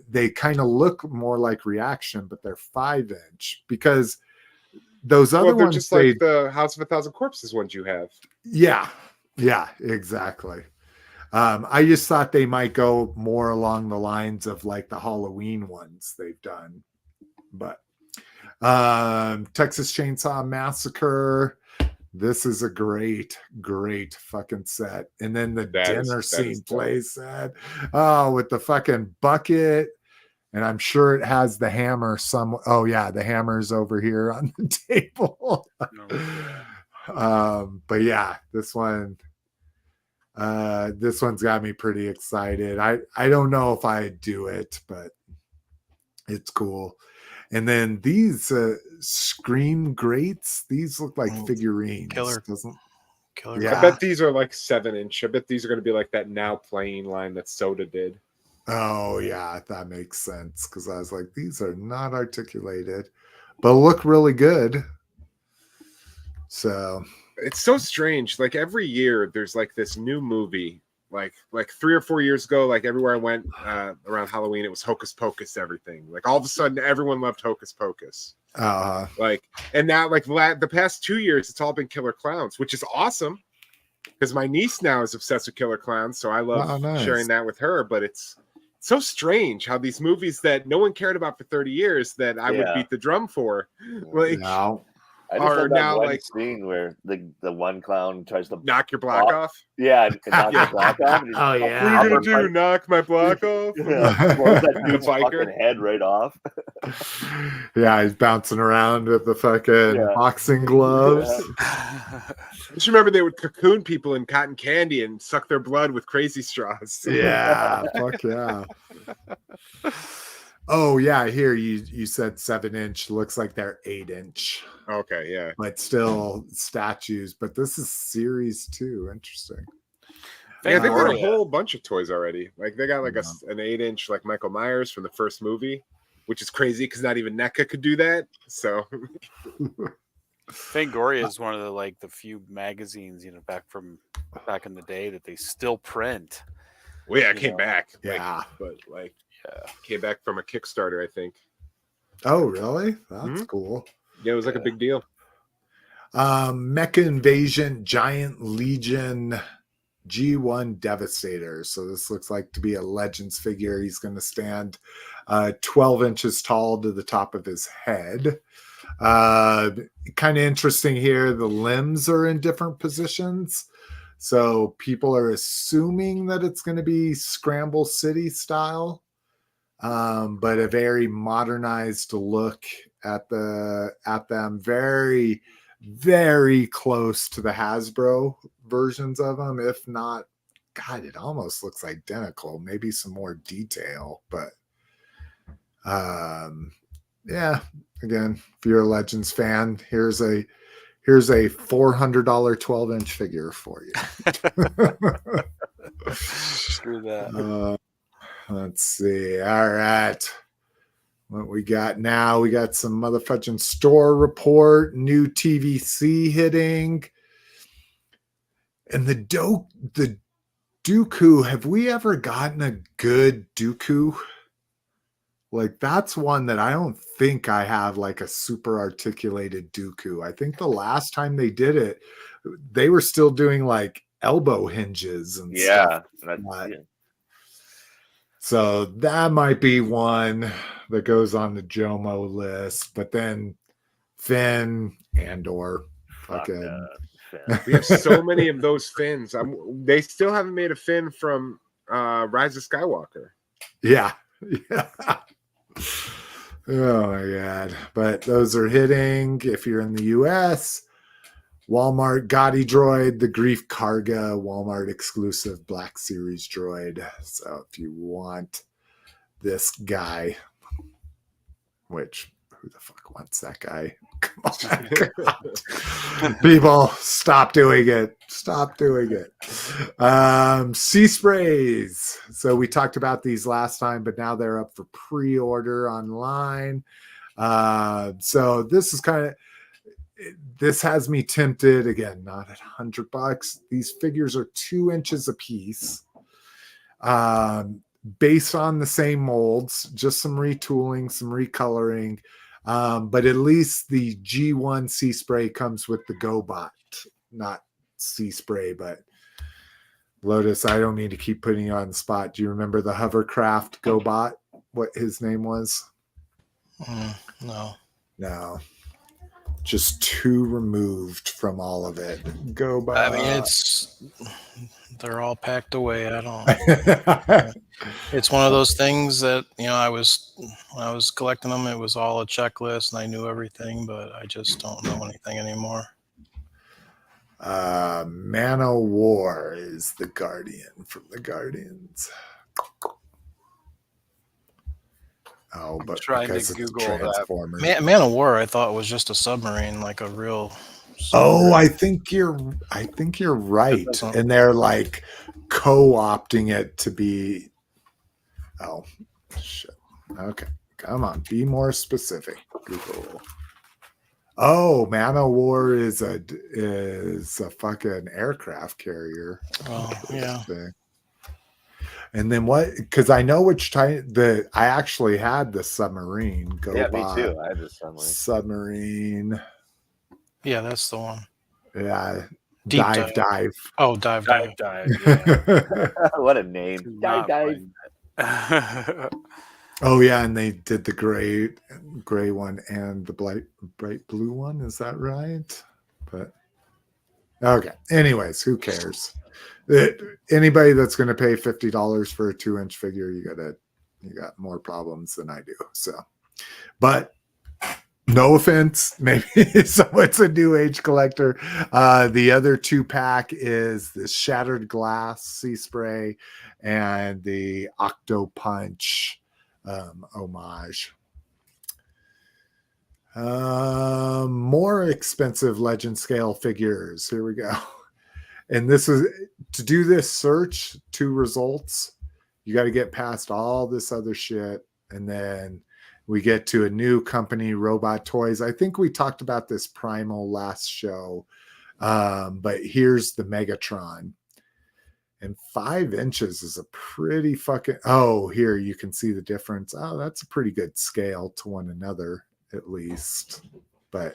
S1: they kind of look more like Reaction, but they're 5-inch because those other ones
S4: just like the House of a Thousand Corpses ones you have.
S1: Yeah, exactly. I just thought they might go more along the lines of like the Halloween ones they've done, but Texas Chainsaw Massacre. This is a great fucking set. And then the dinner scene play set. Oh, with the fucking bucket. And I'm sure it has the hammer some. Oh, yeah, the hammer's over here on the table. But yeah, this one's got me pretty excited. I don't know if I'd do it, but it's cool. And then these Scream grates, these look like figurines.
S5: Killer.
S1: Yeah.
S4: I bet these are like 7-inch. I bet these are going to be like that Now Playing line that Soda did.
S1: Oh, yeah, that makes sense. Because I was like, these are not articulated, but look really good. So
S4: it's so strange. Like every year, there's like this new movie. Like 3 or 4 years ago, like everywhere I went around Halloween, it was Hocus Pocus everything. Like all of a sudden, everyone loved Hocus Pocus. And now like the past 2 years, it's all been Killer Clowns, which is awesome because my niece now is obsessed with Killer Clowns, so I love sharing that with her. But it's so strange how these movies that no one cared about for 30 years that I would beat the drum for. Like,
S3: I just
S4: are
S3: love that
S4: now
S3: one
S4: like
S3: scene where the one clown tries to
S4: knock your block off.
S3: Yeah, and knock
S4: Yeah.
S3: the block off. And
S1: Oh,
S4: What
S1: yeah.
S4: are you gonna do? Knock my block off?
S3: Yeah, blows that
S4: The
S3: dude's
S4: biker.
S3: fucking head right off.
S1: Yeah, he's bouncing around with the fucking
S3: Yeah.
S1: boxing gloves.
S4: Just remember they would cocoon people in cotton candy and suck their blood with crazy straws.
S1: Yeah, fuck yeah. Oh yeah, here you said 7-inch. Looks like they're 8-inch,
S4: Okay, yeah.
S1: but still statues. But this is series 2. Interesting.
S4: Yeah, they've got a
S2: Fangoria.
S4: whole bunch of toys already. Like they got like an 8-inch like Michael Myers from the first movie, which is crazy because not even NECA could do that. So
S2: Fangoria is one of the few magazines, back in the day that they still print.
S4: well, yeah, it
S2: You
S4: came
S2: know,
S4: back.
S1: Yeah.
S4: Came back from a Kickstarter, I think.
S1: Oh really? That's
S4: Mhm.
S1: cool.
S4: Yeah, it was like a big deal.
S1: Mecha Invasion Giant Legion G1 Devastator. So this looks like to be a Legends figure. He's going to stand 12 inches tall to the top of his head. Kind of interesting here. The limbs are in different positions. So people are assuming that it's going to be Scramble City style. But a very modernized look at them. Very, very close to the Hasbro versions of them. If not, God, it almost looks identical. Maybe some more detail, but yeah. Again, if you're a Legends fan, here's a $400 12-inch figure for you.
S2: Screw that.
S1: Let's see. All right. What we got now? We got some motherfucking store report, new TVC hitting. And the Dooku, have we ever gotten a good Dooku? Like that's one that I don't think I have like a super articulated Dooku. I think the last time they did it, they were still doing like elbow hinges and stuff. So that might be one that goes on the Jomo list. But then Finn and/or fucking.
S4: We have so many of those fins. They still haven't made a fin from Rise of Skywalker.
S1: Yeah. Oh my god. But those are hitting. If you're in the US, Walmart Gaudy Droid, the Grief Karga, Walmart exclusive Black Series droid. So if you want this guy, which who the fuck wants that guy? Come on. People, stop doing it. Stop doing it. Seasprays. So we talked about these last time, but now they're up for pre-order online. So this is this has me tempted again, not at $100. These figures are 2 inches a piece, based on the same molds, just some retooling, some recoloring. But at least the G1 Seaspray comes with the GoBot, not Seaspray, but Lotus, I don't mean to keep putting you on the spot. Do you remember the hovercraft GoBot? What his name was?
S5: No.
S1: Just 2 removed from all of it. GoBot.
S5: I mean, they're all packed away. I don't. It's one of those things that when I was collecting them, it was all a checklist and I knew everything, but I just don't know anything anymore.
S1: Man o' War is the Guardian from the Guardians. Oh, but
S2: Trying
S1: because
S2: to
S1: it's
S2: Google that.
S1: Transformers.
S5: Man of War, I thought was just a submarine, like a real.
S1: Oh, I think you're right. And they're like co-opting it to be. Oh, shit. Okay, come on, be more specific. Google. Oh, Man o' War is a fucking aircraft carrier.
S5: Oh, yeah.
S1: And then what? Because I know which type. I actually had the submarine.
S3: Yeah, me too. I had the
S1: submarine.
S5: Yeah, that's the one.
S1: Yeah,
S5: Deep
S1: dive.
S5: Oh, dive.
S2: Yeah.
S3: What a name. Dive.
S1: Oh yeah, and they did the gray one and the bright blue one. Is that right? But okay. Anyways, who cares? Anybody that's going to pay $50 for a 2-inch figure, you got more problems than I do. So, but no offense, maybe someone's a new age collector. The other 2-pack is the Shattered Glass Seaspray and the Octo Punch homage. More expensive legend scale figures. Here we go. And this is to do this search, 2 results. You got to get past all this other shit, and then we get to a new company, Robot Toys. I think we talked about this Primal last show, but here's the Megatron. And 5 inches is a pretty fucking... Oh, here you can see the difference. Oh, that's a pretty good scale to one another, at least. But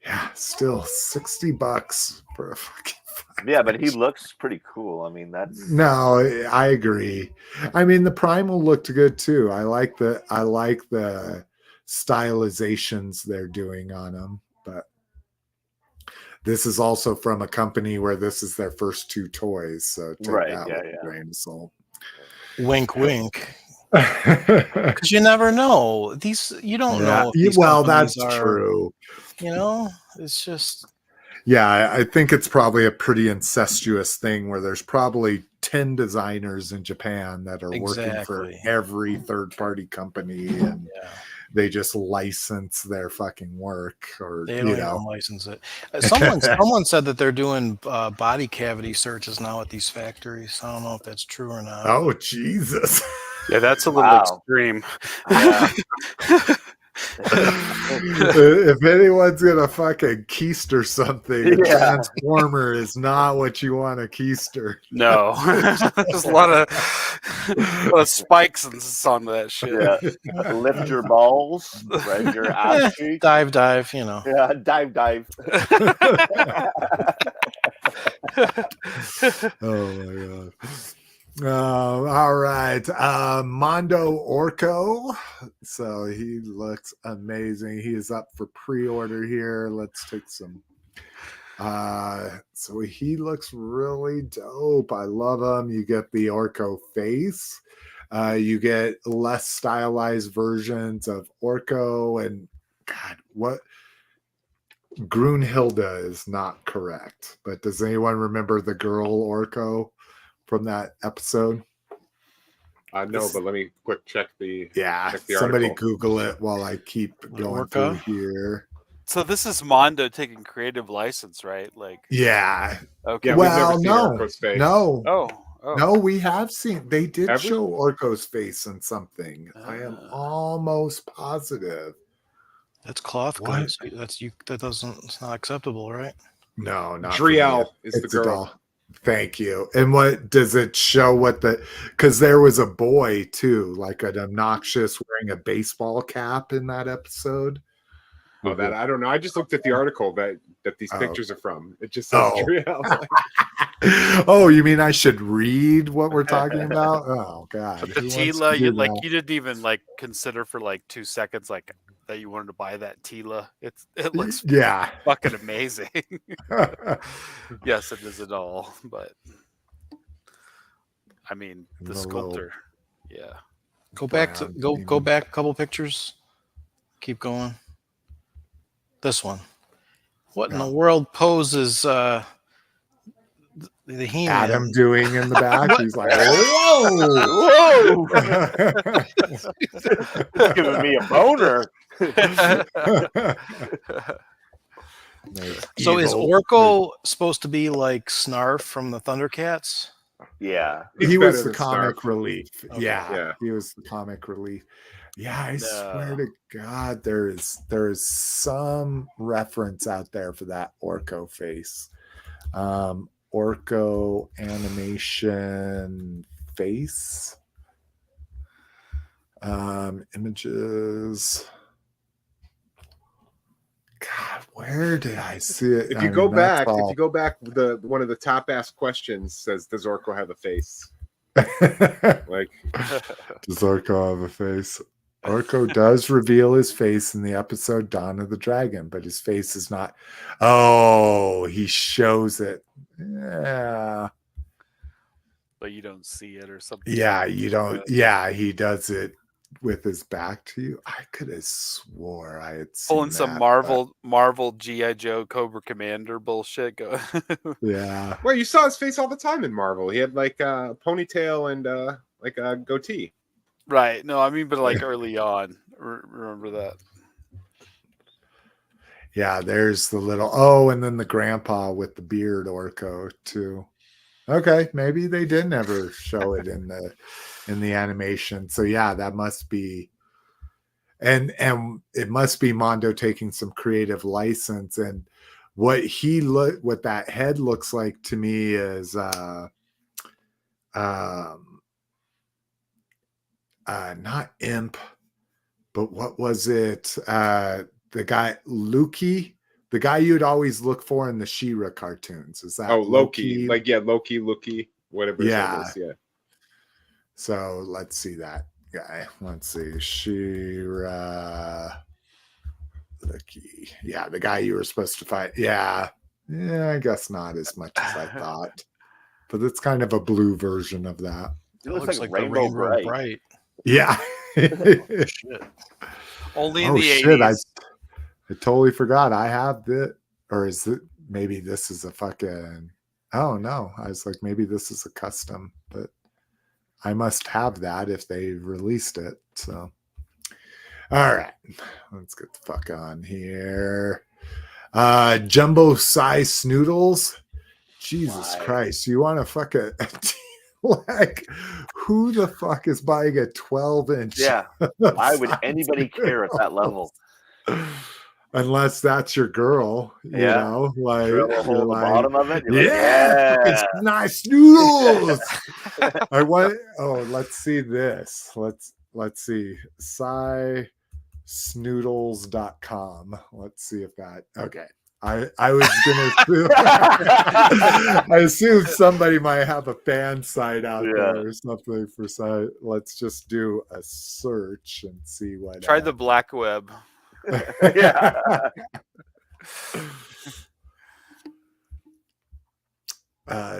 S1: yeah, still $60 for a fucking...
S3: Yeah, but he looks pretty cool. I mean, that's...
S1: No, I agree. I mean, the Primal looked good too. I like the stylizations they're doing on them, but this is also from a company where this is their first 2 toys, so take that with a grain of salt.
S5: Wink, wink. Because you never know. You don't know.
S1: Well, that's true.
S5: You know, it's just...
S1: Yeah, I think it's probably a pretty incestuous thing where there's probably 10 designers in Japan that are working for every third-party company, and they just license their fucking work, or
S5: they don't even license it. Someone said that they're doing body cavity searches now at these factories. I don't know if that's true or not.
S1: Oh Jesus!
S2: Yeah, that's a little extreme.
S3: Yeah.
S1: If anyone's gonna fucking keister something, a transformer is not what you want to keister.
S2: No, there's a lot of spikes on that shit.
S3: Yeah. Lift your balls, spread your ass cheek.
S5: Dive, you know.
S3: Yeah, dive.
S1: Oh my god. All right. Mondo Orko. So he looks amazing. He is up for pre-order here. Let's take some. So he looks really dope. I love him. You get the Orko face. You get less stylized versions of Orko, and God, what? Grunhilde is not correct. But does anyone remember the girl Orko from that episode?
S4: No, but let me quick check the
S1: somebody
S4: article.
S1: Google it while I keep going through here.
S2: So this is Mondo taking creative license, right? Like,
S1: yeah.
S2: Okay.
S4: Yeah,
S1: well,
S4: we've never seen Orko's face.
S2: Oh.
S1: No, we have seen. They did
S4: Have we?
S1: show Orko's face in something. I am almost positive.
S5: That's cloth guys. It's not acceptable, right?
S1: No, not
S4: Driel is
S1: it's
S4: the girl.
S1: Thank you. And what does it show? Because there was a boy too, like an obnoxious wearing a baseball cap in that episode.
S4: Oh, that I don't know. I just looked at the article that these pictures are from. It just says Driel.
S1: Oh, you mean I should read what we're talking about? Oh God.
S2: But the Tila, you didn't even consider for 2 seconds that you wanted to buy that Tila. It looks fucking amazing. Yes, it is at all, but I mean the sculptor.
S5: Go back go back a couple pictures. Keep going. This one. What in the world poses the He-Man
S1: Adam doing in the back? He's like,
S3: whoa! Giving me a boner.
S5: So is Orko supposed to be like Snarf from the Thundercats?
S3: Yeah.
S1: He was the
S4: than
S1: comic
S4: Snarf.
S1: relief.
S5: Okay.
S1: Yeah, he was the comic relief. Yeah, I swear to God, there is some reference out there for that Orko face. Orko animation face. Images. God, where did I see it?
S4: If you go back, one of the top asked questions says, "Does Orko have a face?" Like,
S1: Does Orko have a face? Orko does reveal his face in the episode Dawn of the Dragon, but his face is not. Oh, he shows it. Yeah.
S2: But you don't see it or something.
S1: Yeah, you don't. Yeah, he does it with his back to you. I could have swore I had seen
S2: Pulling some
S1: that,
S2: Marvel GI Joe Cobra Commander bullshit. Go.
S1: but yeah.
S4: well, you saw his face all the time in Marvel. He had like a ponytail and like a goatee.
S2: Right. No, I mean, but like early on. Remember that.
S1: Yeah, there's the little. Oh, and then the grandpa with the beard Orko too. Okay, maybe they did never show it in the animation. So yeah, that must be, and it must be Mondo taking some creative license. And what that head looks like to me is not Imp, but what was it? The guy Lukey, the guy you'd always look for in the She-Ra cartoons. Is that
S4: Loki? Like, yeah, Loki, whatever his name is, yeah.
S1: So let's see that guy. Let's see. She-Ra Loki. Yeah, the guy you were supposed to fight. Yeah, I guess not as much as I thought. But it's kind of a blue version of that.
S3: It looks like
S5: the
S3: Rainbow Bright.
S1: Yeah.
S5: Shit.
S2: Only in the
S1: shit!
S2: 80s.
S1: I totally forgot. I have the, or is it? Maybe this is a fucking. Oh no! I was like, maybe this is a custom, but I must have that if they released it. So, all right, let's get the fuck on here. Jumbo Sy Snootles. Jesus Christ! You want to fuck a like? Who the fuck is buying a 12-inch?
S3: Yeah. Why would anybody care at that level?
S1: Unless that's your girl, you know, like
S3: Drill a hole in the
S1: like,
S3: bottom of it.
S1: Yeah,
S3: Like,
S1: it's nice noodles. I want. Oh, let's see this. Let's see. SySnootles.com. Let's see if that. Okay. I was gonna assume, I assume somebody might have a fan site out there or something for site. Let's just do a search and see what.
S2: Try the black web.
S3: yeah.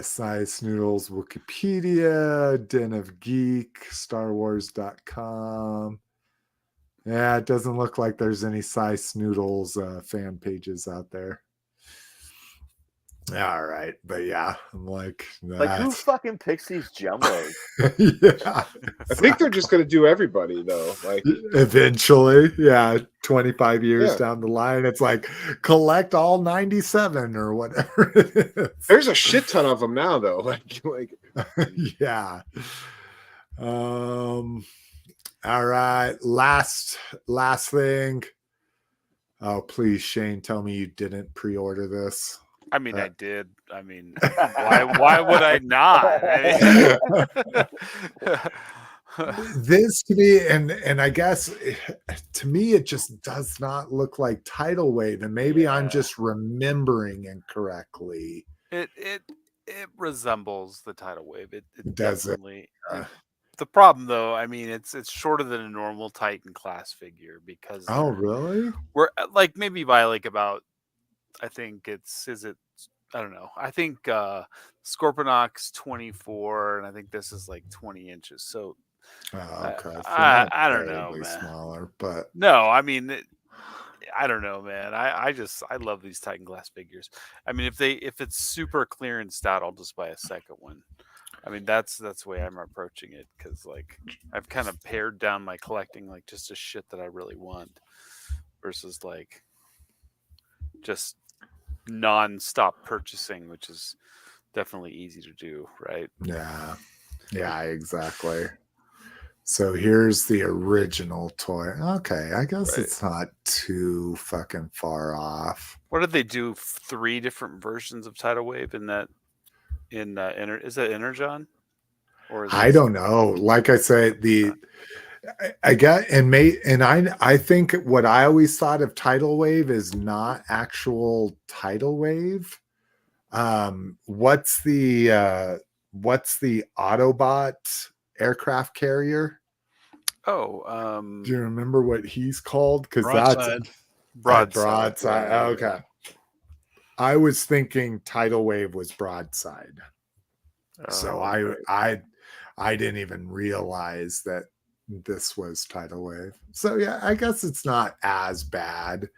S1: Sy Snootles, Wikipedia, Den of Geek, StarWars.com. Yeah, it doesn't look like there's any Sy Snootles fan pages out there. All right, but yeah, I'm like
S3: who fucking picks these jumbos?
S1: Yeah,
S4: I think they're just going to do everybody though. Like
S1: eventually, 25 years down the line, it's like collect all 97 or whatever it is.
S4: There's a shit ton of them now though. Like
S1: yeah. All right, last thing. Oh, please, Shane, tell me you didn't pre-order this.
S2: I mean, I did. I mean, why would I not?
S1: This to me, and I guess to me, it just does not look like Tidal Wave, and maybe I'm just remembering incorrectly.
S2: It resembles the Tidal Wave. It
S1: does
S2: definitely. The problem, though, I mean, it's shorter than a normal Titan class figure because.
S1: Oh, really?
S2: We're like maybe by like about. I think I don't know. I think Scorponok's 24, and I think this is like 20 inches. So,
S1: okay.
S2: I don't know, man.
S1: Smaller, but
S2: no, I mean, I don't know, man. I love these Titan glass figures. I mean, if it's super clearanced out, I'll just buy a second one. I mean, that's the way I'm approaching it because like I've kind of pared down my collecting like just a shit that I really want versus like just non-stop purchasing, which is definitely easy to do, right?
S1: Yeah, exactly. So here's the original toy. Okay, I guess it's not too fucking far off.
S2: What did they do? 3 different versions of Tidal Wave in that? Is that Energon? Or is
S1: I don't know. Like I said, I think what I always thought of Tidal Wave is not actual Tidal Wave. What's the what's the Autobot aircraft carrier?
S2: Oh,
S1: Do you remember what he's called? Because
S5: Broadside.
S1: that's
S2: broadside.
S1: Okay. I was thinking Tidal Wave was broadside. So I didn't even realize that this was Tidal Wave. So yeah, I guess it's not as bad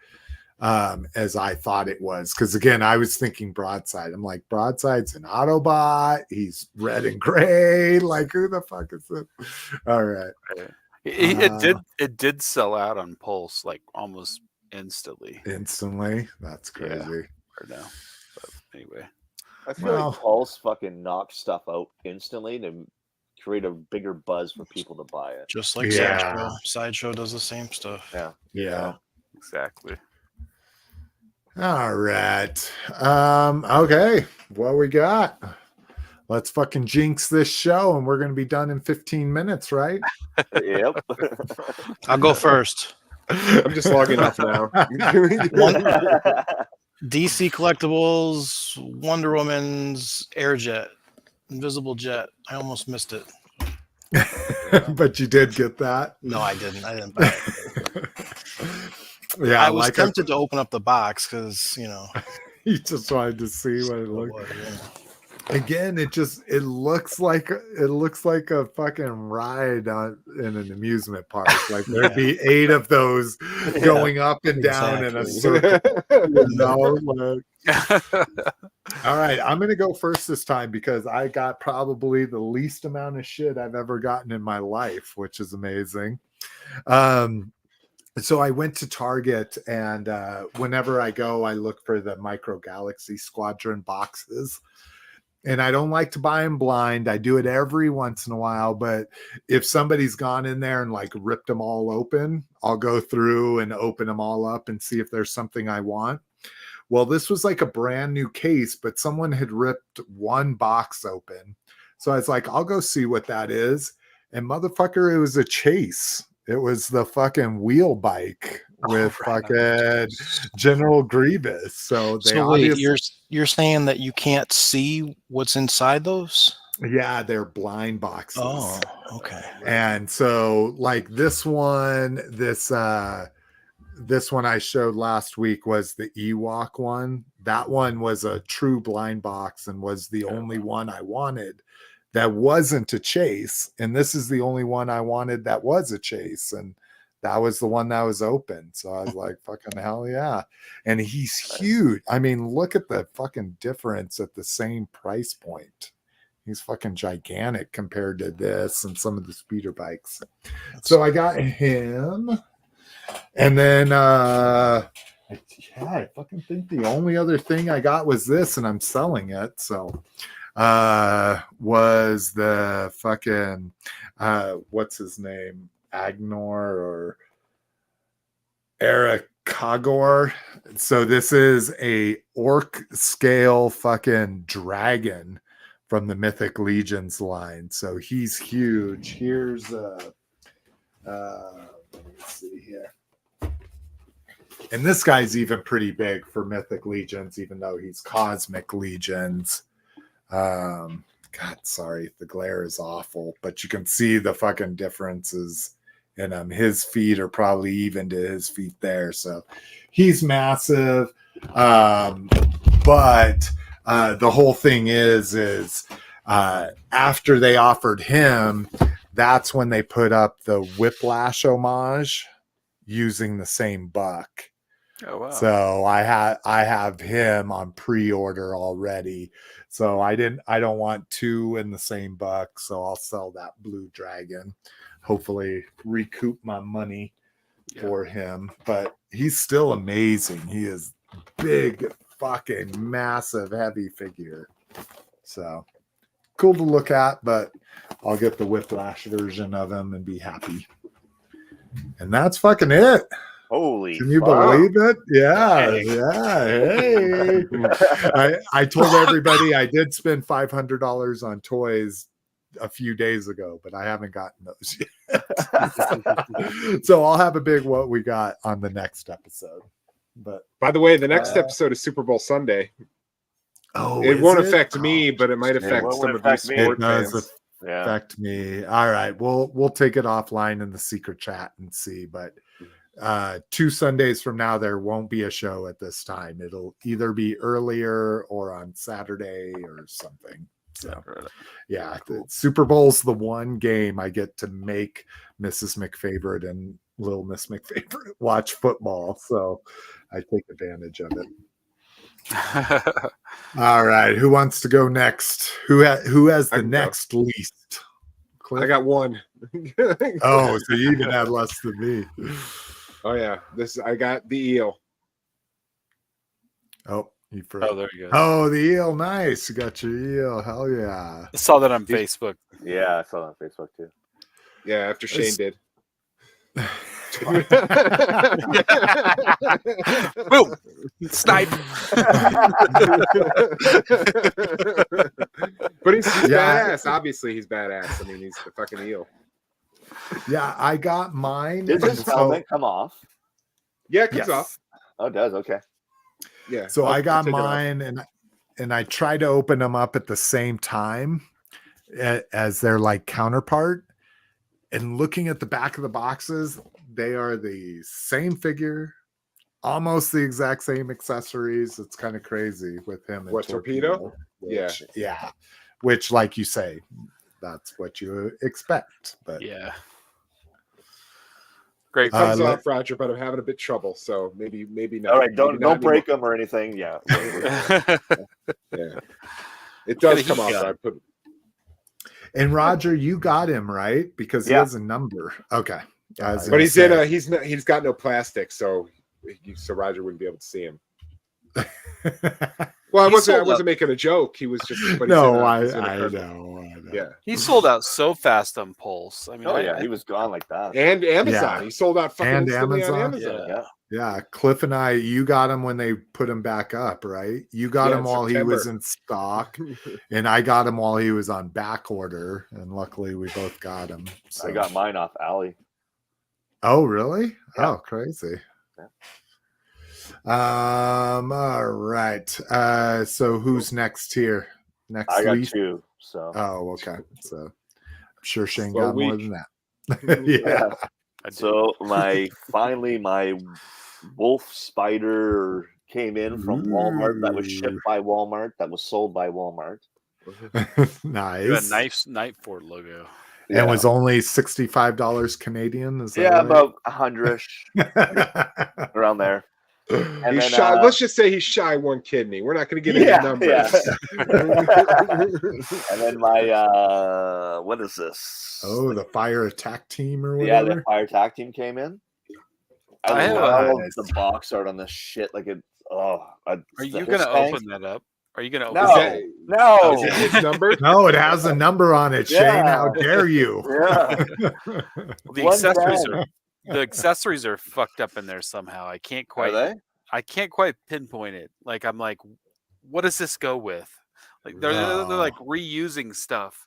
S1: as I thought it was. Because again, I was thinking broadside. I'm like, broadside's an Autobot. He's red and gray. Like, who the fuck is this? All right.
S2: It did sell out on Pulse like almost instantly.
S1: That's crazy.
S2: Right now. But anyway.
S3: I feel like Pulse fucking knocks stuff out instantly to create a bigger buzz for people to buy it.
S5: Just like Sideshow. Sideshow does the same stuff.
S1: Yeah.
S2: Exactly.
S1: All right. Okay. What we got? Let's fucking jinx this show and we're going to be done in 15 minutes, right?
S3: Yep.
S5: I'll go first.
S4: I'm just logging off now.
S5: DC Collectibles, Wonder Woman's Airjet, Invisible Jet. I almost missed it.
S1: But you did get that.
S5: No, I didn't. I didn't buy it.
S1: Yeah,
S5: I was tempted to open up the box because, you know.
S1: You just wanted to see what it looked like. Again, it looks like a fucking ride in an amusement park. Like there'd be 8 of those going up and down in a circle. All right, I'm gonna go first this time because I got probably the least amount of shit I've ever gotten in my life, which is amazing. So I went to Target, and whenever I go, I look for the Micro Galaxy Squadron boxes. And I don't like to buy them blind. I do it every once in a while. But if somebody's gone in there and like ripped them all open, I'll go through and open them all up and see if there's something I want. Well, this was like a brand new case, but someone had ripped one box open. So I was like, I'll go see what that is. And motherfucker, it was a Chase. It was the fucking wheel bike with fucking General Grievous. So
S5: wait, you're saying that you can't see what's inside those?
S1: Yeah, they're blind boxes.
S5: Oh, okay.
S1: And so like this one I showed last week was the Ewok one. That one was a true blind box and was the only one I wanted that wasn't a Chase. And this is the only one I wanted that was a Chase. And that was the one that was open. So I was like, fucking hell yeah. And he's huge. I mean, look at the fucking difference at the same price point. He's fucking gigantic compared to this and some of the speeder bikes. So I got him. And then I fucking think the only other thing I got was this, and I'm selling it. So was the fucking what's his name? Agnor or Eric Kagor. So this is a orc scale fucking dragon from the Mythic Legions line. So he's huge. Here's let me see here. And this guy's even pretty big for Mythic Legions, even though he's Cosmic Legions. God, sorry, the glare is awful, but you can see the fucking differences in him. His feet are probably even to his feet there. So he's massive. But the whole thing is after they offered him, that's when they put up the Whiplash homage using the same buck.
S2: Oh wow!
S1: So I have him on pre-order already. So I don't want 2 in the same buck. So I'll sell that blue dragon. Hopefully recoup my money for him. But he's still amazing. He is big, fucking massive, heavy figure. So cool to look at, but I'll get the Whiplash version of him and be happy. And that's fucking it.
S3: Holy
S1: Can you believe it? Yeah. Hey. I told everybody I did spend $500 on toys a few days ago, but I haven't gotten those yet. So I'll have a big what we got on the next episode. But
S4: by the way, the next episode is Super Bowl Sunday.
S1: Oh,
S4: It
S1: is
S4: won't
S1: it?
S4: affect
S1: Oh,
S4: me, but it might affect
S3: won't
S4: some of
S3: affect
S4: you
S3: me.
S4: sport
S1: It does
S4: fans.
S3: Yeah.
S1: affect me. All right, we'll take it offline in the secret chat and see. But 2 Sundays from now, there won't be a show at this time. It'll either be earlier or on Saturday or something. So yeah, the Super Bowl's the one game I get to make Mrs. McFavorite and Little Miss McFavorite watch football. So I take advantage of it. All right, who wants to go next? Who has
S4: I
S1: the
S4: can go.
S1: next least?
S4: I got one.
S1: Oh, so you even had less than me.
S4: Oh yeah, I got the eel.
S1: Oh, you
S2: Oh, there you go.
S1: Oh, the eel, nice. You got your eel. Hell yeah.
S2: I saw that on Facebook.
S3: Yeah, I saw that on Facebook too.
S4: Yeah, after Shane did.
S2: Boom! Snipe.
S4: But he's
S1: Yeah.
S4: badass. Obviously, he's badass. I mean, he's the fucking eel.
S1: Yeah, I got mine.
S3: Does his
S1: and so-
S3: helmet come off?
S4: Yeah, it comes
S1: Yes.
S4: off.
S3: Oh, it does. Okay.
S4: Yeah.
S1: So
S4: I'll
S1: I got
S4: take it off.
S1: mine and I try to open them up at the same time as their like counterpart. And looking at the back of the boxes, they are the same figure, almost the exact same accessories. It's kind of crazy with him. And
S4: What, Torpedo?
S1: which, yeah. Which, like you say, that's what you expect. But
S2: Yeah. Great.
S4: It comes
S1: Uh,
S4: off, Roger, but I'm having a bit trouble. So maybe not.
S3: All right.
S4: Maybe
S3: Don't
S4: not
S3: break them or anything. Yeah.
S4: anymore. Yeah. It does come off. I put.
S1: and Roger, you got him right because he
S3: Yeah.
S1: has a number. Okay. I was
S4: But
S1: gonna
S4: he's
S1: say-
S4: in a. He's got no plastic, so Roger wouldn't be able to see him. Well, I
S2: He
S4: wasn't
S2: sold out.
S4: making a joke. He was just. But he's
S1: No,
S4: in a-
S1: I
S4: he's in a
S1: know.
S4: curtain. Yeah.
S2: He sold out so fast on Pulse. I mean,
S3: Oh yeah, he was gone like that.
S4: And Amazon.
S1: Yeah.
S4: He sold out fucking
S1: And
S4: instantly on
S1: Amazon.
S4: Amazon.
S3: Yeah.
S1: Yeah, Cliff and I, you got him when they put him back up, right? You got
S4: Yeah,
S1: him
S4: in
S1: while he was
S4: September.
S1: in stock, and I got him while he was on back order, and luckily we both got him. So.
S3: I got mine off Alley.
S1: Oh, really?
S3: Yeah.
S1: Oh, crazy.
S3: Yeah.
S1: All right. So who's next here? Next
S3: I got
S1: least?
S3: 2. So
S1: Oh, okay. So I'm sure Shane
S4: Slow
S1: got more
S4: week.
S1: than that. Yeah.
S2: I did.
S3: So finally my wolf spider came in from Walmart. That was shipped by Walmart. That was sold by Walmart.
S1: Nice.
S2: You had a Night Ford logo.
S1: And was only $65 Canadian. Is that
S3: yeah,
S1: right?
S3: about 100-ish around there. And
S4: He's
S3: then,
S4: shy. Let's just say he's shy one kidney. We're not going to get into numbers.
S3: And then my what is this?
S1: Oh, the fire attack team or
S3: Yeah,
S1: whatever.
S3: the fire attack team came in.
S2: I
S3: I
S2: have
S3: love
S1: a-
S3: the box art on this shit. Like it. Oh,
S2: Are you going to open that up? Are you going to open
S3: No,
S2: that?
S3: no.
S4: Is it his number?
S1: No, it has a number on it, Shane.
S3: Yeah.
S1: How dare you?
S3: Yeah.
S2: Well, the
S3: One
S2: accessories
S3: brand.
S2: are the accessories are fucked up in there somehow. I can't
S3: Are
S2: quite
S3: they?
S2: I can't quite pinpoint it. Like I'm like, what does this go with? Like they're like reusing stuff.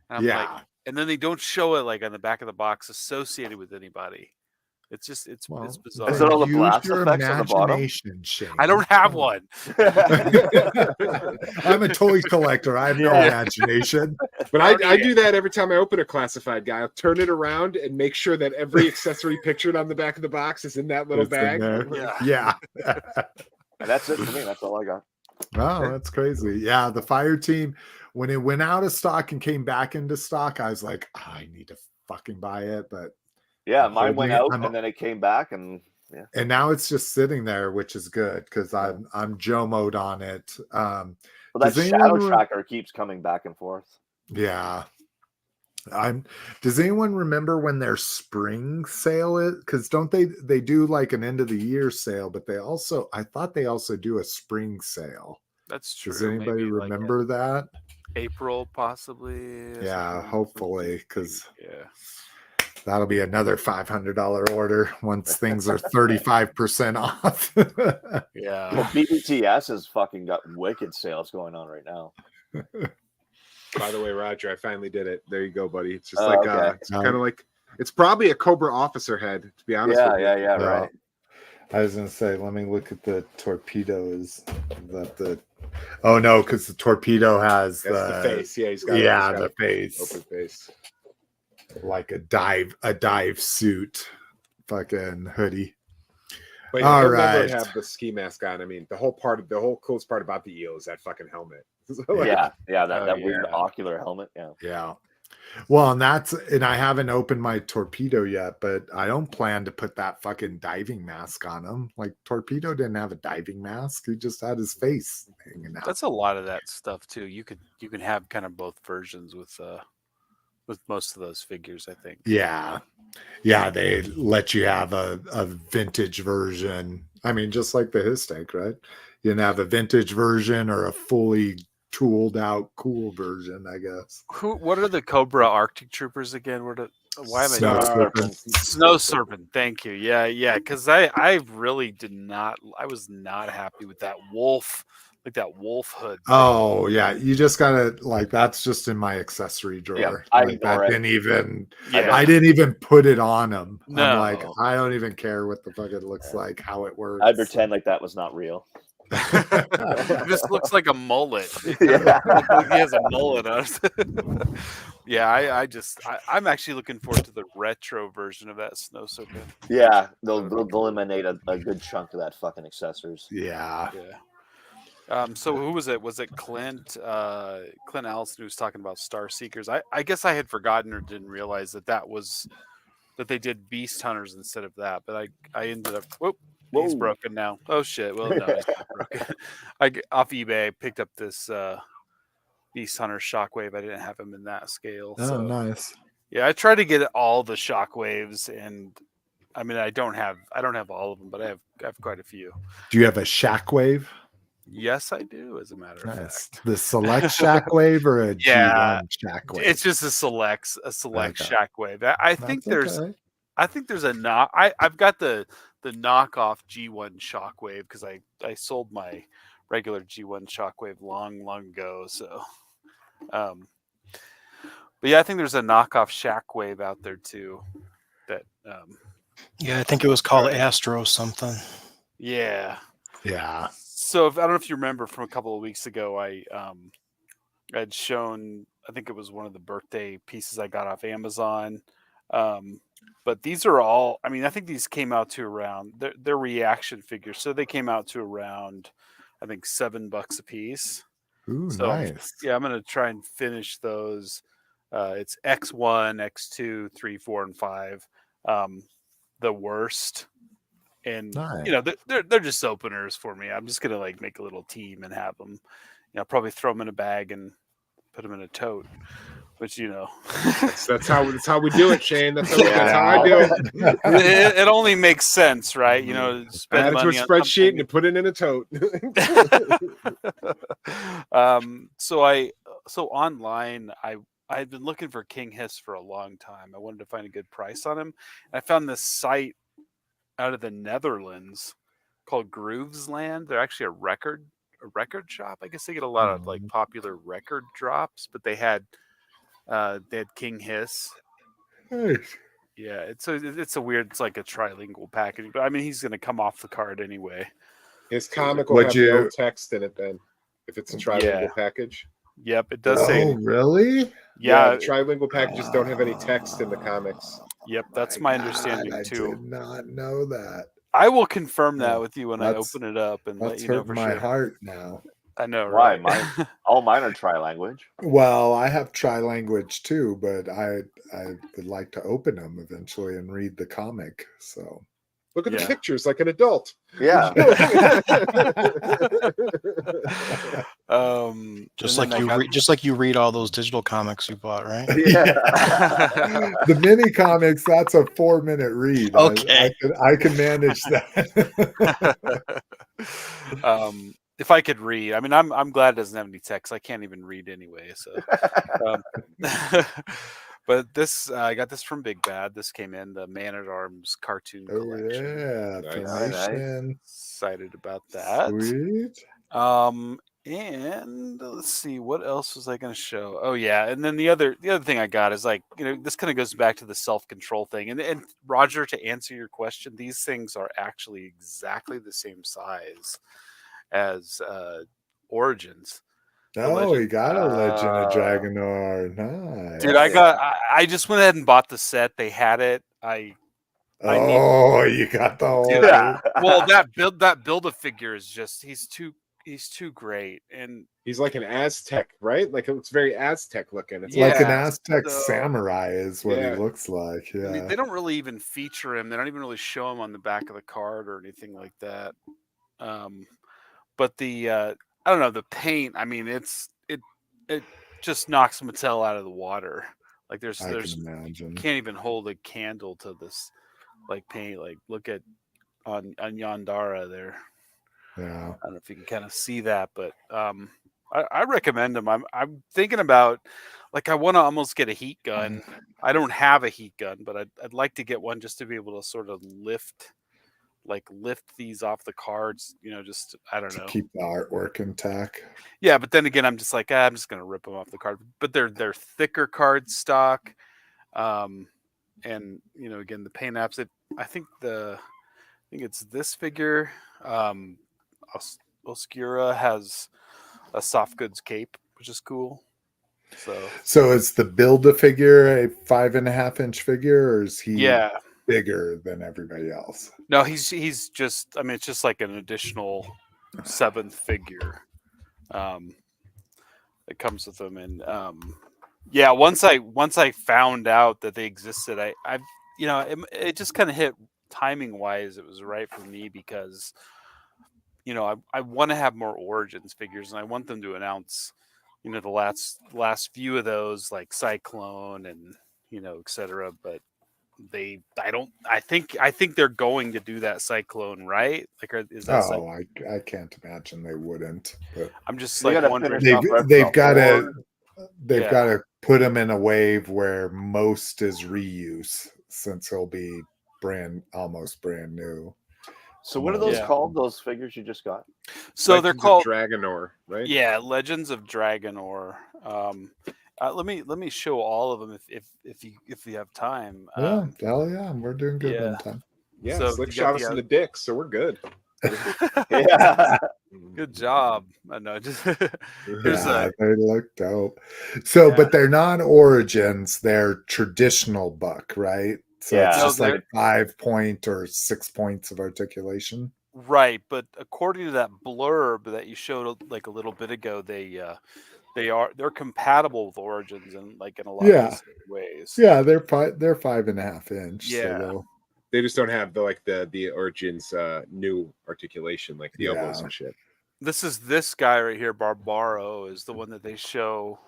S2: And I'm like,
S1: Yeah.
S2: and then they don't show it like on the back of the box associated with anybody. It's just it's bizarre.
S3: Is it all the
S1: use
S3: blast
S1: your
S3: effects on the bottom?
S1: imagination, Shane.
S2: I don't have one.
S1: I'm a toy collector. I have no
S3: Yeah.
S1: imagination.
S4: But I do that every time I open a classified guy. I'll turn it around and make sure that every accessory pictured on the back of the box is in that little
S1: It's in
S4: bag.
S1: there.
S2: Yeah.
S1: Yeah.
S3: And that's it for me. That's all I got.
S1: Oh, that's crazy. Yeah, the fire team, when it went out of stock and came back into stock, I was like, I need to fucking buy it. But
S3: Yeah, mine went out
S1: I'm-
S3: and then it came back, and yeah.
S1: and now it's just sitting there, which is good because I'm Joe mode on it.
S3: Well, that
S1: Does
S3: shadow
S1: anyone-
S3: tracker keeps coming back and forth.
S1: Yeah. Does anyone remember when their spring sale is? Because don't they do like an end of the year sale, but I thought they also do a spring sale.
S2: That's true.
S1: Does anybody
S2: Maybe like in
S1: remember that?
S2: April possibly? or
S1: Yeah,
S2: something.
S1: hopefully, because
S2: Yeah.
S1: that'll be another $500 order once things are 35% off.
S2: Yeah.
S3: Well, BBTS has fucking got wicked sales going on right now.
S4: By the way, Roger, I finally did it. There you go, buddy. It's just
S3: Oh,
S4: like
S3: okay.
S4: it's kind of like it's probably a Cobra officer head, to be honest.
S3: Yeah,
S4: with you.
S3: yeah, right.
S1: I was gonna say, let me look at the torpedoes. Oh no, because the torpedo has
S4: That's the face. Yeah, he's got
S1: the face,
S4: open face,
S1: like a dive suit, fucking hoodie.
S4: But
S1: All
S4: he'll never
S1: right.
S4: have the ski mask on. I mean, the whole coolest part about the eel is that fucking helmet. So,
S3: that
S4: oh,
S3: weird
S4: yeah.
S3: ocular helmet. Yeah.
S1: Yeah. Well, and I haven't opened my torpedo yet, but I don't plan to put that fucking diving mask on him. Like torpedo didn't have a diving mask; he just had his face hanging out.
S2: That's a lot of that stuff too. You can have kind of both versions with most of those figures, I think.
S1: Yeah, they let you have a vintage version. I mean, just like the Histake, right? You can have a vintage version or a fully tooled out cool version, I guess.
S2: What are the Cobra Arctic Troopers again? Why am I
S1: Snow
S2: doing
S1: Serpent.
S2: Snow Serpent? Thank you. Yeah. Because I really did not. I was not happy with that wolf, like that wolf hood.
S1: Oh yeah, you just gotta like that's just in my accessory drawer.
S3: Yeah, I
S1: like
S3: ignore
S1: that
S3: it.
S1: didn't even.
S2: Yeah.
S1: I didn't even put it on him.
S2: No.
S1: I'm like, I don't even care what the fuck it looks like, how it works.
S3: I pretend like that was not real.
S2: It just looks like a mullet.
S3: Yeah.
S2: Like he has a mullet on it. Yeah, I'm actually looking forward to the retro version of that Snow Serpent.
S3: Yeah, they'll eliminate a good chunk of that fucking accessories.
S1: Yeah.
S2: So who was it? Was it Clint? Clint Allison who was talking about Star Seekers. I guess I had forgotten or didn't realize that they did Beast Hunters instead of that. But I ended up. Whoop. He's broken now. Oh shit! Well, no, he's not broken. Off eBay picked up this Beast Hunter Shockwave. I didn't have him in that scale.
S1: Oh,
S2: So.
S1: nice.
S2: Yeah, I try to get all the Shockwaves, and I mean I don't have all of them, but I have quite a few.
S1: Do you have a Shockwave?
S2: Yes, I do. As a matter of
S1: Nice.
S2: fact,
S1: The select Shockwave or a
S2: Yeah,
S1: G1 Shockwave?
S2: it's just a select
S1: Okay.
S2: Shockwave. I think
S1: That's
S2: there's
S1: okay.
S2: a knock. I've got the knockoff G1 Shockwave because I sold my regular G1 Shockwave long ago. So, but yeah, I think there's a knockoff Shockwave out there too. That
S5: Yeah, I think it was called Astro something.
S2: yeah. So I don't know if you remember from a couple of weeks ago, I had shown. I think it was one of the birthday pieces I got off Amazon. But these are all. I mean, I think these came out to around they're reaction figures, so they came out to around, I think $7 a piece.
S1: Ooh,
S2: So
S1: nice.
S2: yeah, I'm gonna try and finish those. It's X1, X2, 3, 4, and 5. The worst. And
S1: Nice.
S2: they're just openers for me. I'm just gonna like make a little team and have them, probably throw them in a bag and put them in a tote. Which
S4: that's how we do it, Shane. That's how I do it.
S2: it only makes sense, right? Spend
S4: Add it to a
S2: money
S4: spreadsheet and put it in a tote.
S2: So online, I'd been looking for King Hiss for a long time. I wanted to find a good price on him. And I found this site out of the Netherlands called Groovesland. They're actually a record shop. I guess they get a lot of like popular record drops, but they had King Hiss.
S1: Nice.
S2: Yeah, it's a weird, it's like a trilingual package, but I mean he's gonna come off the card anyway.
S4: His comic will have no text in it then, if it's a trilingual package.
S2: Yep, it does say.
S1: Oh, really?
S4: Yeah, the trilingual packages don't have any text in the comics.
S2: Yep, that's my understanding too.
S1: I did not know that.
S2: I will confirm that with you when I open it up and let you know for
S1: my
S2: sure.
S1: heart now.
S2: I know,
S3: Why?
S2: right?
S3: All mine are tri-language.
S1: Well, I have tri-language too, but I would like to open them eventually and read the comic. So
S4: look at the pictures like an adult.
S3: Yeah.
S5: Just like you read all those digital comics you bought, right?
S3: Yeah.
S1: The mini comics, that's a 4-minute read.
S5: Okay.
S1: I can manage that.
S2: If I could read, I mean, I'm glad it doesn't have any text. I can't even read anyway. So, but this I got this from Big Bad. This came in the Man at Arms cartoon collection.
S1: Yeah,
S3: nice.
S2: Excited about that.
S1: Sweet.
S2: And let's see, what else was I going to show? Oh yeah, and then the other thing I got is like, this kind of goes back to the self-control thing. And Roger, to answer your question, these things are actually exactly the same size as Origins.
S1: Oh, he got a Legend of
S3: Ah.
S1: Dragonor. Nice.
S2: Dude, I just went ahead and bought the set. They had it. I
S1: Oh, you got the whole.
S2: Dude, well, that build a figure is just he's too great, and
S4: He's like an Aztec, right? Like it's very Aztec looking. It's
S1: like an
S2: Yeah,
S1: Aztec
S2: so-
S1: samurai is what
S4: Yeah.
S1: he looks like. Yeah.
S2: I mean, they don't really even feature him. They don't even really show him on the back of the card or anything like that. But the I don't know, the paint. I mean, it just knocks Mattel out of the water. Like there's
S1: I can imagine.
S2: can't even hold a candle to this like paint. Like look at on Yandara there.
S1: Yeah.
S2: I don't know if you can kind of see that, but I recommend them. I'm thinking about, like, I want to almost get a heat gun. I don't have a heat gun, but I'd like to get one just to be able to sort of lift these off the cards. You know, just I don't
S1: To
S2: know.
S1: keep the artwork intact.
S2: Yeah, but then again, I'm just like I'm just gonna rip them off the card. But they're thicker card stock, and you know, again, the paint apps. I think it's this figure. Oscura has a soft goods cape, which is cool.
S1: So is the Build-A-Figure a 5.5-inch figure, or is he
S2: Yeah.
S1: bigger than everybody else?
S2: No, he's just. I mean, it's just like an additional 7th figure that comes with them, and yeah. Once I found out that they existed, I you know, it just kind of hit timing wise. It was right for me because, you know, I want to have more Origins figures, and I want them to announce, you know, the last few of those, like Cyclone and, you know, etc. But I think they're going to do that Cyclone, right? Like, is that?
S1: Oh, I can't imagine they wouldn't. But
S2: I'm just
S3: They
S2: like
S3: gotta
S2: wondering.
S3: finish off
S1: they've
S3: Red
S1: got to
S3: Horde.
S1: they've
S2: Yeah.
S1: got to put him in a wave where most is reuse, since he'll be almost brand new.
S3: So what are those
S2: Yeah.
S3: called? Those figures you just got?
S2: So they're
S4: Legends of
S2: called
S4: Dragonor, right?
S2: Yeah, Legends of Dragonor. Let me show all of them if you have time.
S1: Yeah, hell yeah, we're doing good
S2: yeah.
S1: on time.
S4: Yeah,
S2: So
S4: Slick
S2: you got
S4: shot us in the dick, so we're good.
S3: Yeah.
S2: Good job. I know. Just here's
S1: Yeah,
S2: a
S1: they look dope. So,
S2: Yeah.
S1: but they're not Origins; they're traditional buck, right? So
S3: Yeah.
S1: it's
S2: No,
S1: just like
S2: they're-
S1: 5 point or 6 points of articulation.
S2: right, but according to that blurb that you showed like a little bit ago, they're compatible with Origins and like in a lot
S1: Yeah.
S2: of ways.
S1: Yeah, they're 5.5 inch.
S2: Yeah.
S1: So they'll,
S4: They just don't have the Origins new articulation, like the elbows
S1: Yeah.
S4: and shit.
S2: This guy right here, Barbaro, is the one that they show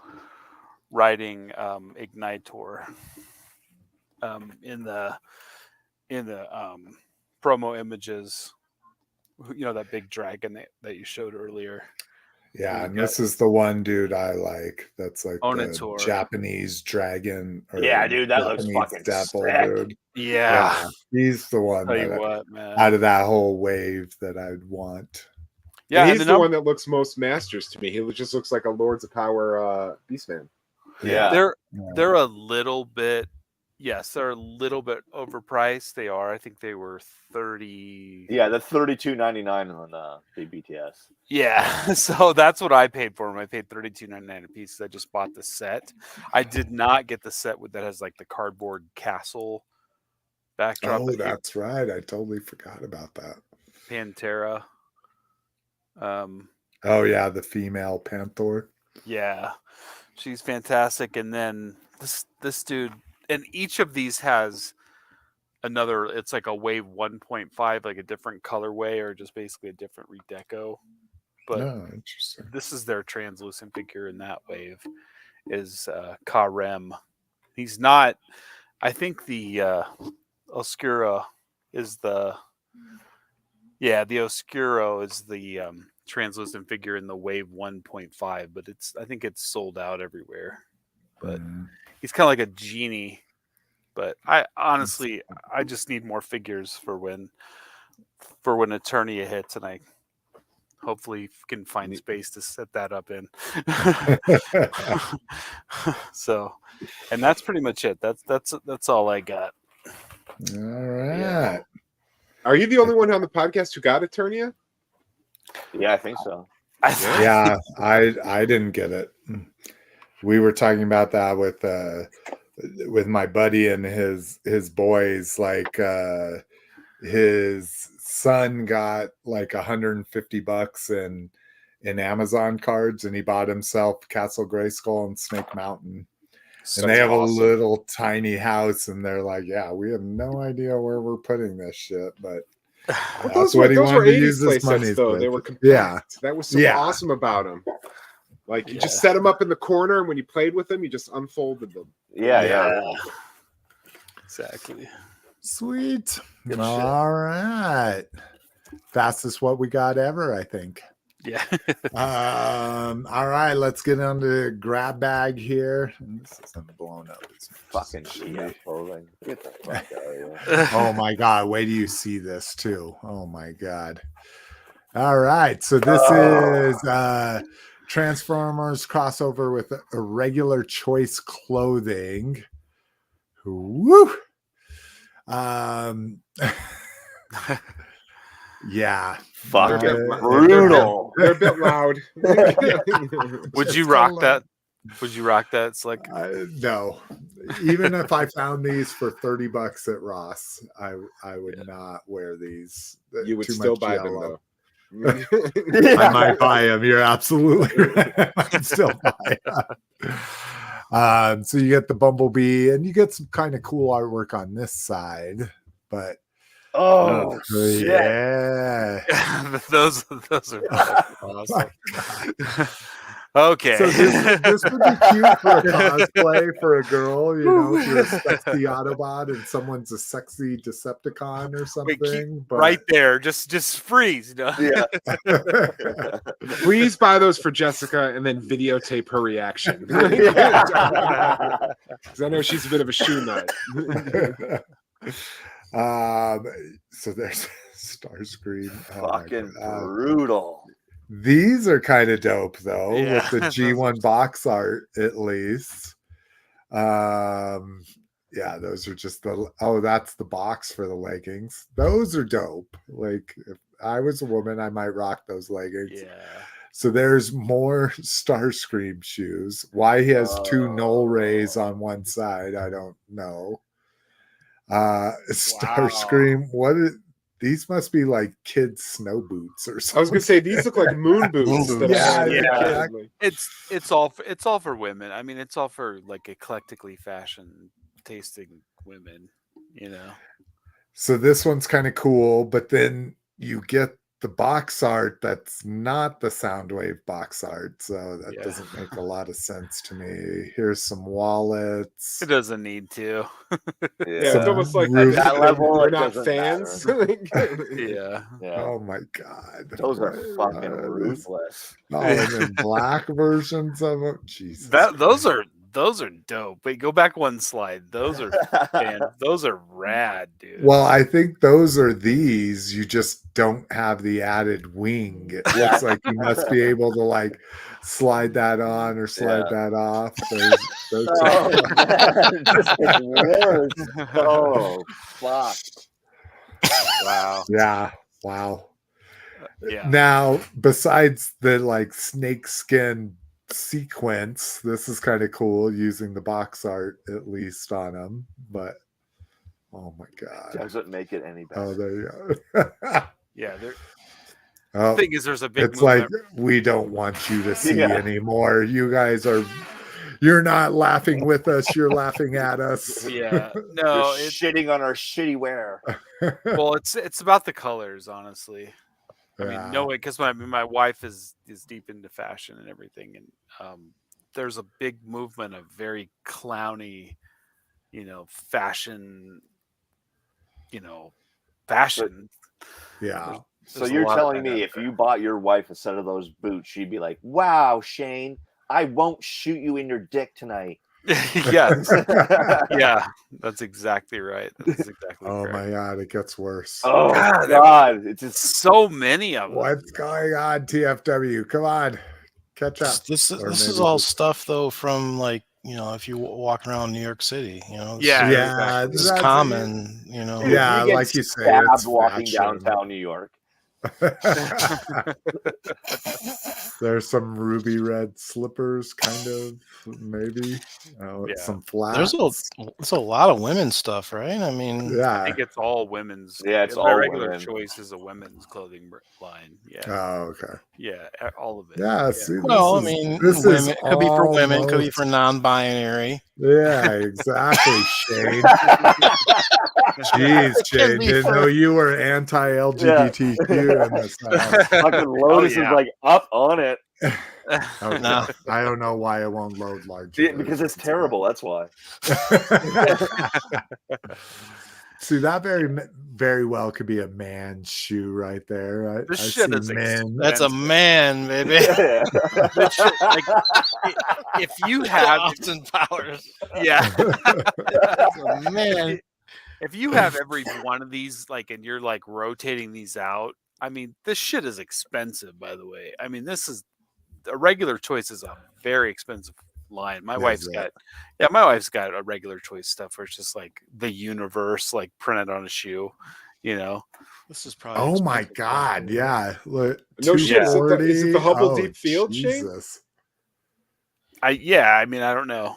S2: riding Ignytor in the promo images. You know, that big dragon that you showed earlier.
S1: yeah,
S2: We
S1: and
S2: got-
S1: this is the one dude I like. That's like the
S2: Onitor.
S1: Japanese dragon. Or
S3: Yeah, dude, that looks
S1: Japanese
S3: fucking
S1: devil,
S3: sick.
S1: dude.
S2: Yeah.
S1: He's the one
S2: Tell you
S1: that
S2: what, man.
S1: out of that whole wave that I'd want.
S2: Yeah,
S4: And
S2: and
S4: he's the one that looks most Masters to me. He just looks like a Lords of Power Beastman.
S3: Yeah.
S2: they're a little bit, yes, they're a little bit overpriced. They are. I think they were 30.
S3: Yeah, the $32.99 on the BTS.
S2: Yeah, so that's what I paid for them. I paid $32.99 a piece. I just bought the set. I did not get the set that has like the cardboard castle backdrop.
S1: Oh,
S2: but
S1: that's right. I totally forgot about that.
S2: Pantera.
S1: Oh yeah, the female Panther.
S2: Yeah, she's fantastic. And then this dude, and each of these has another. It's like a wave 1.5, like a different colorway, or just basically a different redeco. But
S1: No, interesting.
S2: this is their translucent figure in that wave. Is Karem. He's not. I think the Oscura is the. Yeah, the Oscuro is the translucent figure in the wave 1.5, but I think it's sold out everywhere. But he's kind of like a genie. But I honestly, I just need more figures for when Eternia hits, and I hopefully can find space to set that up in. So, and that's pretty much it. That's all I got.
S1: All right.
S2: Yeah.
S4: Are you the only one on the podcast who got Eternia?
S3: Yeah, I think so.
S1: Yeah, I didn't get it. We were talking about that with my buddy and his boys. Like his son got like $150 in Amazon cards, and he bought himself Castle Grayskull and Snake Mountain. And they have a little tiny house, and they're like, "Yeah, we have no idea where we're putting this shit, but
S4: those were 80s play sets, though. They were compact.
S1: Yeah,
S4: that was so awesome about them. Like you just set them up in the corner, and when you played with them, you just unfolded them.
S3: Yeah.
S2: Exactly.
S1: Sweet. All right, fastest what we got ever, I think.
S2: Yeah.
S1: All right, let's get on to grab bag here. This isn't blown up. It's
S3: fucking shit. Get the fuck out of here.
S1: Oh my god, wait till you see this too. Oh my god. All right, so this is Transformers crossover with a regular choice clothing. Woo! Yeah,
S3: fuck brutal.
S4: They're a bit loud.
S2: Would you rock that? Would you rock that? It's like
S1: no. Even if I found these for $30 at Ross, I would not wear these.
S4: You would still buy them though.
S1: I might buy them. You're absolutely right. I'd still buy them. So you get the Bumblebee, and you get some kind of cool artwork on this side, but
S2: yeah. those are awesome. Okay.
S1: So this would be cute for a cosplay for a girl, you know, if you're a sexy Autobot and someone's a sexy Decepticon or something. But...
S2: Right there, just freeze. You know?
S4: Yeah. Please buy those for Jessica and then videotape her reaction. Because I know she's a bit of a shoe nut.
S1: So there's Starscream.
S3: Fucking brutal.
S1: These are kind of dope though, with the G1 box art at least. Yeah, those are just that's the box for the leggings. Those are dope. Like if I was a woman, I might rock those leggings.
S2: Yeah.
S1: So there's more Starscream shoes. Why he has two Null Rays on one side, I don't know. Starscream, these must be like kids' snow boots or something.
S4: I was gonna say these look like moon boots.
S2: Exactly. It's all for women. I mean, it's all for like eclectically fashion tasting women, you know.
S1: So this one's kind of cool, but then you get the box art that's not the Soundwave box art, so that doesn't make a lot of sense to me. Here's some wallets.
S2: It doesn't need to.
S4: It's almost like at that level we're not fans.
S2: Yeah.
S1: Oh my god,
S3: those are fucking ruthless.
S1: Oh, and then black versions of them. Jesus,
S2: those are dope. Wait, go back one slide. Those are those are rad, dude.
S1: Well, I think those are these. You just don't have the added wing. It looks like you must be able to like slide that on or slide that off. Those
S3: oh fuck!
S2: Wow.
S1: Yeah. Wow.
S2: Yeah.
S1: Now, besides the like snake skin sequence, this is kind of cool using the box art at least on them, but oh my god,
S3: doesn't make it any better.
S1: Oh, there you go.
S2: Yeah, the thing is, there's a big.
S1: It's like we don't want you to see anymore. You guys you're not laughing with us. You're laughing at us.
S2: Yeah, no,
S3: it's shitting on our shitty wear.
S2: Well, it's about the colors, honestly. I mean, no way, because my wife is deep into fashion and everything, and there's a big movement of very clowny, fashion, fashion.
S1: Yeah.
S3: So you're telling me if you bought your wife a set of those boots, she'd be like, "Wow, Shane, I won't shoot you in your dick tonight."
S2: Yes. Yeah, that's exactly right. That's exactly
S1: Oh
S2: correct.
S1: my god, it gets worse.
S3: Oh god, it's just
S2: so many of them.
S1: What's going on, TFW? Come on, catch up.
S5: This is all stuff though from like if you walk around New York City,
S2: exactly.
S5: it's common,
S1: Yeah, like you say, it's
S3: walking downtown New York.
S1: There's some ruby red slippers, kind of, maybe.
S2: Yeah.
S1: Some flats.
S5: There's a lot of women's stuff, right? I mean,
S2: I
S1: Yeah.
S2: think it's all women's.
S3: Yeah, it's
S2: my
S3: all
S2: regular
S3: women.
S2: choice is a women's clothing line. Yeah,
S1: Oh, okay.
S2: yeah, all of it.
S1: Yeah. See,
S5: well, I
S1: this is-
S5: mean,
S1: this
S5: women,
S1: is
S5: it could be for women, could be
S1: almost-
S5: for non-binary.
S1: Yeah, exactly, Shane. Jeez,
S5: Could
S1: Shane,
S5: be
S1: didn't
S5: for-
S1: know you were anti-LGBTQ in this house.
S3: Fucking Lotus
S2: yeah.
S3: is like up on it.
S1: Okay.
S5: No.
S1: I don't know why it won't load large.
S3: Yeah, because it's terrible. That's why.
S1: See, that very well could be a man's shoe right there.
S2: This
S1: I
S2: shit
S1: see
S2: is
S1: men.
S5: That's a man, baby.
S2: This shit, like, if you have,
S5: Austin Powers.
S2: yeah,
S5: That's a man.
S2: if you have every one of these, like, and you're like rotating these out, I mean, this shit is expensive. By the way, I mean, this is a regular choice is a very expensive line. My wife's got a regular choice stuff where it's just like the universe, like printed on a shoe, you know.
S5: This is probably.
S1: Oh my
S5: expensive.
S1: God! Yeah. Look,
S4: No shit. Is it the
S1: 240.
S4: Hubble Deep Field, Shane?
S1: Jesus.
S2: I mean, I don't know.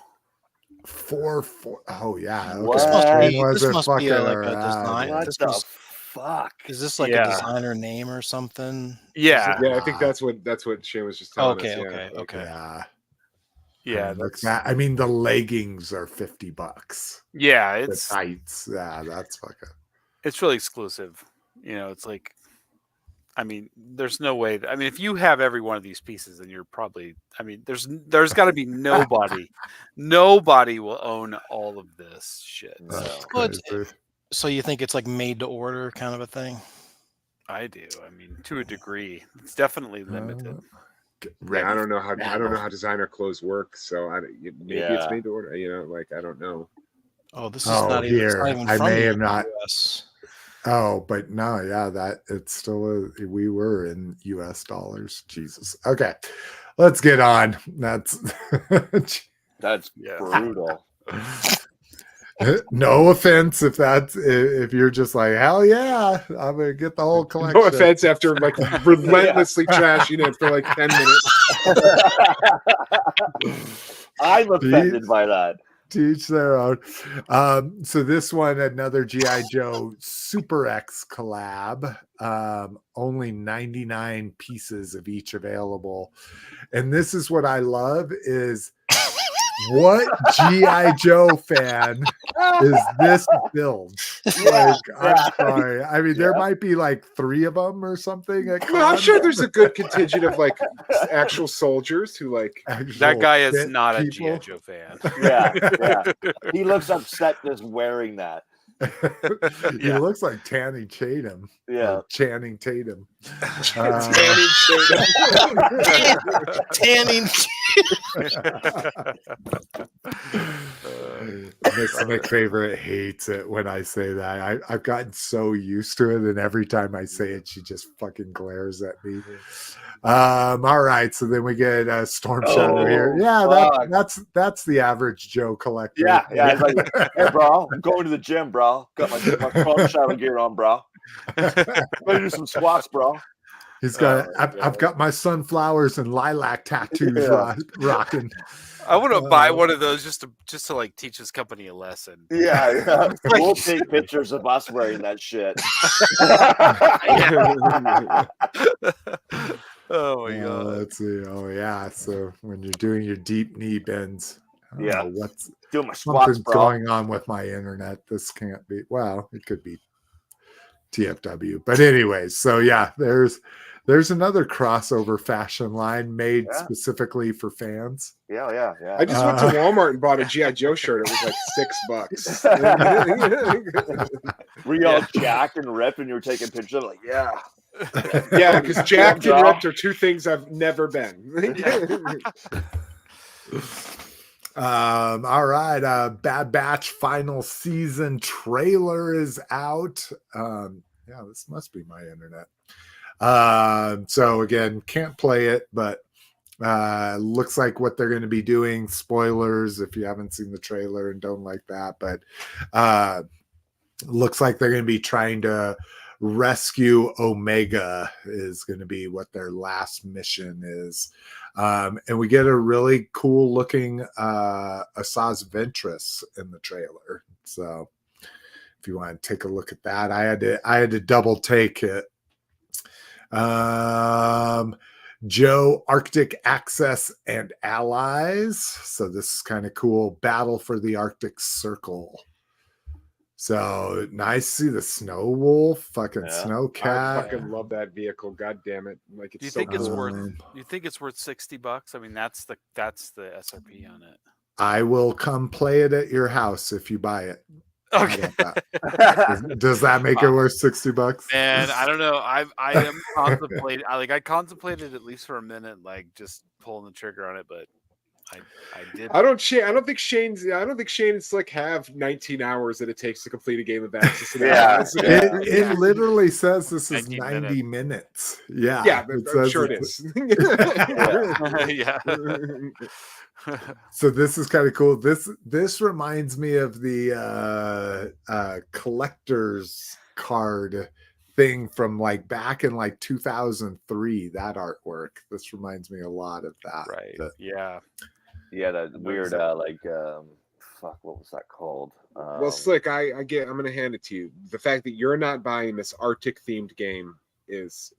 S1: 4. Oh yeah. Okay.
S3: What?
S5: This must
S1: Shane
S5: be,
S1: wasn't
S5: this must be
S1: fucking
S5: like a
S1: around.
S5: design.
S3: What
S5: This
S3: the
S5: must,
S3: fuck?
S5: is this like
S2: Yeah.
S5: a designer name or something?
S2: Yeah,
S4: Yeah, I think that's what Shane was just telling
S5: Okay,
S4: us. Yeah.
S5: okay.
S1: Yeah.
S2: yeah,
S1: Look,
S2: that's,
S1: I mean, the leggings are $50.
S2: yeah.
S1: The
S2: It's
S1: tights. Yeah, that's fucking.
S2: it's really exclusive. You know, it's like, I mean, there's no way. I mean, if you have every one of these pieces, then you're probably. I mean, there's got to be nobody will own all of this shit.
S3: No.
S2: So
S5: Well, it's-
S1: Crazy.
S5: So you think it's like made to order kind of a thing?
S2: I do. I mean, to a degree, it's definitely limited.
S4: Yeah, I don't know how designer clothes work, so maybe
S3: Yeah.
S4: it's made to order. You know, like I don't know.
S5: Oh, this is
S1: Oh,
S5: not even. It's
S1: here.
S5: not even
S1: I
S5: from
S1: may
S5: the
S1: have not.
S5: US.
S1: Oh, but no, yeah, that it's still we were in US dollars. Jesus. Okay. Let's get on. That's
S3: That's
S2: Yeah.
S3: brutal.
S1: no offense if you're just like, hell yeah, I'm gonna get the whole collection.
S4: No offense after like relentlessly trashing it for like 10 minutes.
S3: I'm offended by that.
S1: Teach their own. So this one, another GI Joe Super X collab. Only 99 pieces of each available, and this is what I love is what GI Joe fan is this build?
S3: Yeah,
S1: Like, I'm sorry. I mean, there might be like 3 of them or something. At
S4: Well, I'm
S1: cons.
S4: sure there's a good contingent of like actual soldiers who like.
S2: That
S1: Actual
S2: guy is
S1: fit
S2: not a
S1: people.
S2: GI Joe fan.
S3: Yeah. He looks upset just wearing that.
S1: He
S2: Yeah.
S1: looks like Tanning Tatum.
S3: Yeah.
S1: Or Channing Tatum.
S5: Tanning.
S1: Mick favorite hates it when I say that. I've gotten so used to it, and every time I say it, she just fucking glares at me. All right, so then we get Storm Shadow here. Yeah, that's the average Joe collector.
S3: Yeah. It's like, hey, bro, I'm going to the gym, bro. Got my Storm Shadow gear on, bro. Gonna do some squats, bro.
S1: He's got.
S3: Oh,
S1: I've got my sunflowers and lilac tattoos
S3: Yeah.
S1: rocking.
S2: I want to buy one of those just to like teach his company a lesson.
S3: Yeah. We'll take pictures of us wearing that shit.
S2: Oh my god.
S1: Let's see. Oh yeah. So when you're doing your deep knee bends, I don't
S3: Yeah.
S1: know what's
S3: Do my squats,
S1: something's
S3: bro.
S1: going on with my internet. This can't be. Well, it could be TFW. But anyways, so yeah, there's another crossover fashion line made
S3: Yeah.
S1: specifically for fans.
S3: Yeah.
S4: I just went to Walmart and bought a GI Joe shirt. It was like $6.
S3: Were you all jacked and ripped and you were taking pictures? Like, yeah.
S4: Yeah, because jacked and
S3: bro.
S4: ripped are 2 things I've never been.
S1: All right, Bad Batch final season trailer is out. Yeah, this must be my internet. So again, can't play it, but looks like what they're going to be doing. Spoilers if you haven't seen the trailer and don't like that, but looks like they're going to be trying to Rescue Omega is going to be what their last mission is. And we get a really cool looking Asajj Ventress in the trailer. So if you want to take a look at that, I had to double take it. Joe, Arctic Access and Allies. So this is kind of cool. Battle for the Arctic Circle. So nice to see the Snow Wolf, fucking Snowcat.
S4: I fucking love that vehicle. God damn it! Like it's
S2: Do you
S4: so
S2: think it's
S4: cool.
S2: worth? You think it's worth $60? I mean, that's the SRP on it.
S1: I will come play it at your house if you buy it.
S2: Okay.
S1: How about that? Does that make it worth $60?
S2: And I don't know. I am contemplating. I contemplated at least for a minute, like just pulling the trigger on it, but I did.
S4: I don't think Shane and Slick have 19 hours that it takes to complete a game of Axis.
S1: It literally says this is
S2: 90
S1: 90 minutes. Yeah.
S4: Yeah, I'm sure it is.
S2: Yeah.
S1: So this is kind of cool. This reminds me of the collector's card thing from like back in like 2003. That artwork. This reminds me a lot of that.
S2: Right.
S3: Yeah, that weird fuck, what was that called?
S4: Well, Slick, I'm gonna hand it to you. The fact that you're not buying this Arctic themed game is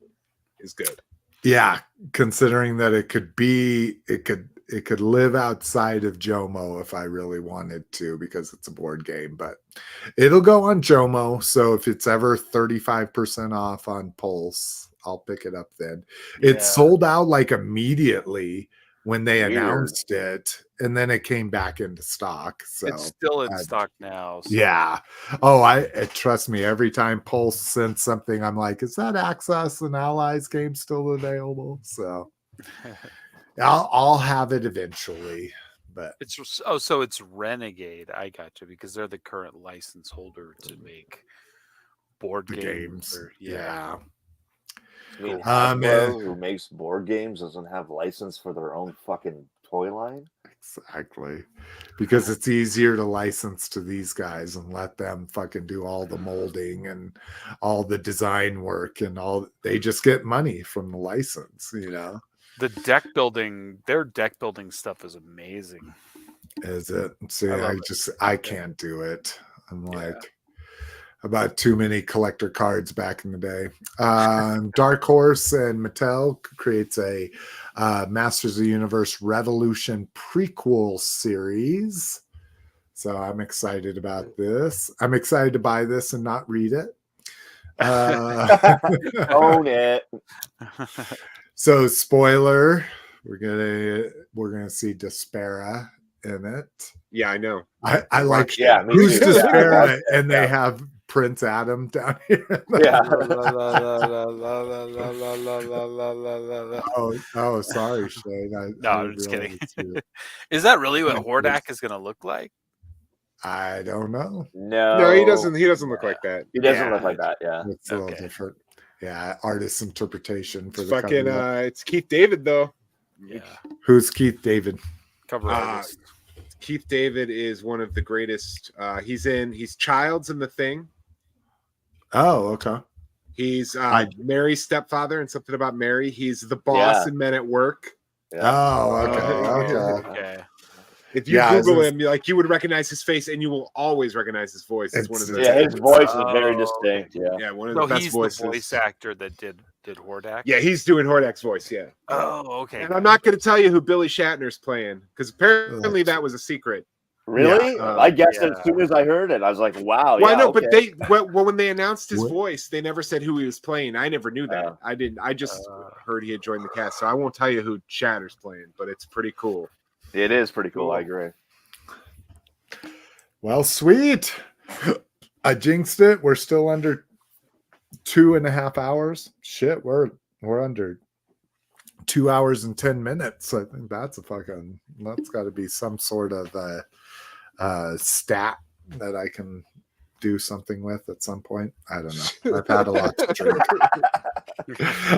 S4: good.
S1: Yeah, considering that it could live outside of Jomo if I really wanted to, because it's a board game, but it'll go on Jomo. So if it's ever 35% off on Pulse, I'll pick it up then. It sold out like immediately when they announced it, and then it came back into stock. So
S2: it's still in stock now. So.
S1: Yeah. Oh, trust me, every time Pulse sends something, I'm like, is that Access and Allies game still available? So I'll have it eventually. But
S2: so it's Renegade. I got you, because they're the current license holder to make board games.
S1: Yeah.
S3: I mean, Hasbro, who makes board games, doesn't have license for their own fucking toy line.
S1: Exactly, because it's easier to license to these guys and let them fucking do all the molding and all the design work and all. They just get money from the license, you know.
S2: The deck building, their deck building stuff is amazing.
S1: Is it? See, I can't do it. I'm like, about too many collector cards back in the day. Dark Horse and Mattel creates a Masters of the Universe Revolution prequel series. So I'm excited about this. I'm excited to buy this and not read it.
S3: Own it.
S1: So spoiler, we're gonna see Despera in it.
S4: Yeah, I know.
S1: I like
S3: who's
S1: Despera, and they have Prince Adam down here. Oh, sorry, Shane.
S2: No, I'm just kidding. Is that really what Hordak is going to look like?
S1: I don't know.
S3: No,
S4: he doesn't. He doesn't look like that.
S3: He doesn't look like that. Yeah,
S1: it's a little different. Yeah, artist's interpretation for the
S4: fucking.
S1: cover.
S4: It's Keith David though.
S2: Yeah.
S1: Who's Keith David?
S2: Cover artist.
S4: Keith David is one of the greatest. He's Childs in The Thing.
S1: Oh, okay.
S4: He's Mary's stepfather and Something About Mary. He's the boss in Men at Work.
S3: Yeah.
S1: Oh,
S2: Okay.
S4: If you Google him, you would recognize his face, and you will always recognize his voice. It's one of the
S3: his voice is very distinct. Yeah,
S4: one of the best voices.
S2: The voice actor that did Hordak.
S4: Yeah, he's doing Hordak's voice. Yeah.
S2: Oh, okay.
S4: And I'm not going to tell you who Billy Shatner's playing, because apparently that was a secret.
S3: Really? I guessed it as soon as I heard it. I was like, "Wow."
S4: Well, I know, but when they announced his voice, they never said who he was playing. I never knew that. I didn't. I just heard he had joined the cast, so I won't tell you who Shatner's playing, but it's pretty cool.
S3: It is pretty cool. I agree.
S1: Well, sweet. I jinxed it. We're still under 2.5 hours. Shit, we're under 2 hours and 10 minutes. I think that's got to be some sort of stat that I can do something with at some point. I don't know. I've had a lot to drink.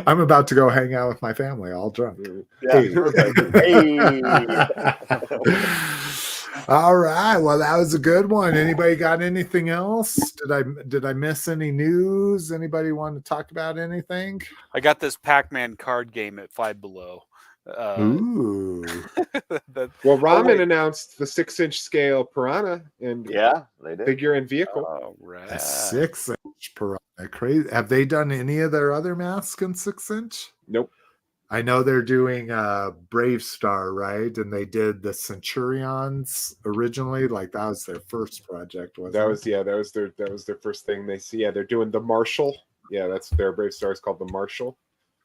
S1: I'm about to go hang out with my family all drunk.
S3: Yeah, hey.
S1: All right. Well, that was a good one. Anybody got anything else? Did I miss any news? Anybody want to talk about anything?
S2: I got this Pac-Man card game at Five Below.
S1: Ooh.
S4: Well, Ramen
S3: wait.
S4: announced the 6-inch scale Piranha and
S3: Yeah, they did.
S4: figure and vehicle.
S2: All right.
S1: A 6-inch Piranha. Crazy. Have they done any of their other masks in 6-inch?
S4: Nope.
S1: I know they're doing Brave Star, right? And they did the Centurions originally. Like that was their first project, wasn't
S4: That
S1: it?
S4: was their first thing they see. Yeah, they're doing the Marshall. Yeah, that's their Brave Star is called the Marshall.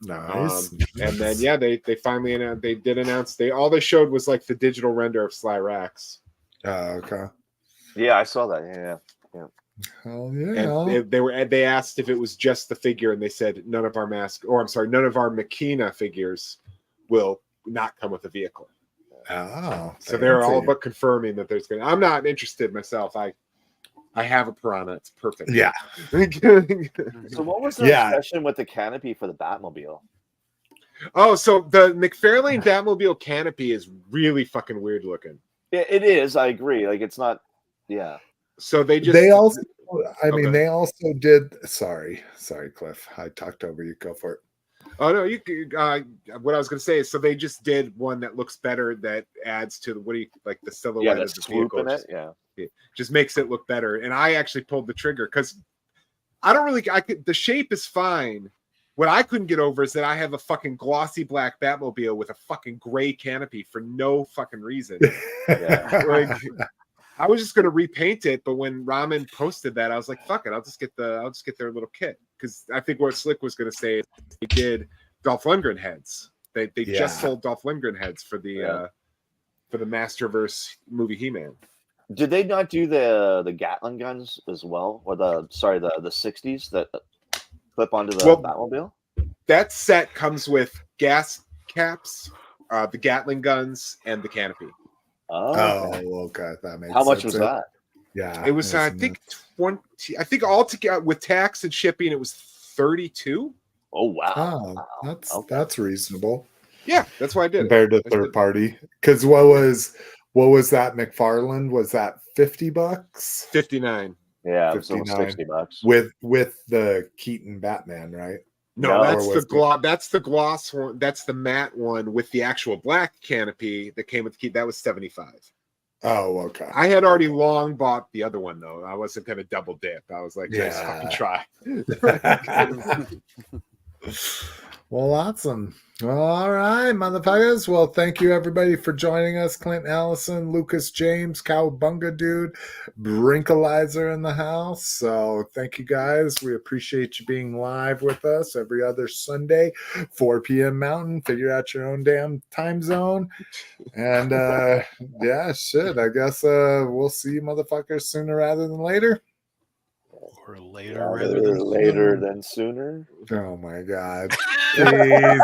S1: Nice.
S4: And then they finally announced, they did announce all they showed was like the digital render of Sly Rax.
S1: Okay.
S3: Yeah, I saw that. Yeah.
S1: Oh yeah.
S4: And they asked if it was just the figure, and they said none of our none of our Makina figures will not come with a vehicle.
S1: Oh,
S4: So they're all
S1: fancy.
S4: but confirming that there's going to. I'm not interested myself. I have a Piranha. It's perfect.
S1: Yeah.
S3: So what was the
S1: Yeah.
S3: obsession with the canopy for the Batmobile?
S4: Oh, so the McFarlane Batmobile canopy is really fucking weird looking.
S3: It is. I agree. Like it's not. Yeah.
S4: So they
S1: also, I mean,
S4: Okay.
S1: they also did. Sorry, Cliff. I talked over you. Go for it.
S4: Oh no, you. What I was going to say is, so they just did one that looks better. That adds to the silhouette
S3: Yeah,
S4: of
S3: that
S4: the
S3: swoop
S4: vehicle.
S3: in it. Yeah.
S4: Just makes it look better. And I actually pulled the trigger because the shape is fine. What I couldn't get over is that I have a fucking glossy black Batmobile with a fucking gray canopy for no fucking reason.
S3: Yeah.
S4: Like, I was just gonna repaint it, but when Ramen posted that, I was like, "Fuck it, I'll just get their little kit." Because I think what Slick was gonna say is they did Dolph Lundgren heads. They just sold Dolph Lundgren heads for the Masterverse movie He-Man.
S3: Did they not do the Gatling guns as well, or the 60s that clip onto the Batmobile?
S4: That set comes with gas caps, the Gatling guns, and the canopy.
S3: Oh,
S1: okay. That makes
S3: how much
S1: sense.
S3: was that?
S1: Yeah,
S4: It was I think 20. I think altogether with tax and shipping, it was 32.
S3: Oh wow!
S1: Oh, that's reasonable.
S4: Yeah, that's why I did
S1: compared to
S4: it.
S1: third party. Because what was that McFarlane? Was that $50?
S4: 59.
S3: Yeah, it was almost
S1: 59
S3: $60
S1: with the Keaton Batman, right?
S4: No, that's
S1: Or
S4: the gloss. That's the gloss one. That's the matte one with the actual black canopy that came with the key. That was 75.
S1: Oh, okay.
S4: I had already long bought the other one though. I wasn't gonna double dip. I was like, let's fucking try.
S1: Well, awesome. Well, all right, motherfuckers. Well, thank you everybody for joining us. Clint Allison, Lucas James, Cowabunga Dude, Brinkalizer in the house. So thank you guys. We appreciate you being live with us every other Sunday, 4 p.m. Mountain. Figure out your own damn time zone. And yeah, shit. I guess we'll see you motherfuckers sooner rather than later.
S5: Or later
S3: than sooner.
S1: Oh my God. Jeez.